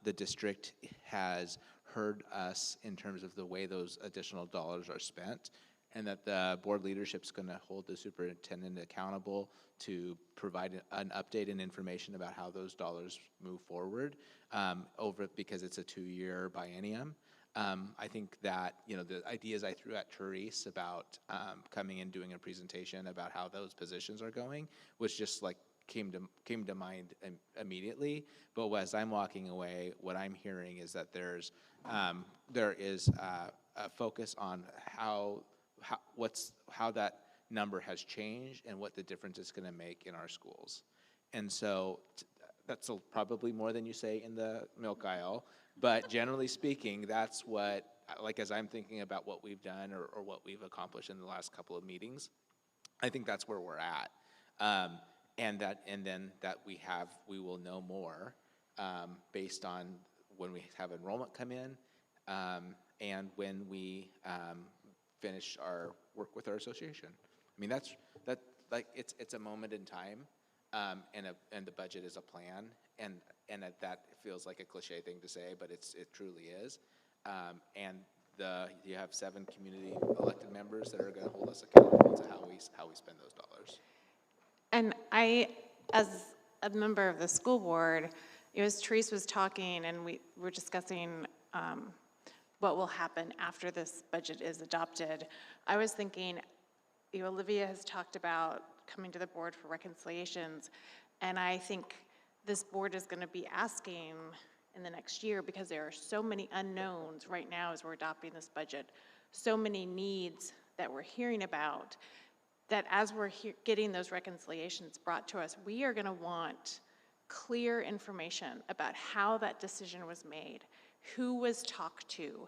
The district has heard us in terms of the way those additional dollars are spent, and that the board leadership's going to hold the superintendent accountable to provide an update and information about how those dollars move forward because it's a 2-year biennium. I think that, you know, the ideas I threw at Therese about coming and doing a presentation about how those positions are going was just like came to mind immediately. But as I'm walking away, what I'm hearing is that there is a focus on how that number has changed and what the difference it's going to make in our schools. And so that's probably more than you say in the milk aisle, but generally speaking, that's what, like as I'm thinking about what we've done or what we've accomplished in the last couple of meetings, I think that's where we're at. And then we will know more based on when we have enrollment come in and when we finish our work with our association. I mean, it's a moment in time, and the budget is a plan, and that feels like a cliche thing to say, but it truly is. And you have 7 community elected members that are going to hold us accountable to how we spend those dollars. And I, as a member of the school board, as Therese was talking and we were discussing what will happen after this budget is adopted, I was thinking, Olivia has talked about coming to the board for reconciliations, and I think this board is going to be asking in the next year, because there are so many unknowns right now as we're adopting this budget, so many needs that we're hearing about, that as we're getting those reconciliations brought to us, we are going to want clear information about how that decision was made, who was talked to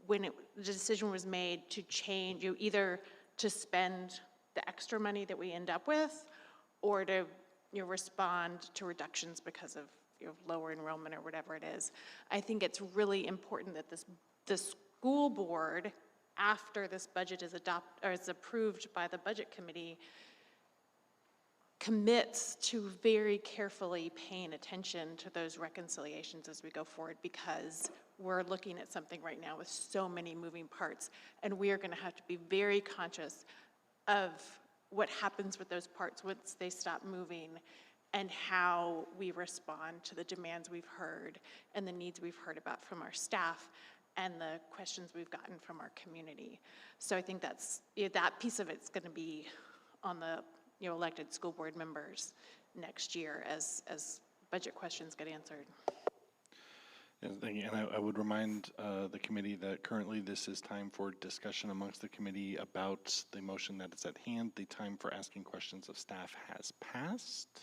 when the decision was made to change, either to spend the extra money that we end up with, or to respond to reductions because of lower enrollment or whatever it is. I think it's really important that the school board, after this budget is approved by the budget committee, commits to very carefully paying attention to those reconciliations as we go forward, because we're looking at something right now with so many moving parts, and we are going to have to be very conscious of what happens with those parts once they stop moving, and how we respond to the demands we've heard and the needs we've heard about from our staff and the questions we've gotten from our community. So I think that piece of it's going to be on the elected school board members next year as budget questions get answered. And I would remind the committee that currently this is time for discussion amongst the committee about the motion that is at hand. The time for asking questions of staff has passed.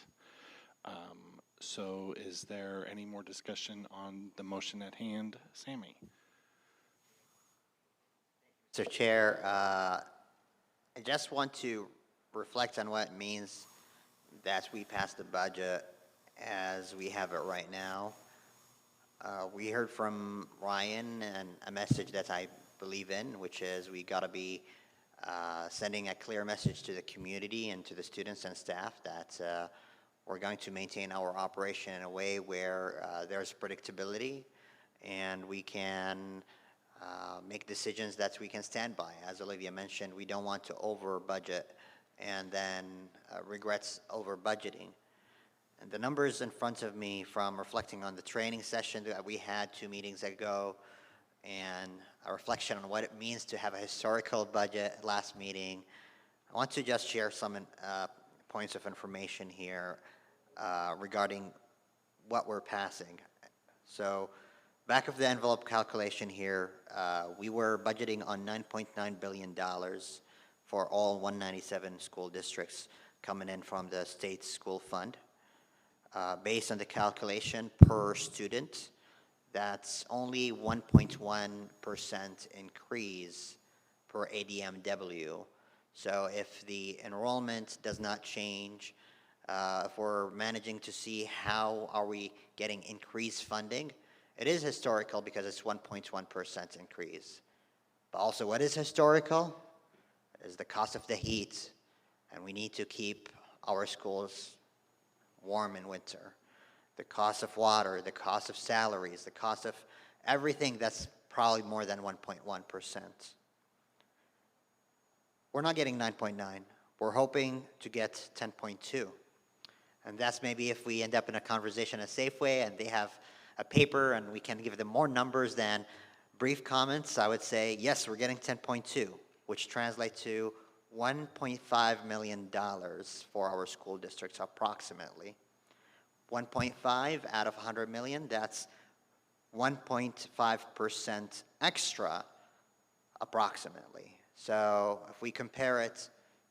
So is there any more discussion on the motion at hand? Sammy? Mr. Chair, I just want to reflect on what it means that we pass the budget as we have it right now. We heard from Ryan and a message that I believe in, which is we got to be sending a clear message to the community and to the students and staff that we're going to maintain our operation in a way where there's predictability and we can make decisions that we can stand by. As Olivia mentioned, we don't want to over budget and then regrets over budgeting. And the numbers in front of me from reflecting on the training session that we had 2 meetings ago, and a reflection on what it means to have a historical budget last meeting, I want to just share some points of information here regarding what we're passing. So back of the envelope calculation here, we were budgeting on $9.9 billion for all 197 school districts coming in from the state school fund. Based on the calculation per student, that's only 1.1% increase per ADMW. So if the enrollment does not change, if we're managing to see how are we getting increased funding, it is historical because it's 1.1% increase. But also what is historical is the cost of the heat, and we need to keep our schools warm in winter. The cost of water, the cost of salaries, the cost of everything, that's probably more than 1.1%. We're not getting 9.9. We're hoping to get 10.2. And that's maybe if we end up in a conversation at Safeway and they have a paper and we can give them more numbers than brief comments, I would say, yes, we're getting 10.2, which translates to $1.5 million for our school districts approximately. 1.5 out of 100 million, that's 1.5% extra approximately. So if we compare it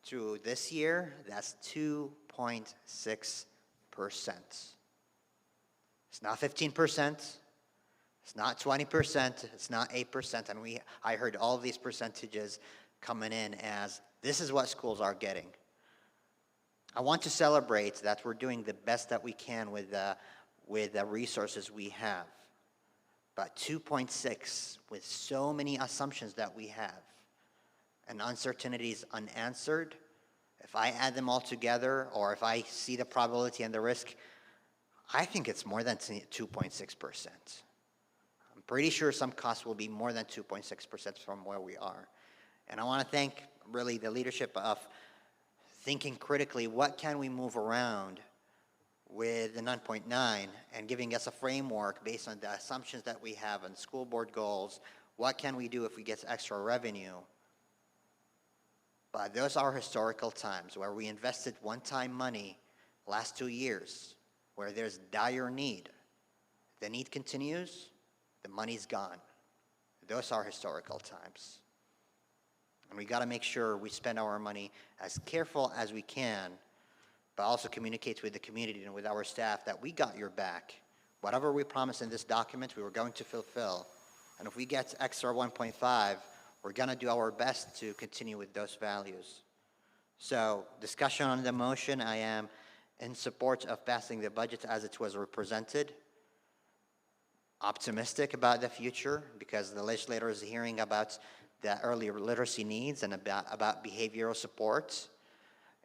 to this year, that's 2.6%. It's not 15%, it's not 20%, it's not 8%, and I heard all of these percentages coming in as this is what schools are getting. I want to celebrate that we're doing the best that we can with the resources we have. But 2.6, with so many assumptions that we have and uncertainties unanswered, if I add them all together, or if I see the probability and the risk, I think it's more than 2.6%. I'm pretty sure some costs will be more than 2.6% from where we are. And I want to thank really the leadership of thinking critically, what can we move around with the 9.9 and giving us a framework based on the assumptions that we have and school board goals. What can we do if we get extra revenue? But those are historical times where we invested one-time money last 2 years, where there's dire need. The need continues, the money's gone. Those are historical times. And we got to make sure we spend our money as careful as we can, but also communicate with the community and with our staff that we got your back. Whatever we promised in this document, we were going to fulfill. And if we get extra 1.5, we're going to do our best to continue with those values. So, discussion on the motion, I am in support of passing the budget as it was represented. Optimistic about the future because the legislator is hearing about the early literacy needs and about behavioral support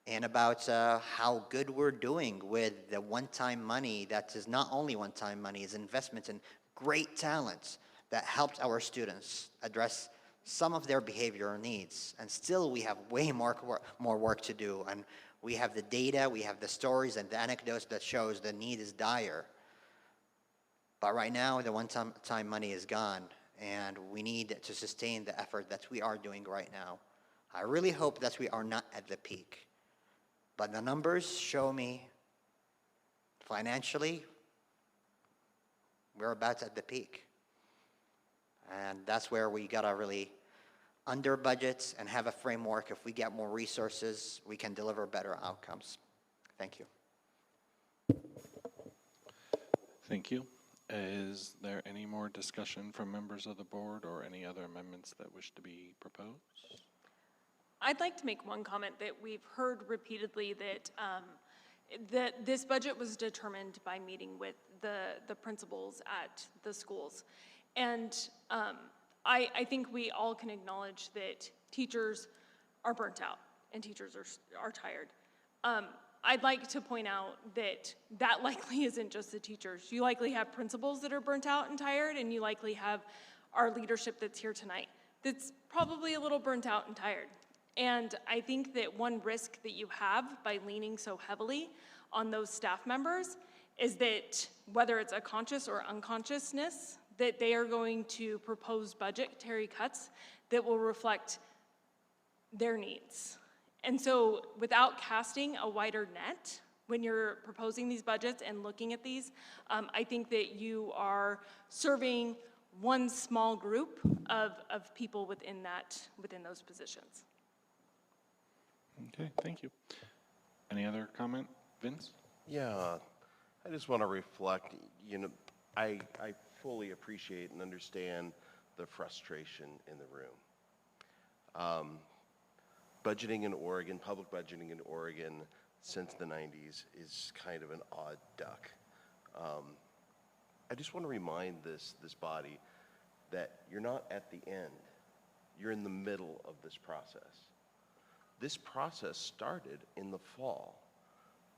and about how good we're doing with the one-time money that is not only one-time money, is investment in great talent that helped our students address some of their behavioral needs. And still we have way more work to do. And we have the data, we have the stories and the anecdotes that shows the need is dire. But right now, the one-time money is gone, and we need to sustain the effort that we are doing right now. I really hope that we are not at the peak. But the numbers show me financially, we're about at the peak. And that's where we gotta really under budget and have a framework. If we get more resources, we can deliver better outcomes. Thank you. Thank you. Is there any more discussion from members of the board or any other amendments that wish to be proposed? I'd like to make one comment that we've heard repeatedly that that this budget was determined by meeting with the principals at the schools. And I think we all can acknowledge that teachers are burnt out and teachers are tired. I'd like to point out that that likely isn't just the teachers. You likely have principals that are burnt out and tired, and you likely have our leadership that's here tonight that's probably a little burnt out and tired. And I think that one risk that you have by leaning so heavily on those staff members is that whether it's a conscious or unconsciousness, that they are going to propose budgetary cuts that will reflect their needs. And so without casting a wider net, when you're proposing these budgets and looking at these, I think that you are serving one small group of people within those positions. Okay, thank you. Any other comment, Vince? Yeah, I just want to reflect, I fully appreciate and understand the frustration in the room. Budgeting in Oregon, public budgeting in Oregon since the 90s is kind of an odd duck. I just want to remind this body that you're not at the end. You're in the middle of this process. This process started in the fall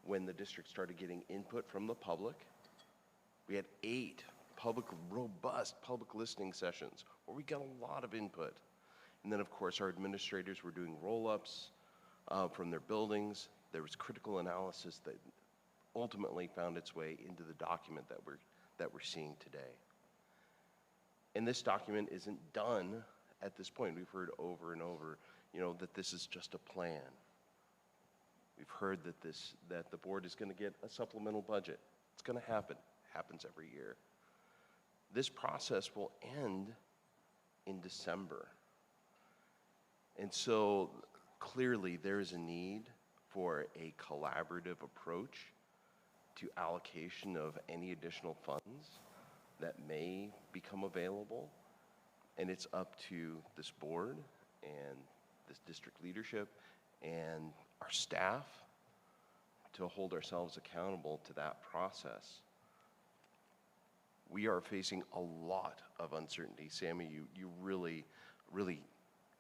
when the district started getting input from the public. We had 8 robust public listening sessions where we got a lot of input. And then, of course, our administrators were doing roll-ups from their buildings. There was critical analysis that ultimately found its way into the document that we're seeing today. And this document isn't done at this point. We've heard over and over, that this is just a plan. We've heard that the board is going to get a supplemental budget. It's going to happen. Happens every year. This process will end in December. And so clearly there is a need for a collaborative approach to allocation of any additional funds that may become available. And it's up to this board and this district leadership and our staff to hold ourselves accountable to that process. We are facing a lot of uncertainty. Sammy, you really, really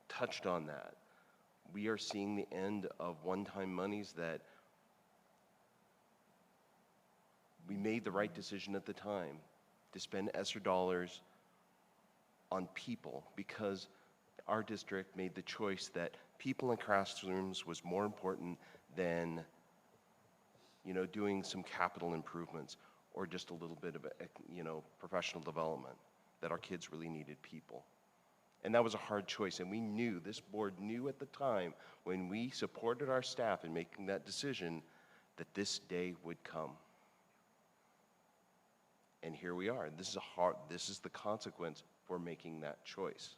touched on that. We are seeing the end of one-time monies that we made the right decision at the time to spend ESSER dollars on people because our district made the choice that people in classrooms was more important than doing some capital improvements or just a little bit of professional development, that our kids really needed people. And that was a hard choice, and we knew, this board knew at the time when we supported our staff in making that decision that this day would come. And here we are. This is the consequence for making that choice.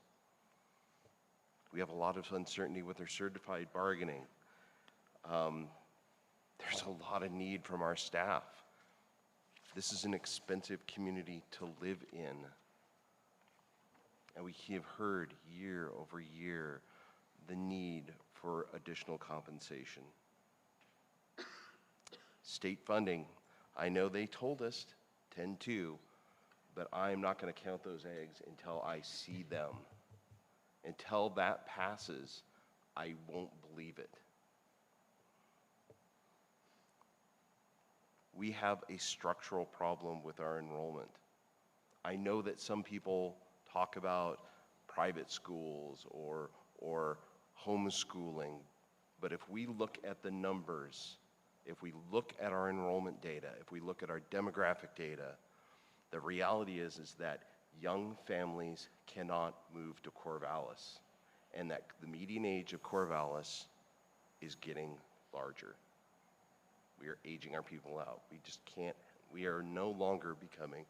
We have a lot of uncertainty with our certified bargaining. There's a lot of need from our staff. This is an expensive community to live in. And we have heard year over year the need for additional compensation. State funding, I know they told us 10-2, but I'm not going to count those eggs until I see them. Until that passes, I won't believe it. We have a structural problem with our enrollment. I know that some people talk about private schools or homeschooling, but if we look at the numbers, if we look at our enrollment data, if we look at our demographic data, the reality is that young families cannot move to Corvallis, and that the median age of Corvallis is getting larger. We are aging our people out. We just can't, we are no longer becoming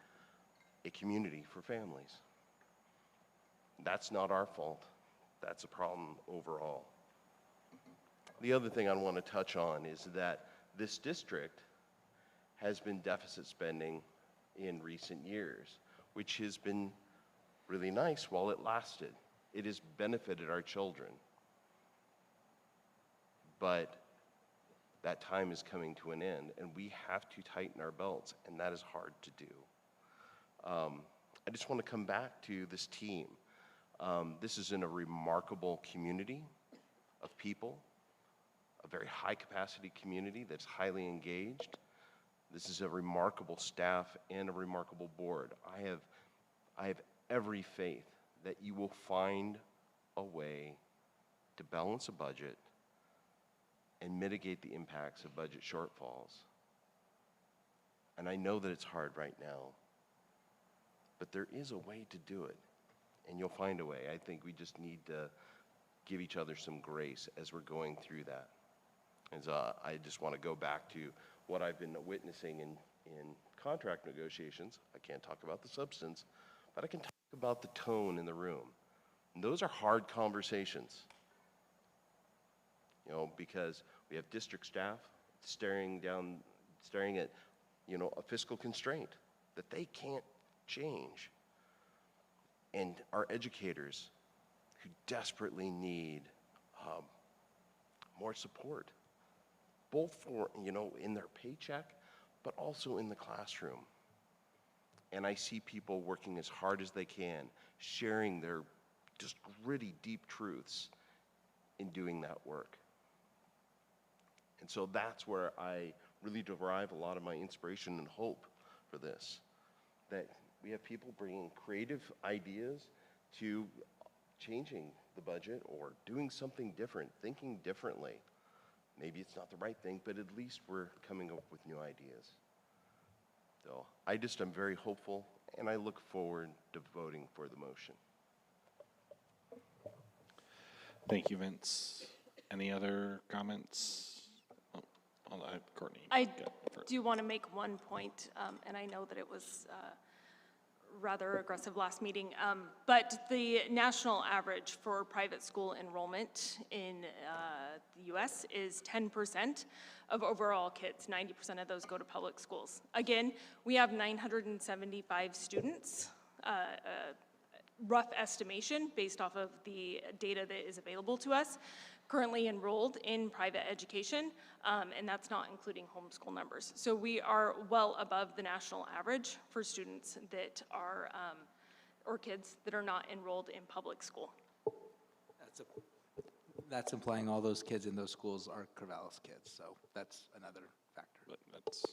a community for families. That's not our fault. That's a problem overall. The other thing I want to touch on is that this district has been deficit spending in recent years, which has been really nice while it lasted. It has benefited our children. But that time is coming to an end, and we have to tighten our belts, and that is hard to do. I just want to come back to this team. This is in a remarkable community of people, a very high-capacity community that's highly engaged. This is a remarkable staff and a remarkable board. I have every faith that you will find a way to balance a budget and mitigate the impacts of budget shortfalls. And I know that it's hard right now, but there is a way to do it, and you'll find a way. I think we just need to give each other some grace as we're going through that. And so I just want to go back to what I've been witnessing in contract negotiations. I can't talk about the substance, but I can talk about the tone in the room. And those are hard conversations, you know, because we have district staff staring at, you know, a fiscal constraint that they can't change. And our educators who desperately need more support, both for, you know, in their paycheck, but also in the classroom. And I see people working as hard as they can, sharing their just gritty, deep truths in doing that work. And so that's where I really derive a lot of my inspiration and hope for this, that we have people bringing creative ideas to changing the budget or doing something different, thinking differently. Maybe it's not the right thing, but at least we're coming up with new ideas. So I just am very hopeful, and I look forward to voting for the motion. Thank you, Vince. Any other comments? Courtney. I go first. do want to make one point, and I know that it was rather aggressive last meeting, but the national average for private school enrollment in the U.S. is 10% of overall kids. 90% of those go to public schools. Again, we have 975 students, rough estimation based off of the data that is available to us, currently enrolled in private education, and that's not including homeschool numbers. So we are well above the national average for students that are, or kids that are not enrolled in public school. That's implying all those kids in those schools are Corvallis kids, so that's another factor. But that's,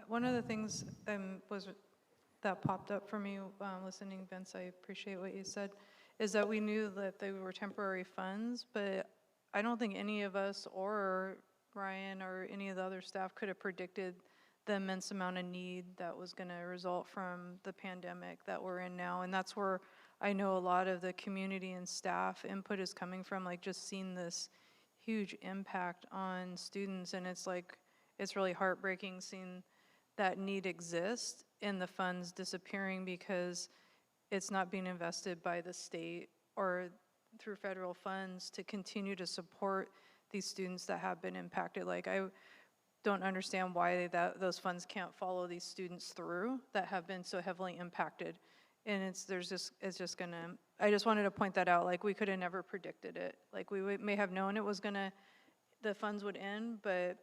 One of the things that popped up for me listening, Vince, I appreciate what you said, is that we knew that they were temporary funds, but I don't think any of us or Ryan or any of the other staff could have predicted the immense amount of need that was going to result from the pandemic that we're in now. And that's where I know a lot of the community and staff input is coming from, like just seeing this huge impact on students. And it's like, it's really heartbreaking seeing that need exist and the funds disappearing because it's not being invested by the state or through federal funds to continue to support these students that have been impacted. Like, I don't understand why those funds can't follow these students through that have been so heavily impacted. And it's just gonna, I just wanted to point that out. Like, we could have never predicted it. Like, we may have known it was gonna, the funds would end, but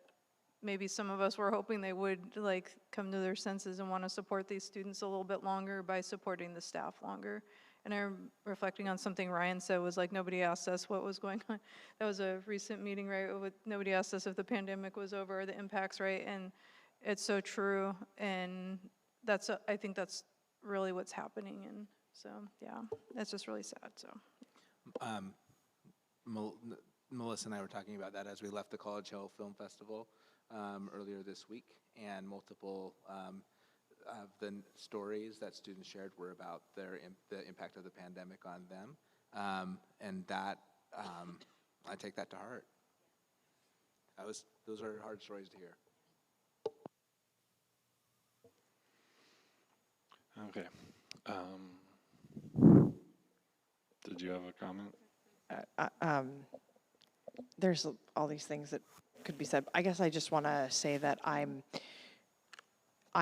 maybe some of us were hoping they would like come to their senses and want to support these students a little bit longer by supporting the staff longer. And I'm reflecting on something Ryan said, was like, nobody asked us what was going on. That was a recent meeting, right? Nobody asked us if the pandemic was over, or the impacts, right? And it's so true. And I think that's really what's happening. And so, yeah, it's just really sad, so. Melissa and I were talking about that as we left the College Hill Film Festival earlier this week, and multiple of the stories that students shared were about the impact of the pandemic on them, and that I take that to heart. Those are hard stories to hear. okay. Did you have a comment? There's all these things that could be said. I guess I just want to say that I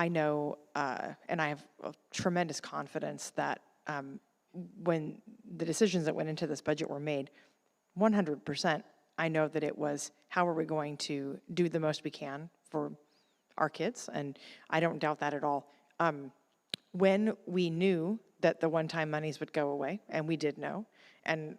know, and I have a tremendous confidence that when the decisions that went into this budget were made, 100%, I know that it was, how are we going to do the most we can for our kids? And I don't doubt that at all. When we knew that the one-time monies would go away, and we did know, and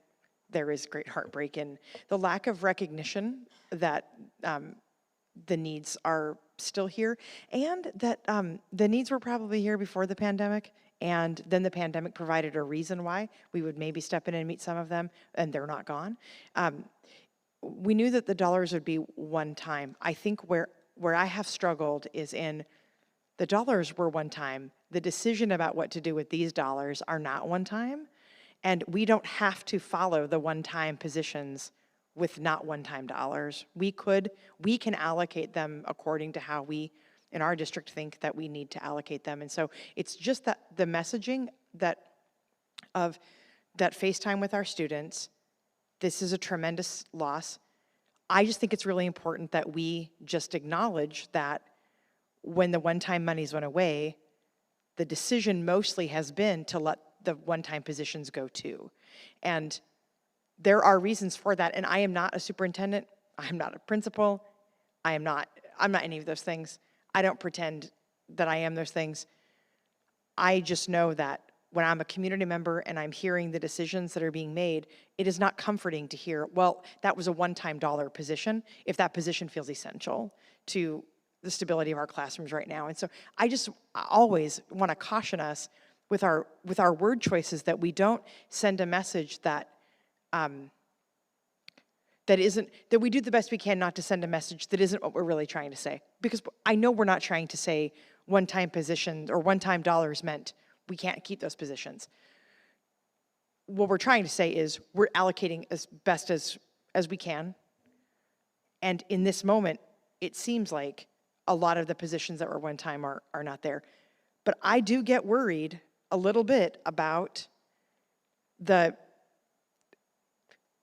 there is great heartbreak in the lack of recognition that the needs are still here, and that the needs were probably here before the pandemic. and then the pandemic provided a reason why we would maybe step in and meet some of them, and they're not gone. We knew that the dollars would be one time. I think where I have struggled is in the dollars were one time. The decision about what to do with these dollars are not one time, and we don't have to follow the one-time positions with not one-time dollars. We can allocate them according to how we in our district think that we need to allocate them. And so it's just that the messaging that FaceTime with our students, this is a tremendous loss. I just think it's really important that we just acknowledge that when the one-time monies went away, the decision mostly has been to let the one-time positions go too. And there are reasons for that. And I am not a superintendent. I'm not a principal. I'm not any of those things. I don't pretend that I am those things. I just know that when I'm a community member and I'm hearing the decisions that are being made, it is not comforting to hear, well, that was a one-time dollar position, if that position feels essential to the stability of our classrooms right now. And so I always want to caution us with our word choices that we don't send a message that that we do the best we can not to send a message that isn't what we're really trying to say. Because I know we're not trying to say one-time positions or one-time dollars meant we can't keep those positions. What we're trying to say is we're allocating as best as we can. And in this moment, it seems like a lot of the positions that were one time are not there. But I do get worried a little bit about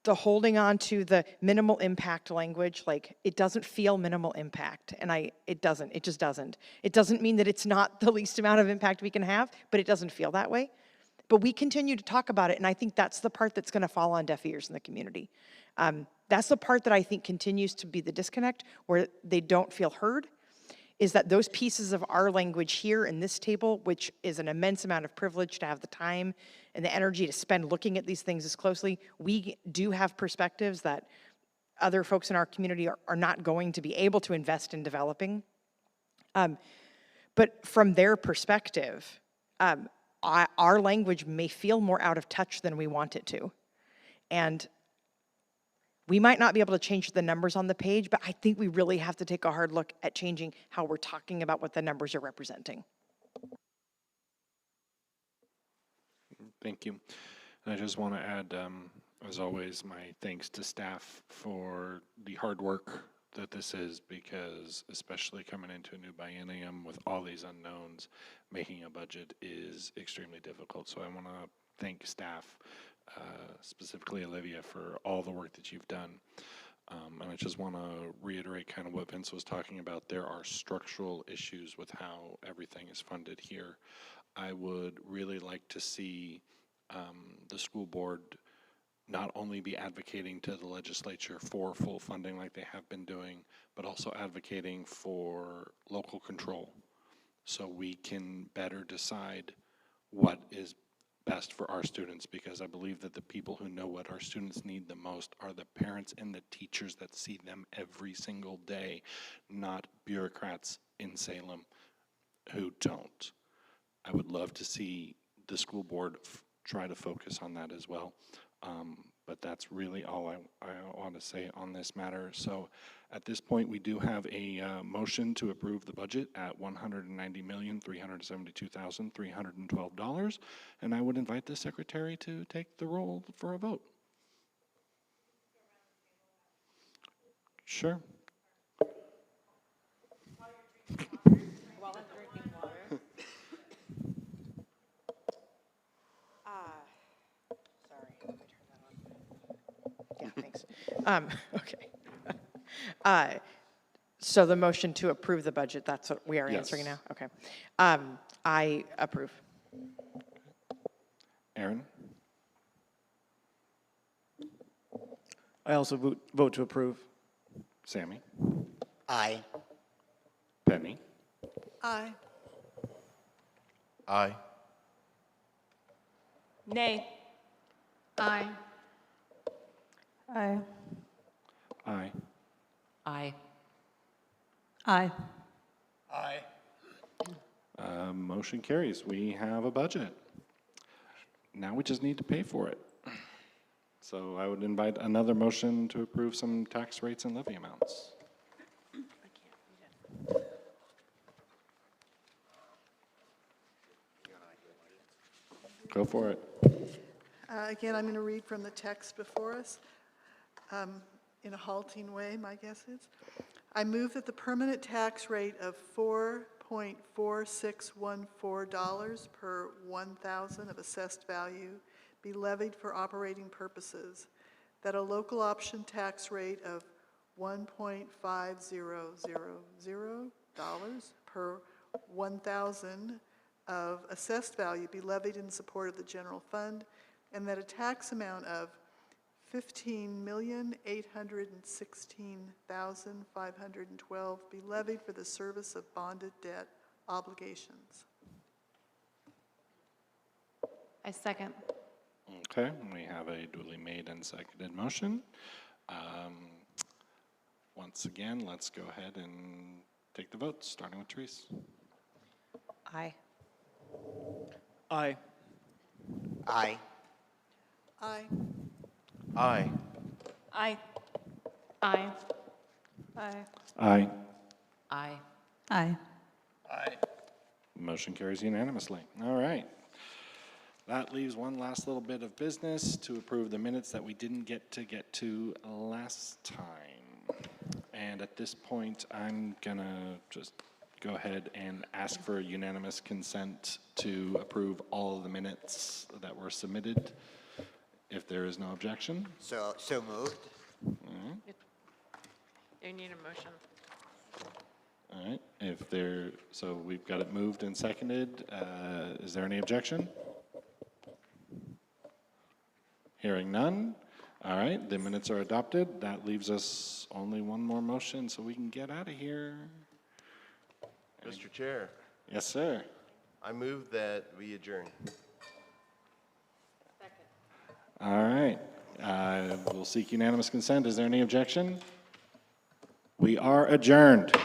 the holding on to the minimal impact language. Like, it doesn't feel minimal impact, and it just doesn't. It doesn't mean that it's not the least amount of impact we can have, but it doesn't feel that way. But we continue to talk about it, and I think that's the part that's gonna fall on deaf ears in the community. That's the part that I think continues to be the disconnect, where they don't feel heard, is that those pieces of our language here in this table, which is an immense amount of privilege to have the time and the energy to spend looking at these things as closely, we do have perspectives that other folks in our community are not going to be able to invest in developing. But from their perspective, our language may feel more out of touch than we want it to. And we might not be able to change the numbers on the page, but I think we really have to take a hard look at changing how we're talking about what the numbers are representing. Thank you. And I just want to add, as always, my thanks to staff for the hard work that this is, because especially coming into a new biennium with all these unknowns, making a budget is extremely difficult. So I want to thank staff, specifically Olivia, for all the work that you've done. And I just want to reiterate kind of what Vince was talking about. There are structural issues with how everything is funded here. I would really like to see the school board not only be advocating to the legislature for full funding like they have been doing, but also advocating for local control so we can better decide what is best for our students, because I believe that the people who know what our students need the most are the parents and the teachers that see them every single day, not bureaucrats in Salem who don't. I would love to see the school board try to focus on that as well. But that's really all I want to say on this matter. So at this point, we do have a motion to approve the budget at $190,372,312. And I would invite the secretary to take the roll for a vote. Sure. While I'm drinking water. Sorry, let me turn that on. Yeah, thanks. Okay. So the motion to approve the budget, that's what we are answering now? Okay. I approve. Aaron? I also vote to approve. Sammy? Aye. Penny? Aye. Aye. Nay. Aye. Aye. Aye. Aye. Aye. Aye. Motion carries. We have a budget. Now we just need to pay for it. So I would invite another motion to approve some tax rates and levy amounts. Go for it. Again, I'm going to read from the text before us in a halting way, my guess is. I move that the permanent tax rate of $4.4614 per 1,000 of assessed value be levied for operating purposes, that a local option tax rate of $1.5000 per 1,000 of assessed value be levied in support of the general fund, and that a tax amount of $15,816,512 be levied for the service of bonded debt obligations. I second. Okay, we have a duly made and seconded motion. Once again, let's go ahead and take the votes, starting with Therese. Aye. Aye. Aye. Aye. Aye. Aye. Aye. Aye. Aye. Aye. Aye. Aye. Motion carries unanimously. All right. That leaves one last little bit of business to approve the minutes that we didn't get to last time. And at this point, I'm gonna just go ahead and ask for unanimous consent to approve all of the minutes that were submitted, if there is no objection. So moved. All right. You need a motion. All right. So we've got it moved and seconded. Is there any objection? Hearing none. All right, the minutes are adopted. That leaves us only one more motion so we can get out of here. Mr. Chair, Yes, sir. I move that we adjourn. All right. We'll seek unanimous consent. Is there any objection? We are adjourned.